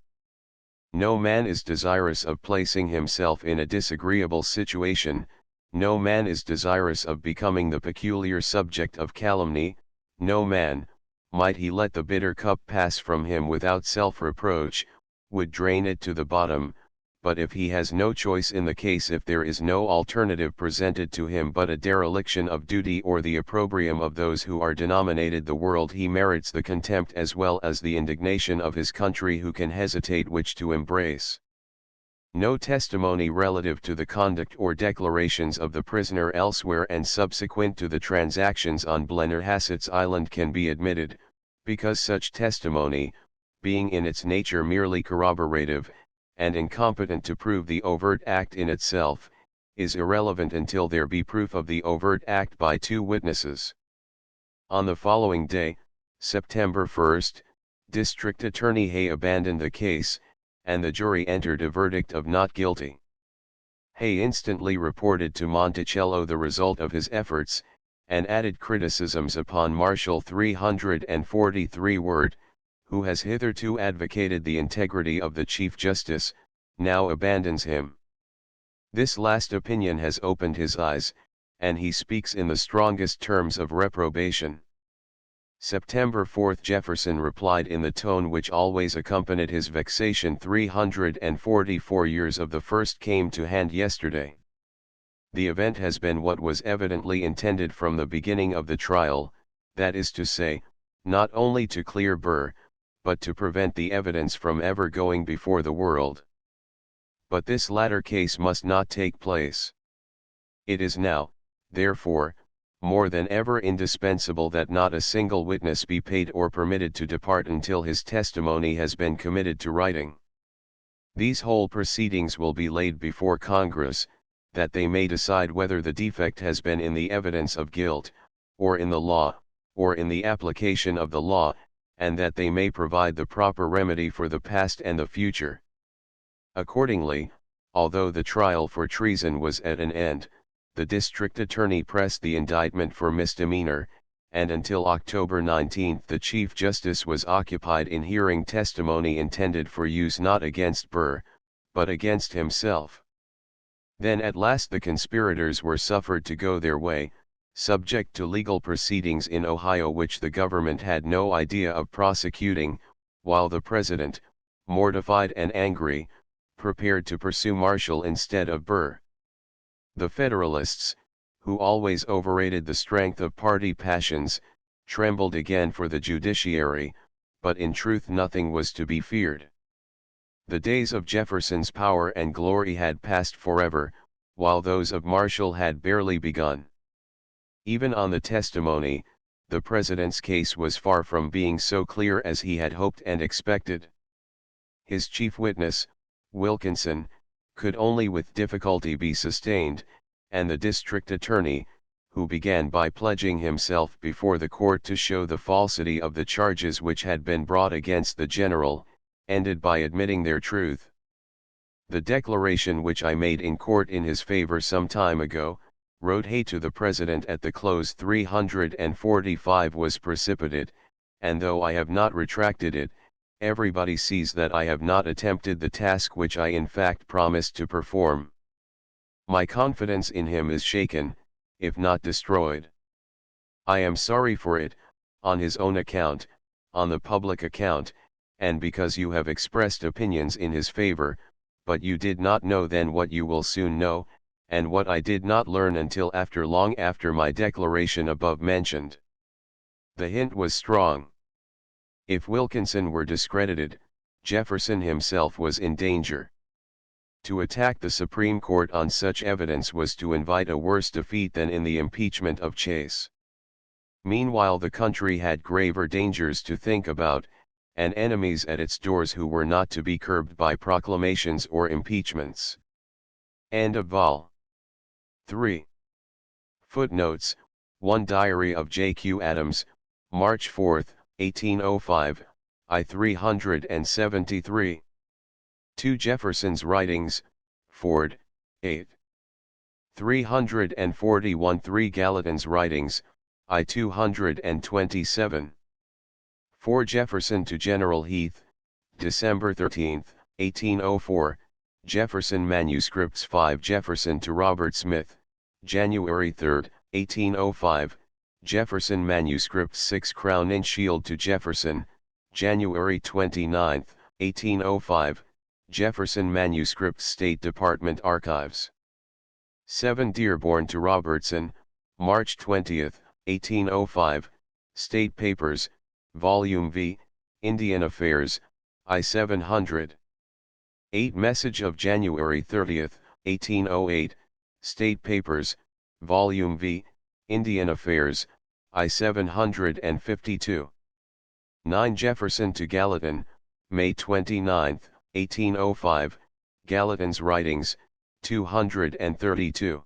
No man is desirous of placing himself in a disagreeable situation, no man is desirous of becoming the peculiar subject of calumny, no man, might he let the bitter cup pass from him without self-reproach, would drain it to the bottom, but if he has no choice in the case, if there is no alternative presented to him but a dereliction of duty or the opprobrium of those who are denominated the world, he merits the contempt as well as the indignation of his country. Who can hesitate which to embrace? No testimony relative to the conduct or declarations of the prisoner elsewhere and subsequent to the transactions on Blennerhassett's Island can be admitted, because such testimony, being in its nature merely corroborative, and incompetent to prove the overt act in itself, is irrelevant until there be proof of the overt act by two witnesses. On the following day, September 1, District Attorney Hay abandoned the case, and the jury entered a verdict of not guilty. Hay instantly reported to Monticello the result of his efforts, and added criticisms upon Marshal 343 Word, who has hitherto advocated the integrity of the Chief Justice, now abandons him. This last opinion has opened his eyes, and he speaks in the strongest terms of reprobation. September 4 Jefferson replied in the tone which always accompanied his vexation. 344 years of the first came to hand yesterday. The event has been what was evidently intended from the beginning of the trial, that is to say, not only to clear Burr, but to prevent the evidence from ever going before the world. But this latter case must not take place. It is now, therefore, more than ever indispensable that not a single witness be paid or permitted to depart until his testimony has been committed to writing. These whole proceedings will be laid before Congress, that they may decide whether the defect has been in the evidence of guilt, or in the law, or in the application of the law, and that they may provide the proper remedy for the past and the future. Accordingly, although the trial for treason was at an end, the district attorney pressed the indictment for misdemeanor, and until October 19 the Chief Justice was occupied in hearing testimony intended for use not against Burr, but against himself. Then at last the conspirators were suffered to go their way, subject to legal proceedings in Ohio which the government had no idea of prosecuting, while the President, mortified and angry, prepared to pursue Marshall instead of Burr. The Federalists, who always overrated the strength of party passions, trembled again for the judiciary, but in truth nothing was to be feared. The days of Jefferson's power and glory had passed forever, while those of Marshall had barely begun. Even on the testimony, the President's case was far from being so clear as he had hoped and expected. His chief witness, Wilkinson, could only with difficulty be sustained, and the district attorney, who began by pledging himself before the court to show the falsity of the charges which had been brought against the general, ended by admitting their truth. The declaration which I made in court in his favor some time ago, wrote Hay to the President at the close 345 was precipitate, and though I have not retracted it, everybody sees that I have not attempted the task which I in fact promised to perform. My confidence in him is shaken, if not destroyed. I am sorry for it, on his own account, on the public account, and because you have expressed opinions in his favor, but you did not know then what you will soon know, and what I did not learn until long after my declaration above mentioned. The hint was strong. If Wilkinson were discredited, Jefferson himself was in danger. To attack the Supreme Court on such evidence was to invite a worse defeat than in the impeachment of Chase. Meanwhile, the country had graver dangers to think about, and enemies at its doors who were not to be curbed by proclamations or impeachments. End of vol. 3. Footnotes: 1 Diary of J.Q. Adams, March 4, 1805, I 373. 2 Jefferson's Writings, Ford, 8. 341 3 Gallatin's Writings, I 227. 4 Jefferson to General Heath, December 13, 1804, Jefferson Manuscripts 5 Jefferson to Robert Smith, January 3, 1805, Jefferson Manuscripts 6 Crown and Shield to Jefferson, January 29, 1805, Jefferson Manuscripts State Department Archives. 7 Dearborn to Robertson, March 20, 1805, State Papers, Volume V, Indian Affairs, I 700. 8 Message of January 30, 1808, State Papers, Volume V, Indian Affairs, I 752. 9 Jefferson to Gallatin, May 29, 1805, Gallatin's Writings, 232.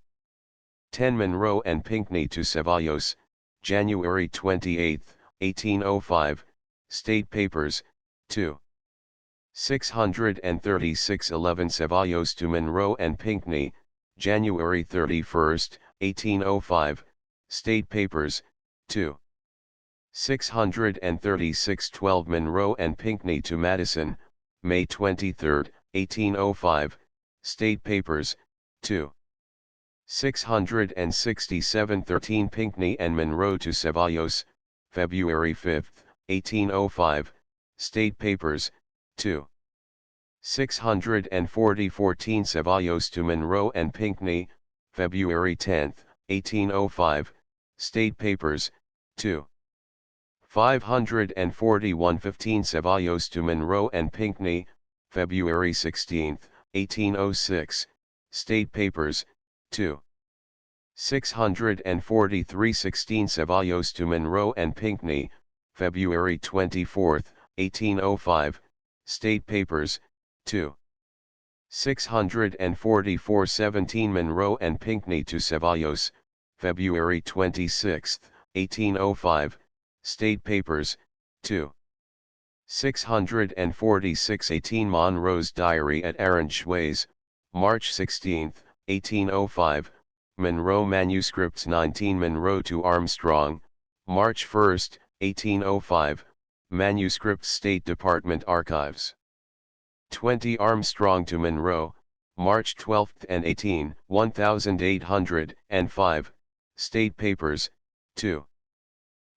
10 Monroe and Pinckney to Ceballos, January 28, 1805, State Papers, 2. 636 11 Ceballos to Monroe and Pinckney, January 31, 1805, State Papers, 2. 636 12 Monroe and Pinckney to Madison, May 23, 1805, State Papers, 2. 667 13 Pinckney and Monroe to Ceballos, February 5, 1805, State Papers, 2. 640 14 Ceballos to Monroe and Pinckney, February 10, 1805, State Papers, 2. 541 15 Ceballos to Monroe and Pinckney, February 16, 1806, State Papers, 2. 643 16 Ceballos to Monroe and Pinckney, February 24, 1805, State Papers, 2. 644 17 Monroe and Pinckney to Ceballos, February 26, 1805, State Papers, 2. 646 18 Monroe's Diary at Arrangeways, March 16, 1805, Monroe Manuscripts 19 Monroe to Armstrong, March 1, 1805, Manuscripts State Department Archives. 20 Armstrong to Monroe, March 12 and 18, 1805, State Papers, 2.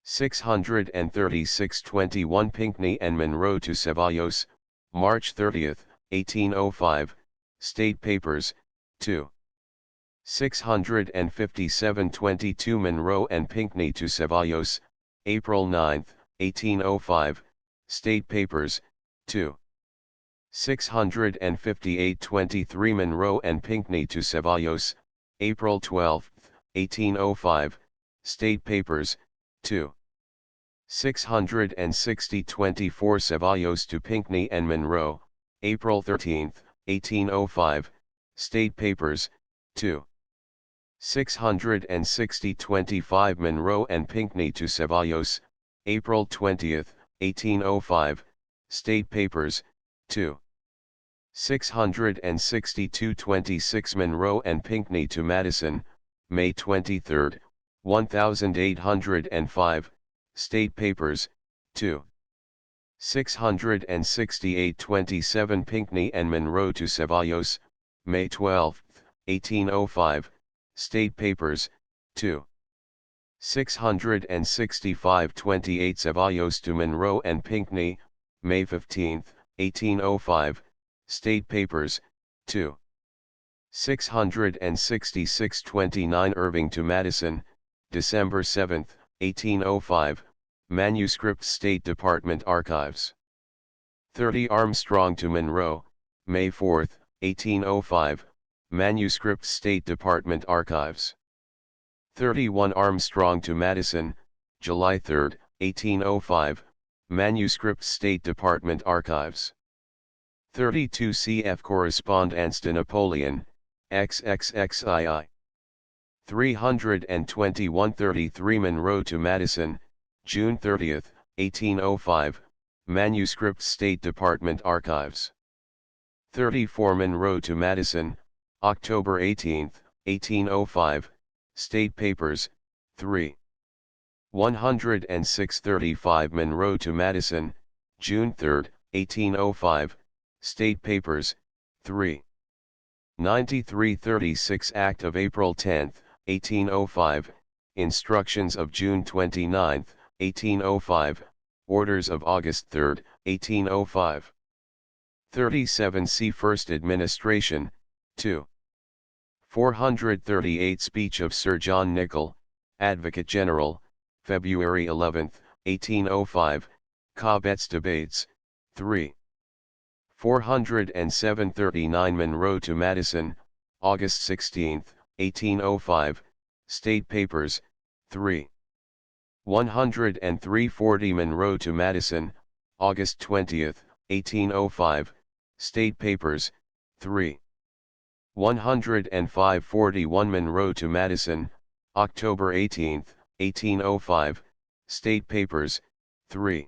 636 21 Pinckney and Monroe to Ceballos, March 30, 1805, State Papers, 2. 657 22 Monroe and Pinckney to Ceballos, April 9, 1805, State Papers, 2. 658 23 Monroe and Pinckney to Ceballos, April 12, 1805, State Papers, 2. 660 24 Ceballos to Pinckney and Monroe, April 13, 1805, State Papers, 2. 660 25 Monroe and Pinckney to Ceballos, April 20, 1805, State Papers, 2. 662 26 Monroe and Pinckney to Madison, May 23, 1805, State Papers, 2. 668 27 Pinckney and Monroe to Ceballos, May 12, 1805, State Papers, 2. 665 28 Ceballos to Monroe and Pinckney, May 15, 1805, State Papers, 2. 666 29 Irving to Madison, December 7, 1805, Manuscripts State Department Archives. 30 Armstrong to Monroe, May 4, 1805, Manuscripts State Department Archives. 31 Armstrong to Madison, July 3, 1805, Manuscripts State Department Archives. 32 Cf. Correspondence to Napoleon, XXXII. 321 33 Monroe to Madison, June 30, 1805, Manuscripts State Department Archives. 34 Monroe to Madison, October 18, 1805, State Papers, 3. 106 35 Monroe to Madison, June 3, 1805, State Papers, 3. 93 36 Act of April 10, 1805, Instructions of June 29, 1805, Orders of August 3, 1805. 37 See First Administration, 2. 438 Speech of Sir John Nicol, Advocate General, February 11, 1805, Cobbetts Debates, 3. 407 39 Monroe to Madison, August 16, 1805, State Papers, 3. 103 40 Monroe to Madison, August 20, 1805, State Papers, 3. 105 41 Monroe to Madison, October 18, 1805, State Papers, 3.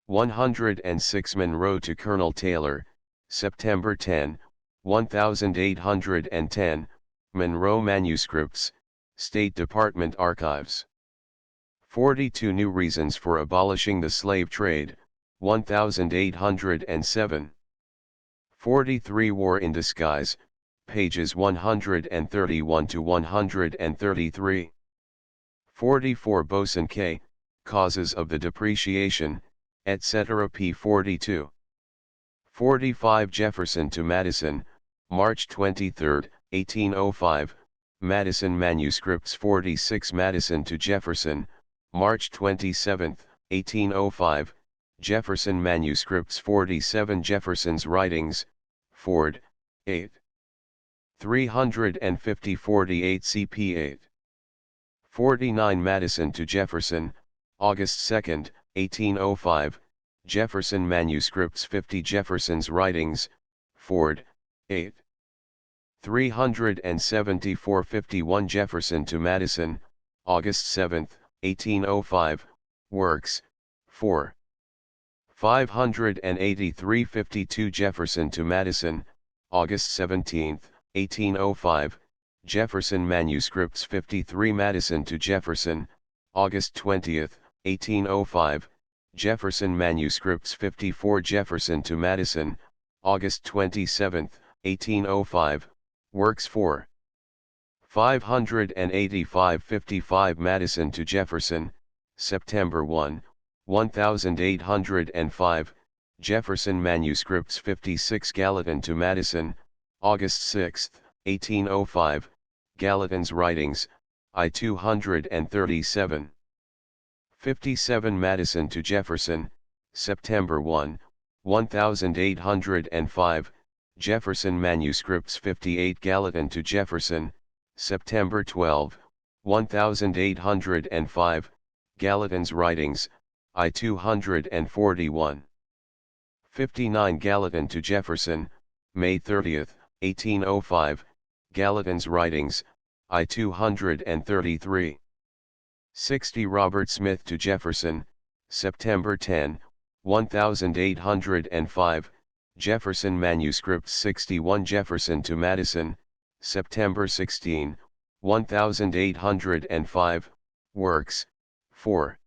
106 Monroe to Colonel Taylor, September 10, 1810, Monroe Manuscripts, State Department Archives. 42 New Reasons for Abolishing the Slave Trade, 1807. 43 War in Disguise, pages 131 to 133. 44 Boson K., Causes of the Depreciation, etc. p. 42. 45 Jefferson to Madison, March 23, 1805, Madison Manuscripts. 46 Madison to Jefferson, March 27, 1805, Jefferson Manuscripts. 47 Jefferson's Writings, Ford, 8. 350 48 cp 8. 49 Madison to Jefferson, August 2, 1805, Jefferson Manuscripts. 50 Jefferson's Writings, Ford, 8. 374 51 Jefferson to Madison, August 7, 1805, Works, 4. 583 52 Jefferson to Madison, August 17, 1805, Jefferson Manuscripts. 53 Madison to Jefferson, August 20, 1805, Jefferson Manuscripts. 54 Jefferson to Madison, August 27, 1805, Works, 4. 585 55 Madison to Jefferson, September 1, 1805, Jefferson Manuscripts. 56 Gallatin to Madison, August 6, 1805, Gallatin's Writings, I-237. 57 Madison to Jefferson, September 1, 1805, Jefferson Manuscripts. 58 Gallatin to Jefferson, September 12, 1805, Gallatin's Writings, I-241. 59 Gallatin to Jefferson, May 30, 1805, Gallatin's Writings, I-233. 60 Robert Smith to Jefferson, September 10, 1805, Jefferson Manuscripts. 61 Jefferson to Madison, September 16, 1805, Works, 4.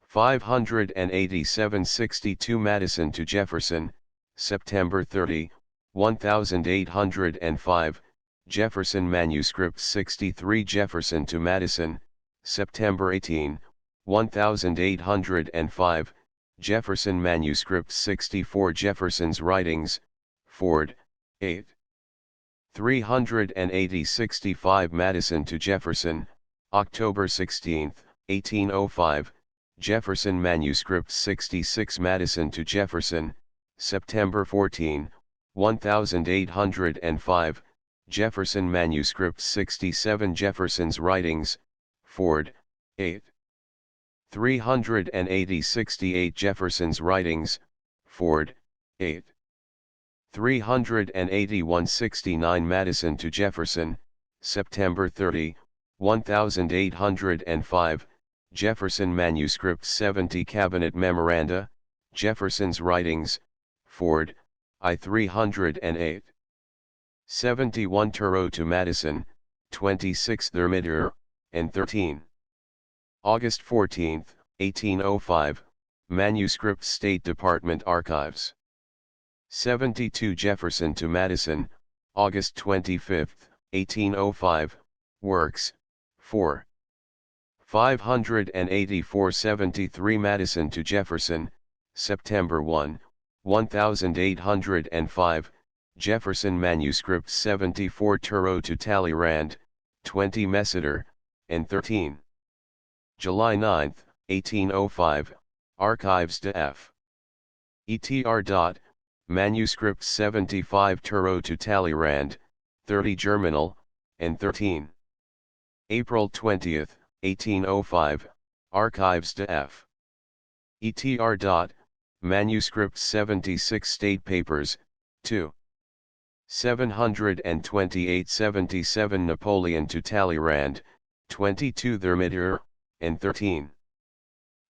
587 62 Madison to Jefferson, September 30, 1805, Jefferson Manuscripts. 63 Jefferson to Madison, September 18, 1805, Jefferson Manuscripts. 64 Jefferson's Writings, Ford, 8. 380 65 Madison to Jefferson, October 16, 1805, Jefferson Manuscript 66 Madison to Jefferson, September 14, 1805, Jefferson Manuscript 67 Jefferson's Writings, Ford, 8. 380-68 Jefferson's Writings, Ford, 8. 381-69 Madison to Jefferson, September 30, 1805, Jefferson Manuscript 70 Cabinet Memoranda, Jefferson's Writings, Ford, I 308. 71 Turow to Madison, 26 Thermidor, and 13. August 14, 1805, Manuscript State Department Archives. 72 Jefferson to Madison, August 25, 1805, Works, 4. 584 73 Madison to Jefferson, September 1, 1805, Jefferson Manuscript 74 Turow to Talleyrand, 20 Messiter, and 13. July 9, 1805, Archives de F. Etr. Manuscript 75 Turow to Talleyrand, 30 Germinal, and 13. April 20, 1805, Archives de F. Etr. Manuscript 76 State Papers, 2. 728-77 Napoleon to Talleyrand, 22 Thermidor, and 13.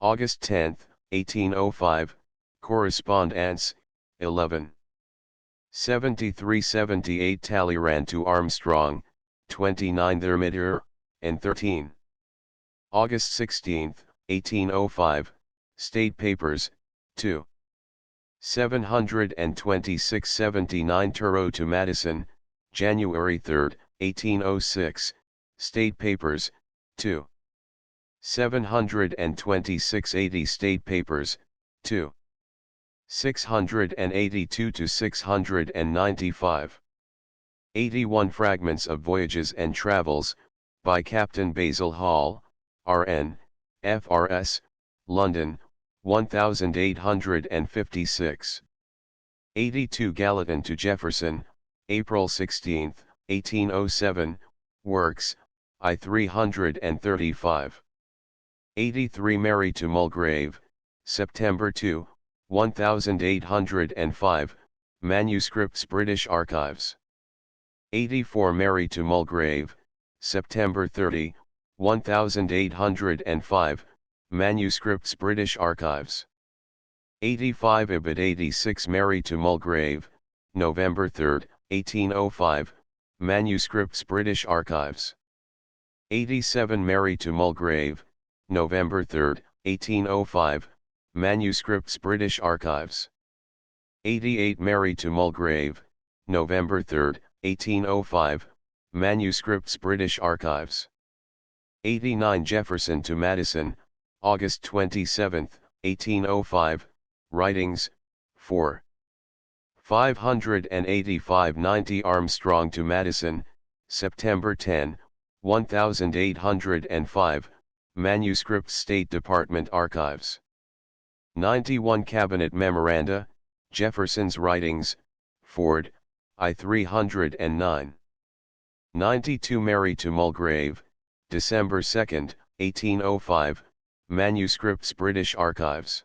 August 10, 1805, Correspondence, 11. 73-78 Talleyrand to Armstrong, 29 Thermidor, and 13. August 16, 1805, State Papers, 2. 726-79 Turow to Madison, January 3, 1806, State Papers, 2. 726-80 State Papers, 2. 682 to 695. 81 Fragments of Voyages and Travels, by Captain Basil Hall, R.N., F.R.S., London, 1856. 82 Gallatin to Jefferson, April 16, 1807, Works, I 335. 83 Mary to Mulgrave, September 2, 1805, Manuscripts British Archives. 84 Mary to Mulgrave, September 30, 1805, Manuscripts British Archives. 85 Ibid 86 Mary to Mulgrave, November 3, 1805, Manuscripts British Archives. 87 Mary to Mulgrave, November 3, 1805, Manuscripts British Archives. 88 Mary to Mulgrave, November 3, 1805, Manuscripts British Archives. 89 Jefferson to Madison, August 27, 1805, Writings, 4. 585 90 Armstrong to Madison, September 10, 1805, Manuscripts State Department Archives. 91 Cabinet Memoranda, Jefferson's Writings, Ford, I 309. 92 Mary to Mulgrave, December 2, 1805, Manuscripts British Archives.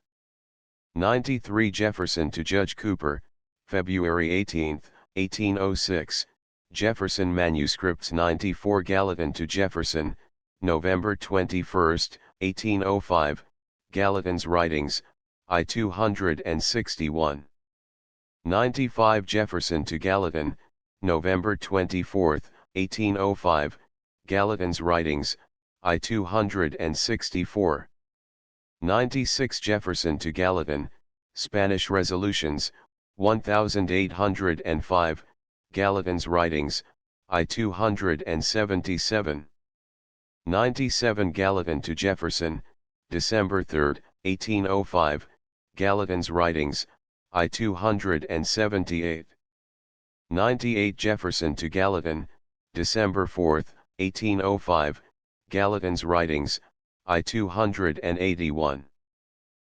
93 Jefferson to Judge Cooper, February 18, 1806, Jefferson Manuscripts. 94 Gallatin to Jefferson, November 21, 1805, Gallatin's Writings, I 261. 95 Jefferson to Gallatin, November 24, 1805, Gallatin's Writings, I 264. 96 Jefferson to Gallatin, Spanish Resolutions, 1805, Gallatin's Writings, I 277. 97 Gallatin to Jefferson, December 3, 1805, Gallatin's Writings, I 278. 98 Jefferson to Gallatin, December 4, 1805, Gallatin's Writings, I 281.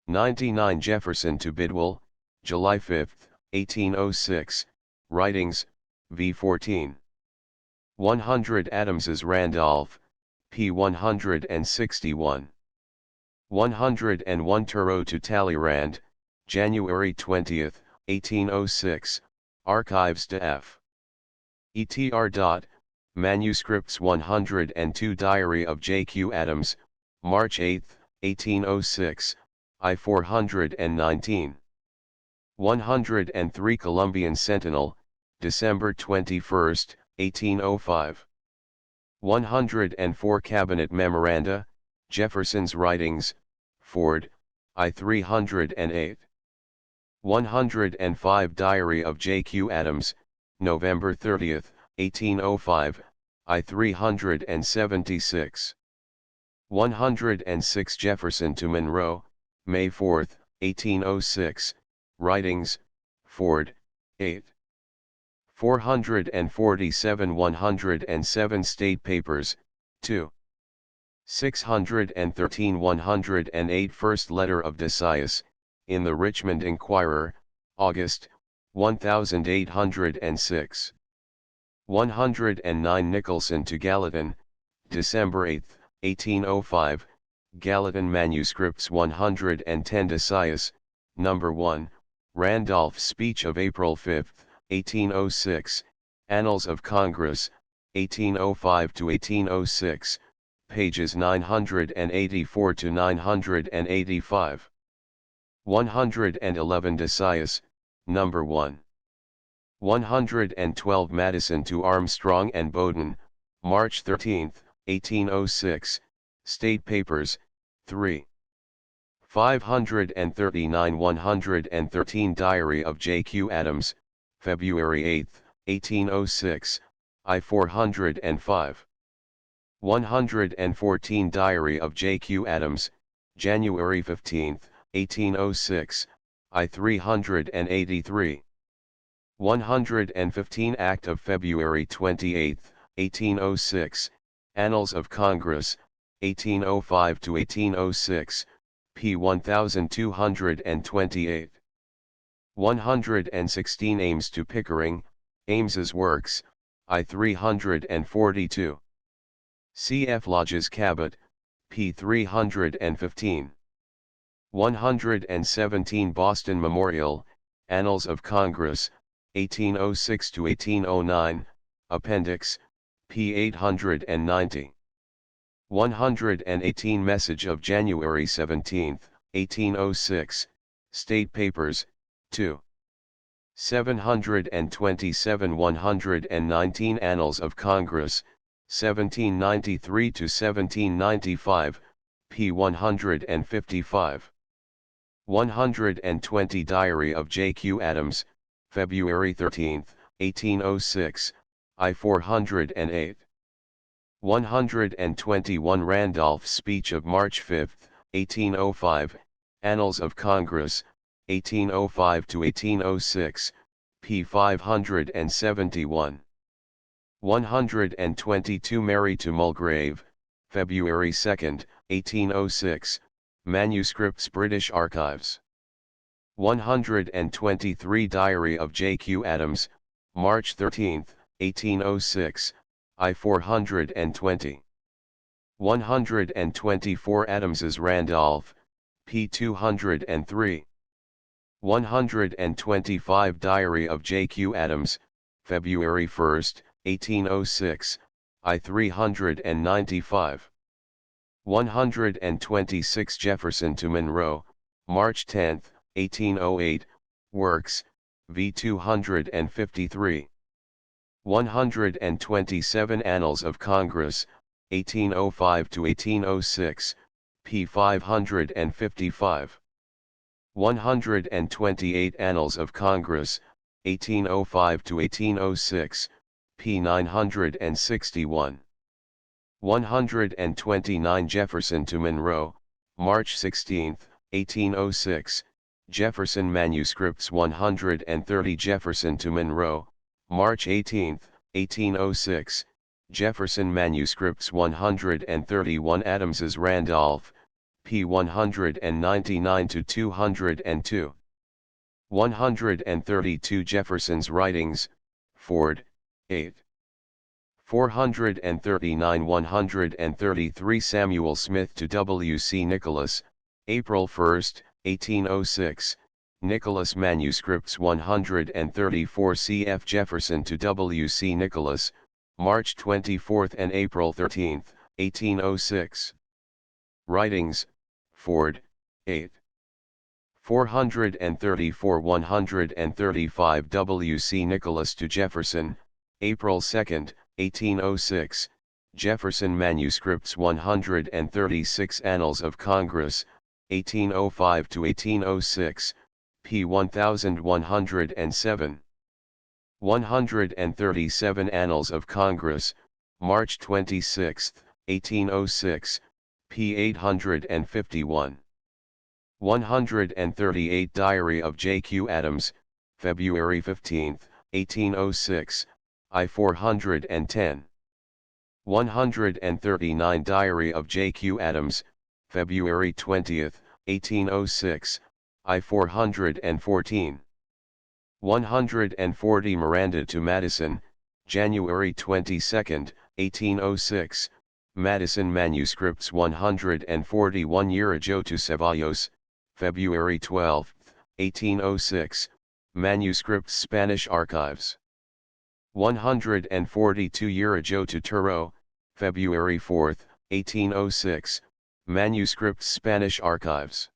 99 Jefferson to Bidwell, July 5, 1806, Writings, v. 14. 100 Adams's Randolph, p. 161. 101 Turreau to Talleyrand, January 20, 1806, Archives de F. Etr. Manuscripts 102 Diary of J. Q. Adams, March 8, 1806, I 419. 103 Columbian Sentinel, December 21, 1805. 104 Cabinet Memoranda, Jefferson's Writings, Ford, I 308. 105 Diary of J. Q. Adams, November 30, 1805, I 376. 106 Jefferson to Monroe, May 4, 1806, Writings, Ford, 8. 447 107 State Papers, 2. 613 108 First Letter of Decius, in the Richmond Enquirer, August, 1806. 109 Nicholson to Gallatin, December 8, 1805, Gallatin Manuscripts 110 Decius, No. 1, Randolph's Speech of April 5, 1806, Annals of Congress, 1805 to 1806, pages 984 to 985. 111 Decius, No. 1. 112 Madison to Armstrong and Bowdoin, March 13, 1806, State Papers, 3. 539 113 Diary of J. Q. Adams, February 8, 1806, I 405. 114 Diary of J. Q. Adams, January 15, 1806, I 383. 115 Act of February 28, 1806, Annals of Congress, 1805 to 1806, p. 1228. 116 Ames to Pickering, Ames's Works, I 342. C. F. Lodge's Cabot, p. 315. 117 Boston Memorial, Annals of Congress, 1806 to 1809, Appendix, p. 890. 118 Message of January 17, 1806, State Papers, 2. 727 119 Annals of Congress, 1793 to 1795, p. 155. 120 Diary of J. Q. Adams, February 13, 1806, I 408. 121 Randolph's Speech of March 5, 1805, Annals of Congress, 1805 to 1806, p. 571. 122 Mary to Mulgrave, February 2, 1806, Manuscripts British Archives. 123 Diary of J. Q. Adams, March 13, 1806, I 420. 124 Adams's Randolph, p. 203. 125 Diary of J. Q. Adams, February 1, 1806, I 395. 126 Jefferson to Monroe, March 10, 1808, Works, v. 253. 127 Annals of Congress, 1805 to 1806, p. 555. 128 Annals of Congress, 1805 to 1806, p. 961. 129 Jefferson to Monroe, March 16, 1806, Jefferson Manuscripts 130 Jefferson to Monroe, March 18, 1806, Jefferson Manuscripts 131 Adams's Randolph, p. 199 to 202. 132 Jefferson's Writings, Ford, 8. 439 133 Samuel Smith to W. C. Nicholas, April 1, 1806, Nicholas Manuscripts 134 C. F. Jefferson to W. C. Nicholas, March 24 and April 13, 1806. Writings, Ford, 8. 434 135 W. C. Nicholas to Jefferson, April 2, 1806, Jefferson Manuscripts 136 Annals of Congress, 1805 to 1806, p. 1107. 137 Annals of Congress, March 26, 1806, p. 851. 138 Diary of J. Q. Adams, February 15, 1806, I 410. 139 Diary of J. Q. Adams, February 20, 1806, I 414. 140 Miranda to Madison, January 22, 1806, Madison Manuscripts 141 Urijo to Ceballos, February 12, 1806, Manuscripts Spanish Archives. 142 Urijo to Turo, February 4, 1806, Manuscripts Spanish Archives.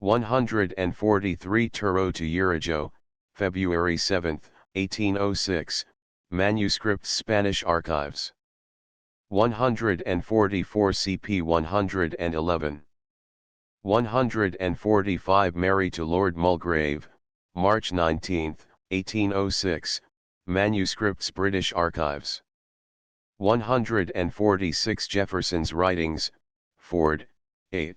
143 Turo to Urijo, February 7, 1806, Manuscripts Spanish Archives. 144 CP 111. 145 Mary to Lord Mulgrave, March 19, 1806, Manuscripts British Archives. 146 Jefferson's Writings, Ford, 8.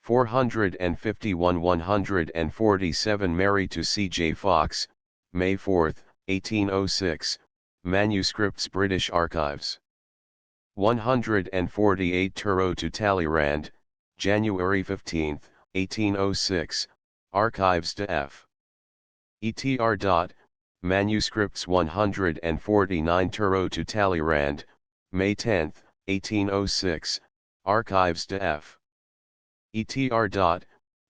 451 147 Mary to C. J. Fox, May 4, 1806, Manuscripts British Archives. 148 Turo to Talleyrand, January 15, 1806, Archives de F. ETR. Manuscripts 149 Turo to Talleyrand, May 10, 1806, Archives de F. ETR.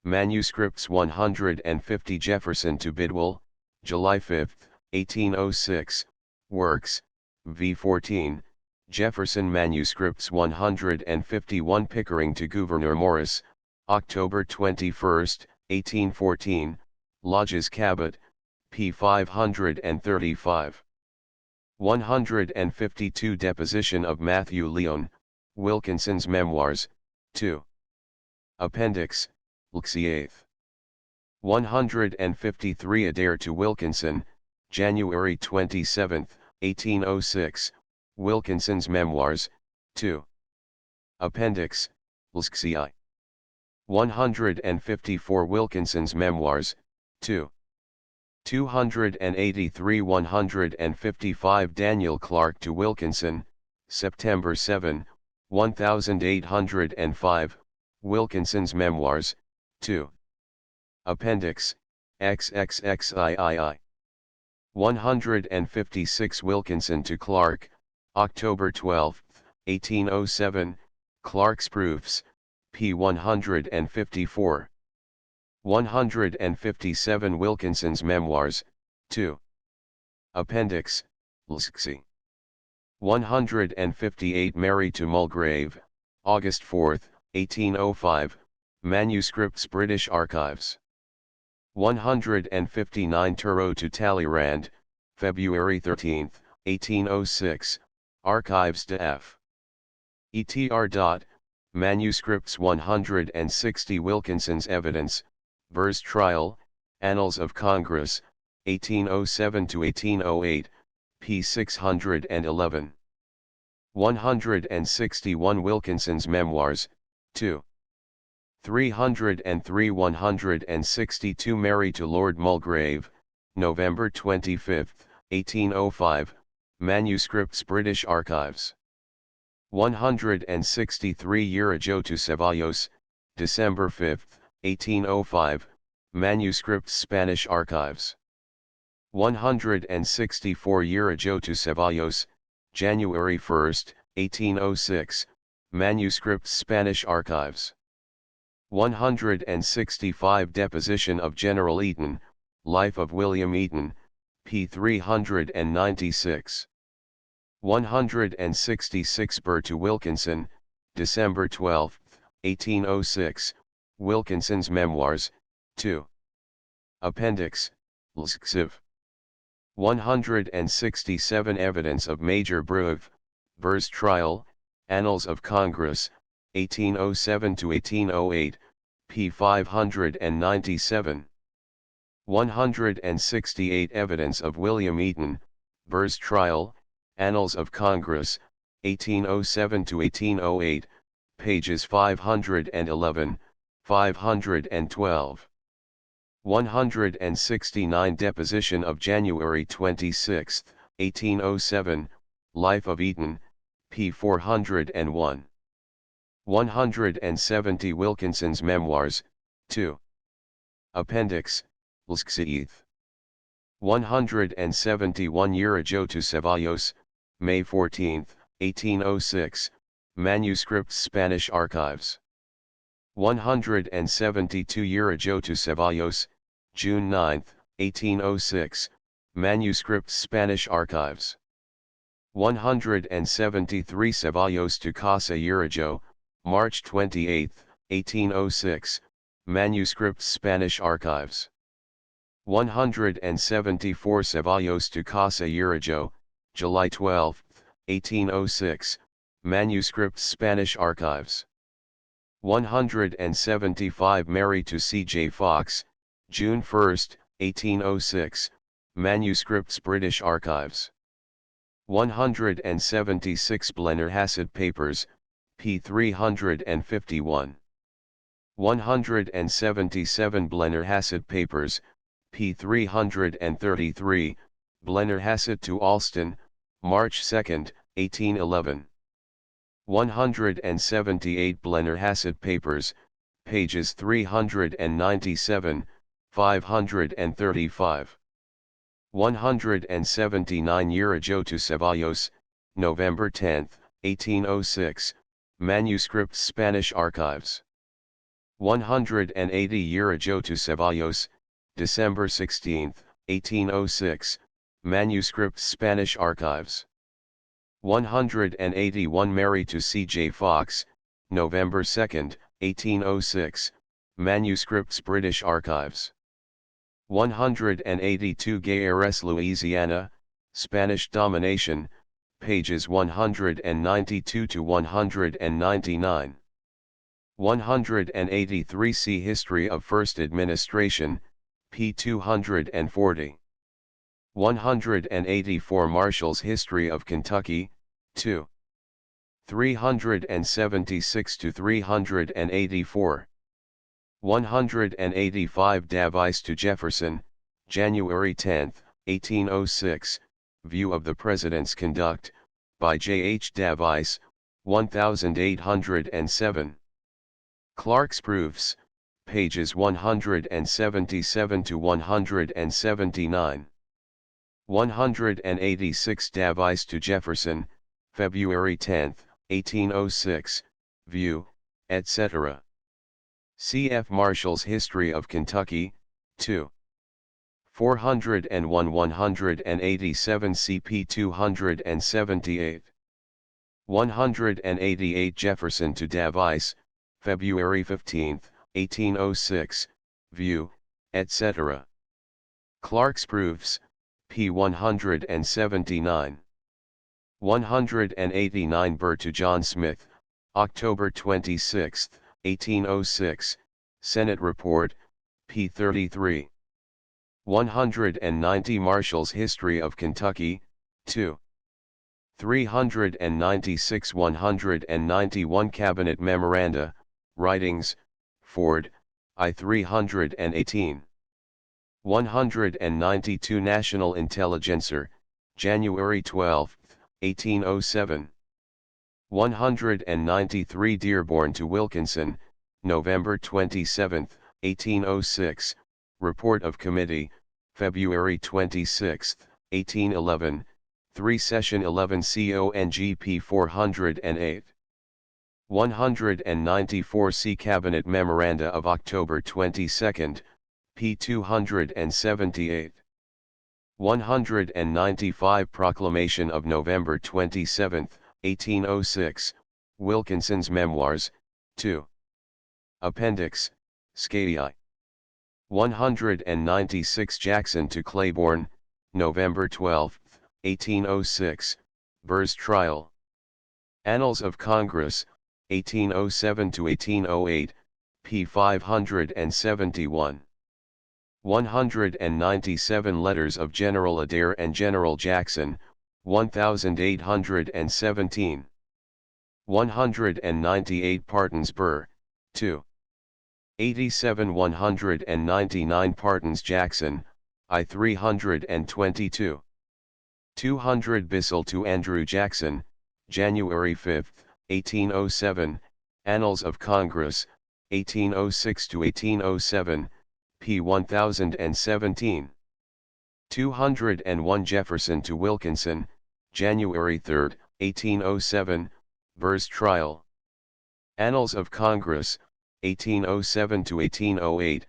Manuscripts 150 Jefferson to Bidwell, July 5, 1806, Works, v14, Jefferson Manuscripts 151 Pickering to Gouverneur Morris, October 21, 1814, Lodge's Cabot, p. 535. 152 Deposition of Matthew Lyon, Wilkinson's Memoirs, 2. Appendix, Lxi 8. 153 Adair to Wilkinson, January 27, 1806, Wilkinson's Memoirs, 2. Appendix, Lxi I. 154 Wilkinson's Memoirs, 2. 283 155 Daniel Clark to Wilkinson, September 7, 1805, Wilkinson's Memoirs, 2. Appendix, XXXIII. 156 Wilkinson to Clark, October 12, 1807, Clark's Proofs, p. 154. 157 Wilkinson's Memoirs, 2. Appendix, Lxi. 158 Mary to Mulgrave, August 4, 1805, Manuscripts British Archives. 159 Turo to Talleyrand, February 13, 1806, Archives de F. ETR. Manuscripts 160 Wilkinson's Evidence, Burr's Trial, Annals of Congress, 1807 to 1808, p. 611. 161 Wilkinson's Memoirs, 2. 303 162 Mary to Lord Mulgrave, November 25, 1805, Manuscripts British Archives. 163 Irigoyen to Ceballos, December 5, 1805, Manuscripts Spanish Archives. 164 Irigoyen to Ceballos, January 1, 1806, Manuscripts Spanish Archives. 165 Deposition of General Eaton, Life of William Eaton, p. 396. 166 Burr to Wilkinson, December 12, 1806, Wilkinson's Memoirs, 2. Appendix, LSXIV. 167 Evidence of Major Burr's Trial, Annals of Congress, 1807 to 1808, p. 597. 168 Evidence of William Eaton, Burr's Trial, Annals of Congress, 1807 to 1808, pages 511, 512. 169 Deposition of January 26, 1807, Life of Eaton, p. 401. 170 Wilkinson's Memoirs, 2. Appendix, LSXIV. 171 Irigoyen to Ceballos, May 14, 1806, Manuscripts Spanish Archives. 172 Irigoyen to Ceballos, June 9, 1806, Manuscripts Spanish Archives. 173 Ceballos to Casa Irigoyen, March 28, 1806, Manuscripts Spanish Archives. 174 Ceballos to Casa Irigoyen, July 12, 1806, Manuscripts Spanish Archives. 175 Mary to C.J. Fox, June 1, 1806, Manuscripts British Archives. 176 Blennerhassett Papers, p. 351. 177 Blennerhassett Papers, p. 333, Blennerhassett to Alston, March 2, 1811. 178 Blennerhassett Papers, pages 397, 535. 179 Irigoyen to Ceballos, November 10, 1806, Manuscripts Spanish Archives. 180 Irigoyen to Ceballos, December 16, 1806, Manuscripts Spanish Archives. 181 Mary to C.J. Fox, November 2, 1806, Manuscripts British Archives. 182 Gay Heiress Louisiana, Spanish Domination, pages 192 to 199. 183 See History of First Administration, p. 240. 184 Marshall's History of Kentucky, 2. 376 to 384. 185 Davies to Jefferson, January 10, 1806, View of the President's Conduct, by J. H. Davies, 1807. Clark's Proofs, pages 177 to 179. 186 Davies to Jefferson, February 10, 1806, View, etc. C. F. Marshall's History of Kentucky, 2. 401 187 CP 278. 188 Jefferson to Davies, February 15, 1806, View, etc. Clark's Proofs, p. 179. 189 Burr to John Smith, October 26, 1806, Senate Report, p. 33. 190 Marshall's History of Kentucky, 2. 396 191 Cabinet Memoranda, Writings, Ford, I. 318. 192 National Intelligencer, January 12, 1807. 193 Dearborn to Wilkinson, November 27, 1806, Report of Committee, February 26, 1811, 3 Session 11 CONGP 408. 194 C Cabinet Memoranda of October 22, p. 278. 195 Proclamation of November 27, 1806, Wilkinson's Memoirs, 2. Appendix, Scaii. 196 Jackson to Claiborne, November 12, 1806, Burr's Trial. Annals of Congress, 1807 to 1808, p. 571. 197 Letters of General Adair and General Jackson, 1817. 198 Pardons Burr, 2. 87 199 Pardons Jackson, I 322. 200 Bissell to Andrew Jackson, January 5, 1807, Annals of Congress, 1806 to 1807, p. 1017. 201 Jefferson to Wilkinson, January 3, 1807, Burr's Trial. Annals of Congress, 1807 to 1808,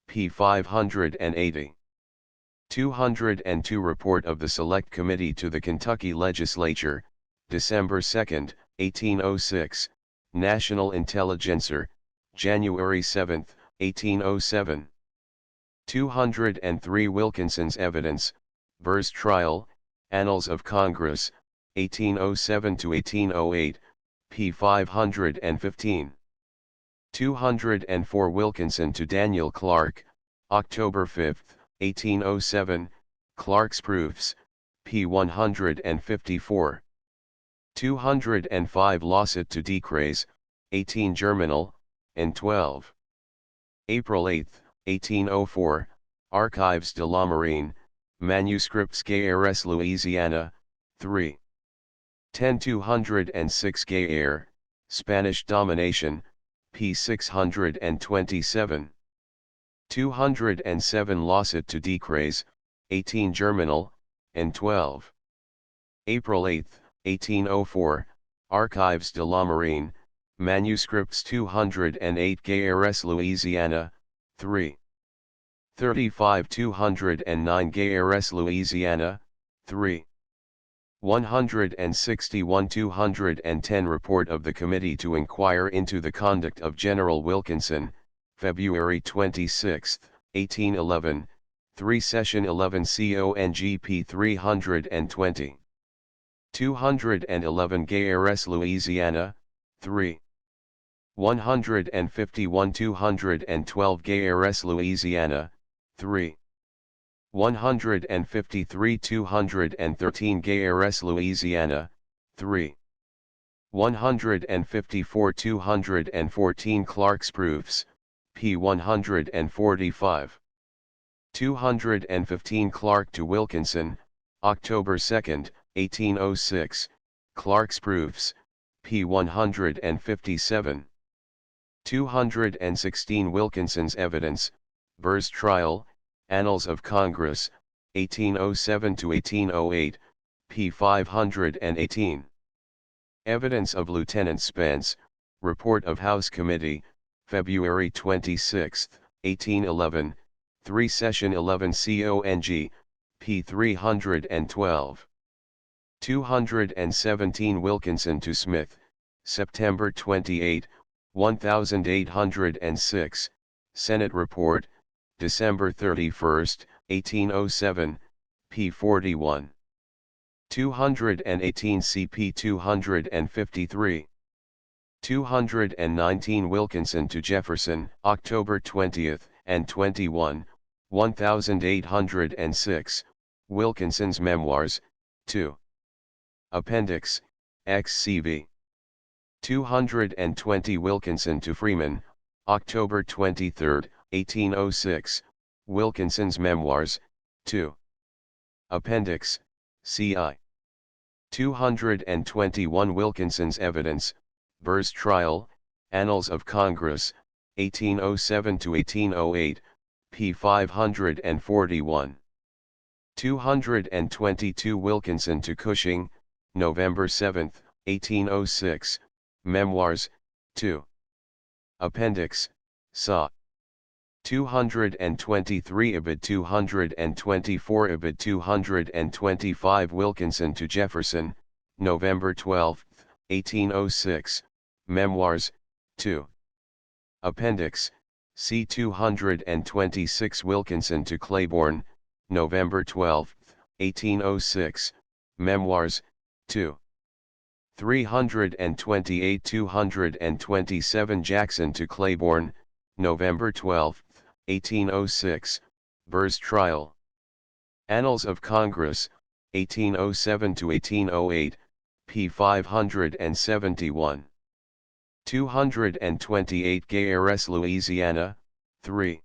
p. 580. 202 Report of the Select Committee to the Kentucky Legislature, December 2, 1806, National Intelligencer, January 7, 1807. 203 Wilkinson's Evidence, Burr's Trial, Annals of Congress, 1807 to 1808, p. 515. 204 Wilkinson to Daniel Clark, October 5, 1807, Clark's Proofs, p. 154. 205 Lawsuit to Decrees, 18 Germinal, N12. April 8, 1804, Archives de la Marine, Manuscripts Gayres Louisiana, 3. 10-206 Gayer, Spanish Domination, p. 627. 207 Lawsuit to Decrees, 18 Germinal, N12. April 8, 1804, Archives de la Marine, Manuscripts 208 Gayres Louisiana, 3. 35 209 Gayres Louisiana, 3. 161 210 Report of the Committee to Inquire into the Conduct of General Wilkinson, February 26, 1811, 3 Session 11 CONGP 320. 211 Gayres Louisiana, 3. 151 212 Gayres Louisiana, 3. 153 213 Gayres Louisiana, 3. 154 214 Clark's Proofs, p. 145. 215 Clark to Wilkinson, October 2, 1806, Clark's Proofs, p. 157. 216 Wilkinson's Evidence, Burr's Trial, Annals of Congress, 1807 to 1808, p. 518. Evidence of Lieutenant Spence, Report of House Committee, February 26, 1811, 3 Session 11 CONG, p. 312. 217 Wilkinson to Smith, September 28, 1806, Senate Report, December 31, 1807, p. 41. 218 CP 253. 219 Wilkinson to Jefferson, October 20 and 21, 1806, Wilkinson's Memoirs, 2. Appendix, XCV. 220 Wilkinson to Freeman, October 23, 1806, Wilkinson's Memoirs, 2. Appendix, CI. 221 Wilkinson's evidence, Burr's trial, Annals of Congress, 1807 to 1808, p. 541. 222 Wilkinson to Cushing, November 7, 1806, Memoirs, 2. Appendix, Saw. 223 Ibid 224 Ibid 225 Wilkinson to Jefferson, November 12, 1806, Memoirs, 2. Appendix, C 226 Wilkinson to Claiborne, November 12, 1806, Memoirs, 2. 328 227 Jackson to Claiborne, November 12, 1806, Burr's trial. Annals of Congress, 1807 to 1808, p. 571. 228 Gairs, Louisiana, 3.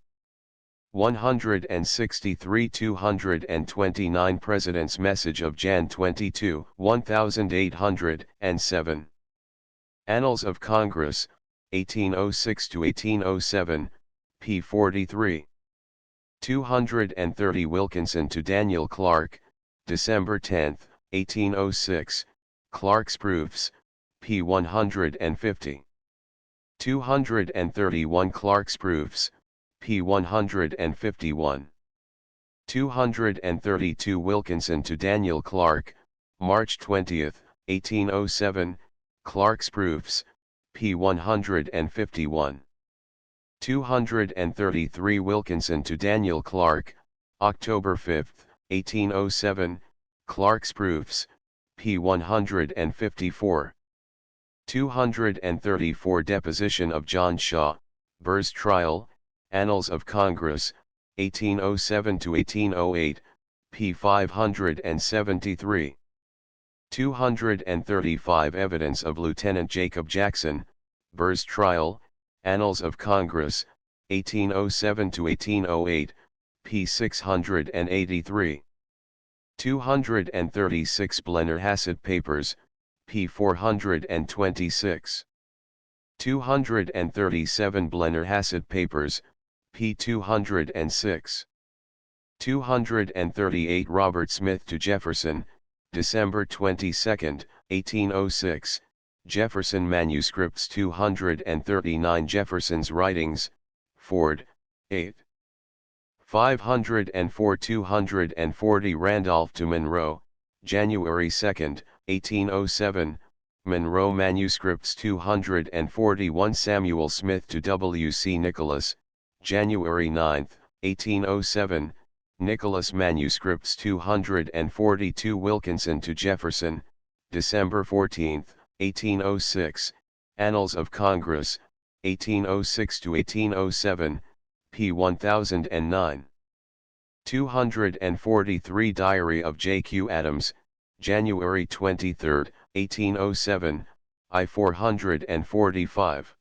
163 229 President's Message of Jan 22, 1807. Annals of Congress, 1806 to 1807, p. 43. 230 Wilkinson to Daniel Clark, December 10, 1806, Clark's Proofs, p. 150. 231 Clark's Proofs, p. 151. 232 Wilkinson to Daniel Clark, March 20, 1807, Clark's Proofs, p. 151. 233 Wilkinson to Daniel Clark, October 5, 1807, Clark's Proofs, p. 154. 234 Deposition of John Shaw, Burr's trial, Annals of Congress, 1807 to 1808, p. 573. 235 Evidence of Lieutenant Jacob Jackson, Burr's trial, Annals of Congress, 1807 to 1808, p. 683. 236 Blennerhassett Papers, p. 426. 237 Blennerhassett Papers, p. 206. 238 Robert Smith to Jefferson, December 22, 1806, Jefferson Manuscripts 239 Jefferson's Writings, Ford, 8. 504 240 Randolph to Monroe, January 2, 1807, Monroe Manuscripts 241 Samuel Smith to W. C. Nicholas, January 9, 1807, Nicholas Manuscripts 242 Wilkinson to Jefferson, December 14, 1806, Annals of Congress, 1806 to 1807, p. 1009. 243 Diary of J. Q. Adams, January 23, 1807, I 445.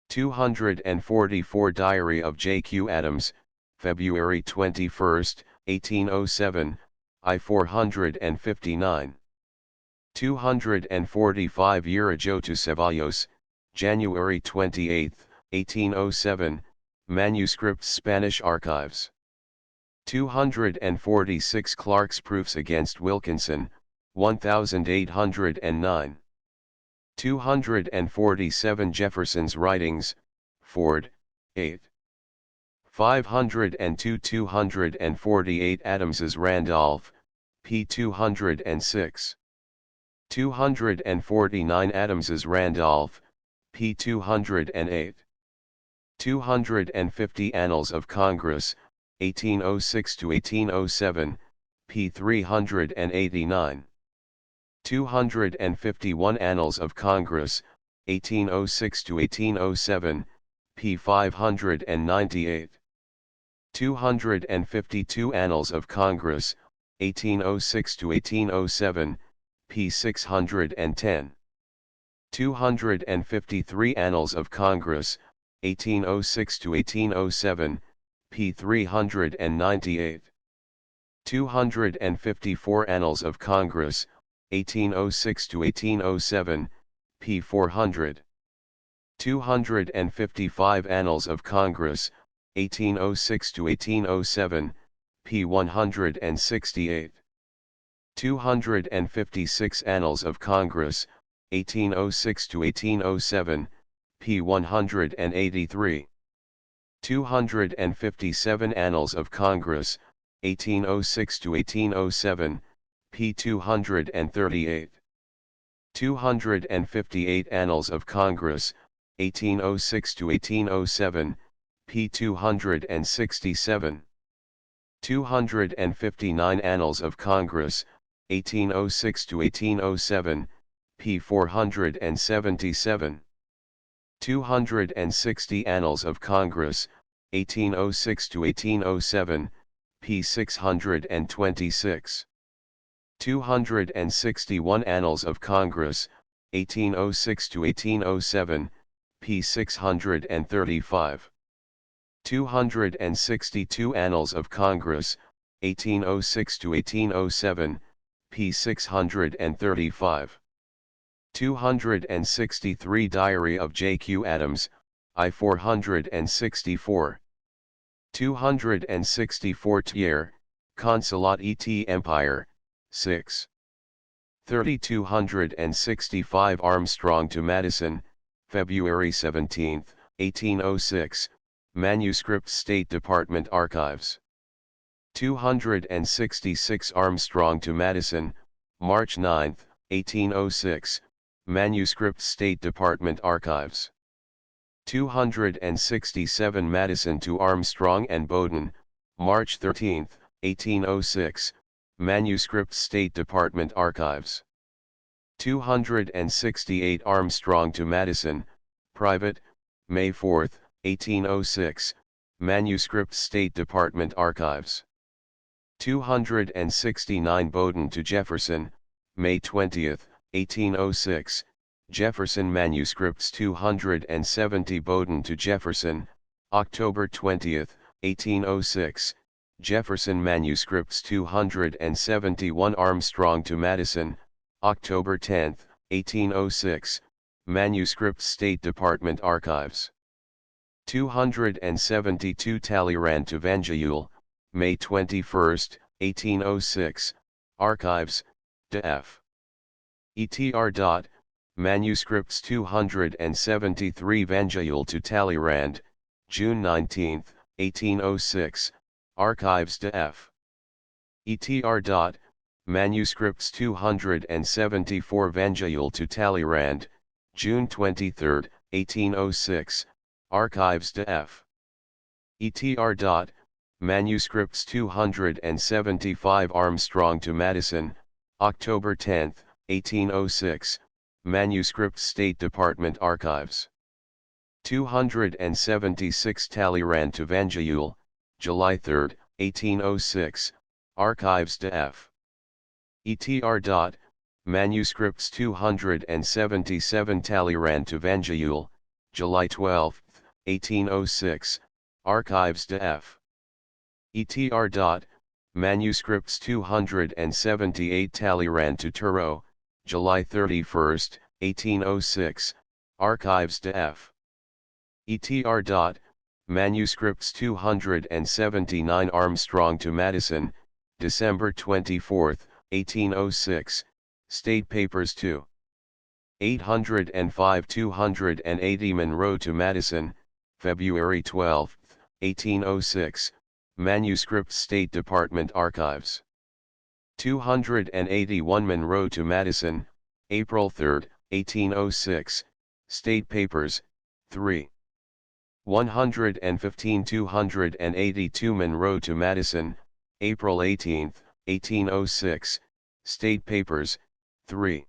244 Diary of J. Q. Adams, February 21, 1807, I 459. 245 Urijo to Ceballos, January 28, 1807, Manuscripts Spanish Archives. 246 Clark's Proofs against Wilkinson, 1809. 247 Jefferson's Writings, Ford, 8. 502 248 Adams's Randolph, p. 206. 249 Adams's Randolph, p. 208. 250 Annals of Congress, 1806 to 1807, p. 389. 251 Annals of Congress, 1806 to 1807, p. 598. 252 Annals of Congress, 1806 to 1807, p. 610. 253 Annals of Congress, 1806 to 1807, p. 398. 254 Annals of Congress, 1806 to 1807, p. 400. 255 Annals of Congress, 1806 to 1807, p. 168. 256 Annals of Congress, 1806 to 1807, p. 183. 257 Annals of Congress, 1806 to 1807, p. 238. 258 Annals of Congress, 1806 to 1807, p. 267. 259 Annals of Congress, 1806 to 1807, p. 477. 260 Annals of Congress, 1806 to 1807, p. 626. 261 Annals of Congress, 1806 to 1807, p. 635. 262 Annals of Congress, 1806 to 1807, p. 635. 263 Diary of J. Q. Adams, I. 464. 264 Thiers, Consulat et Empire, 6. 3265 Armstrong to Madison, February 17, 1806, Manuscripts State Department Archives. 266 Armstrong to Madison, March 9, 1806, Manuscripts State Department Archives. 267 Madison to Armstrong and Bowdoin, March 13, 1806, Manuscripts State Department Archives. 268 Armstrong to Madison, Private, May 4, 1806, Manuscripts State Department Archives. 269 Bowdoin to Jefferson, May 20, 1806, Jefferson Manuscripts. 270 Bowdoin to Jefferson, October 20, 1806, Jefferson Manuscripts. 271 Armstrong to Madison, October 10, 1806, Manuscripts State Department Archives. 272 Talleyrand to Vangeuil, May 21, 1806, Archives, de F. Etr. Manuscripts. 273 Vangeuil to Talleyrand, June 19, 1806, Archives, de F. Etr. Manuscripts. 274 Vangeuil to Talleyrand, June 23, 1806, Archives, de F. Etr. Manuscripts. 275 Armstrong to Madison, October 10, 1806, Manuscripts State Department Archives. 276 Talleyrand to Vangeuil, July 3, 1806, Archives, de F. Etr. Manuscripts. 277 Talleyrand to Vangeuil, July 12, 1806, Archives, de F. Etr. Manuscripts. 278 Talleyrand to Turreau, July 31, 1806, Archives, de F. Etr. Manuscripts. 279 Armstrong to Madison, December 24, 1806, State Papers 2. 805 280 Monroe to Madison, February 12, 1806, Manuscripts State Department Archives. 281 Monroe to Madison, April 3, 1806, State Papers, 3. 115 282 Monroe to Madison, April 18, 1806, State Papers, 3.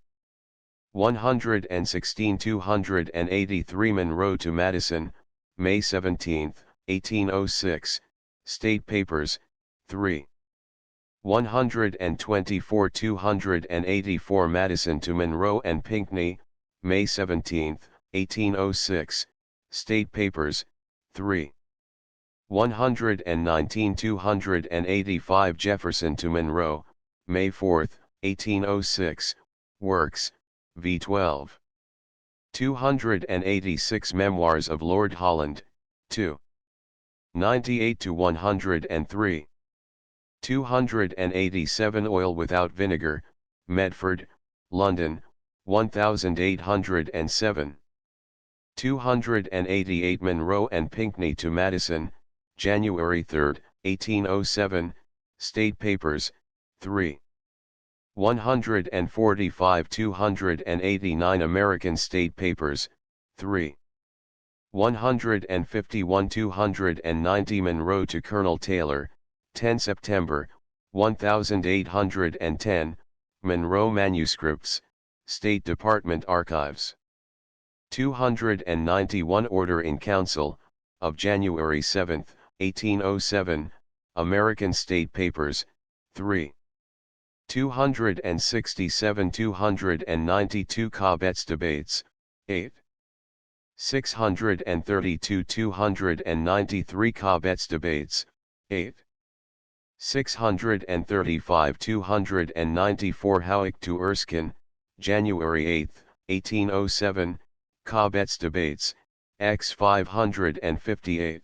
116 283 Monroe to Madison, May 17, 1806, State Papers, 3. 124 284 Madison to Monroe and Pinckney, May 17, 1806, State Papers, 3. 119 285 Jefferson to Monroe, May 4, 1806, Works, v. 12. 286 Memoirs of Lord Holland, 2. 98 to 103. 287 Oil Without Vinegar, Medford, London, 1807. 288 Monroe and Pinckney to Madison, January 3, 1807, State Papers, 3. 145 289 American State Papers, 3. 151 290 Monroe to Colonel Taylor, 10 September, 1810, Monroe Manuscripts, State Department Archives. 291 Order in Council, of January 7, 1807, American State Papers, 3. 267 292 Cobbetts Debates, 8. 632 293 Cobbetts Debates, 8. 635 294 Howick to Erskine, January 8, 1807, Cobbetts Debates, X 558.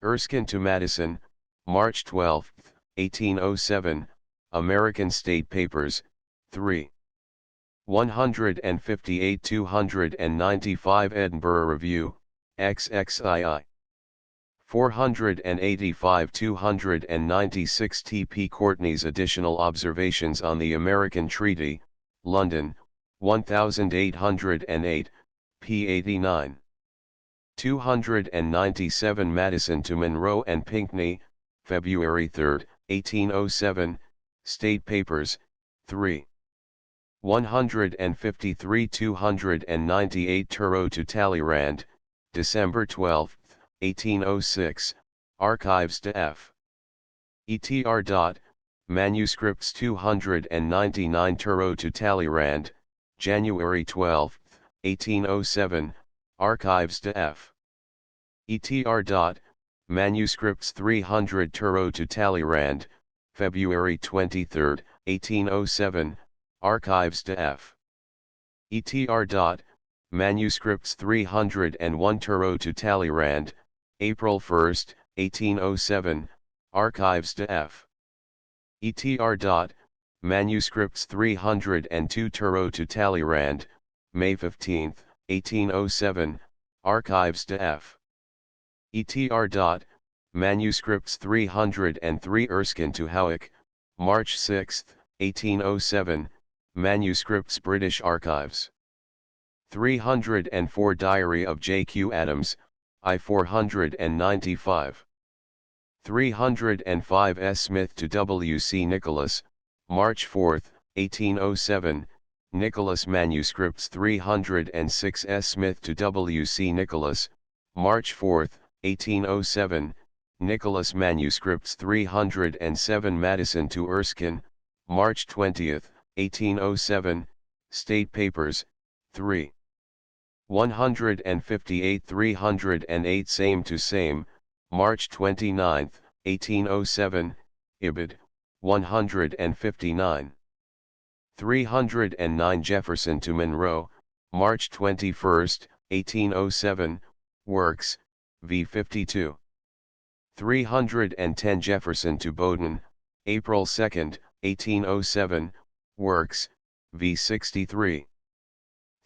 Erskine to Madison, March 12, 1807, American State Papers, 3. 158 295 Edinburgh Review, XXII. 485 296 T. P. Courtney's Additional Observations on the American Treaty, London, 1808, p. 89. 297 Madison to Monroe and Pinckney, February 3, 1807, State Papers, 3. 153 298 Turreau to Talleyrand, December 12, 1806, Archives de F. Etr. Manuscripts 299 Turreau to Talleyrand, January 12, 1807, Archives de F. Etr. Manuscripts 300 Turreau to Talleyrand, February 23, 1807, Archives de F. Etr. Manuscripts 301 Turreau to Talleyrand, April 1, 1807, Archives de F. Etr. Manuscripts 302 Turreau to Talleyrand, May 15, 1807, Archives de F. Etr. Manuscripts 303 Erskine to Howick, March 6, 1807, Manuscripts British Archives. 304 Diary of J. Q. Adams, I 495. 305 S. Smith to W. C. Nicholas, March 4, 1807, Nicholas Manuscripts 306 S. Smith to W. C. Nicholas, March 4, 1807, Nicholas Manuscripts 307 Madison to Erskine, March 20, 1807, State Papers, 3. 158 308 Same to Same, March 29, 1807, Ibid, 159. 309 Jefferson to Monroe, March 21, 1807, Works, v. 52. 310 Jefferson to Bowdoin, April 2, 1807, Works, v. 63.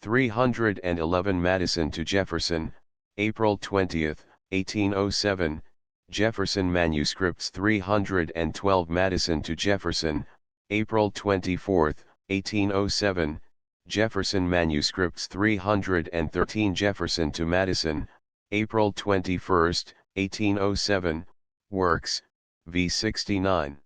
311 Madison to Jefferson, April 20, 1807, Jefferson Manuscripts 312 Madison to Jefferson, April 24, 1807, Jefferson Manuscripts 313 Jefferson to Madison, April 21, 1807, Works, v. 69.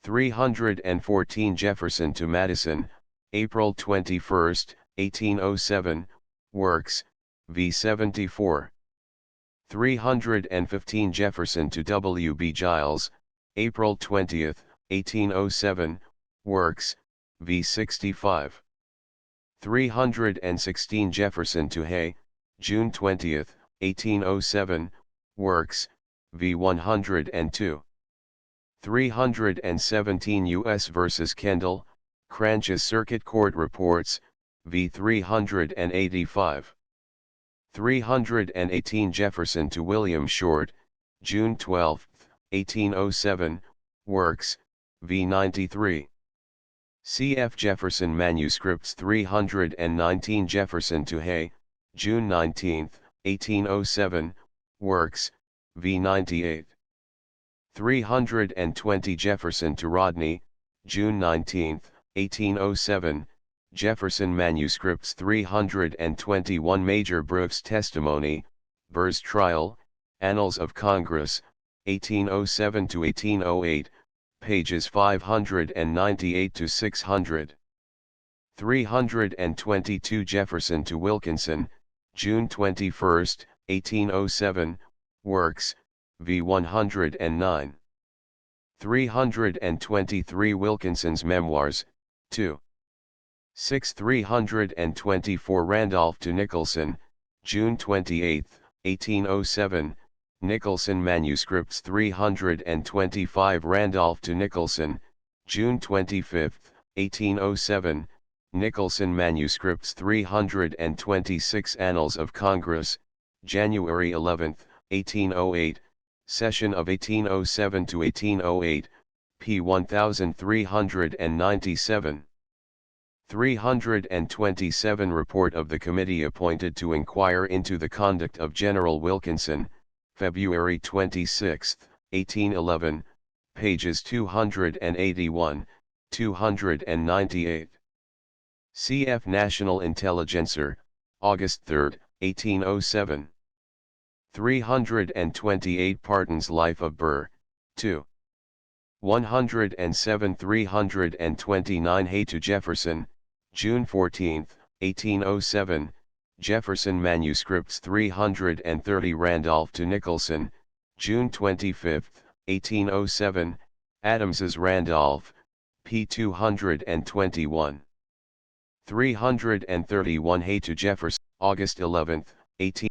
314 Jefferson to Madison, April 21, 1807, Works, v. 74. 315 Jefferson to W. B. Giles, April 20, 1807, Works, v. 65. 316 Jefferson to Hay, June 20, 1807, Works, v. 102. 317 U.S. vs. Kendall, Cranches Circuit Court Reports, v. 385. 318 Jefferson to William Short, June 12, 1807, Works, v. 93. Cf. Jefferson Manuscripts 319 Jefferson to Hay, June 19, 1807, Works, v. 98. 320 Jefferson to Rodney, June 19, 1807, Jefferson Manuscripts 321 Major Brooks Testimony, Burr's Trial, Annals of Congress, 1807 to 1808, pages 598 to 600. 322 Jefferson to Wilkinson, June 21, 1807, Works, v. 109. 323 Wilkinson's Memoirs, 2. 6. 324 Randolph to Nicholson, June 28, 1807, Nicholson Manuscripts 325 Randolph to Nicholson, June 25, 1807, Nicholson Manuscripts 326 Annals of Congress, January 11, 1808, Session of 1807 to 1808, p. 1397. 327 Report of the Committee appointed to inquire into the conduct of General Wilkinson, February 26, 1811, pages 281, 298. Cf. National Intelligencer, August 3, 1807. 328 Parton's Life of Burr, 2. 107 329 Hay to Jefferson, June 14, 1807, Jefferson Manuscripts 330 Randolph to Nicholson, June 25, 1807, Adams's Randolph, p. 221. 331 Hay to Jefferson, August 11, 18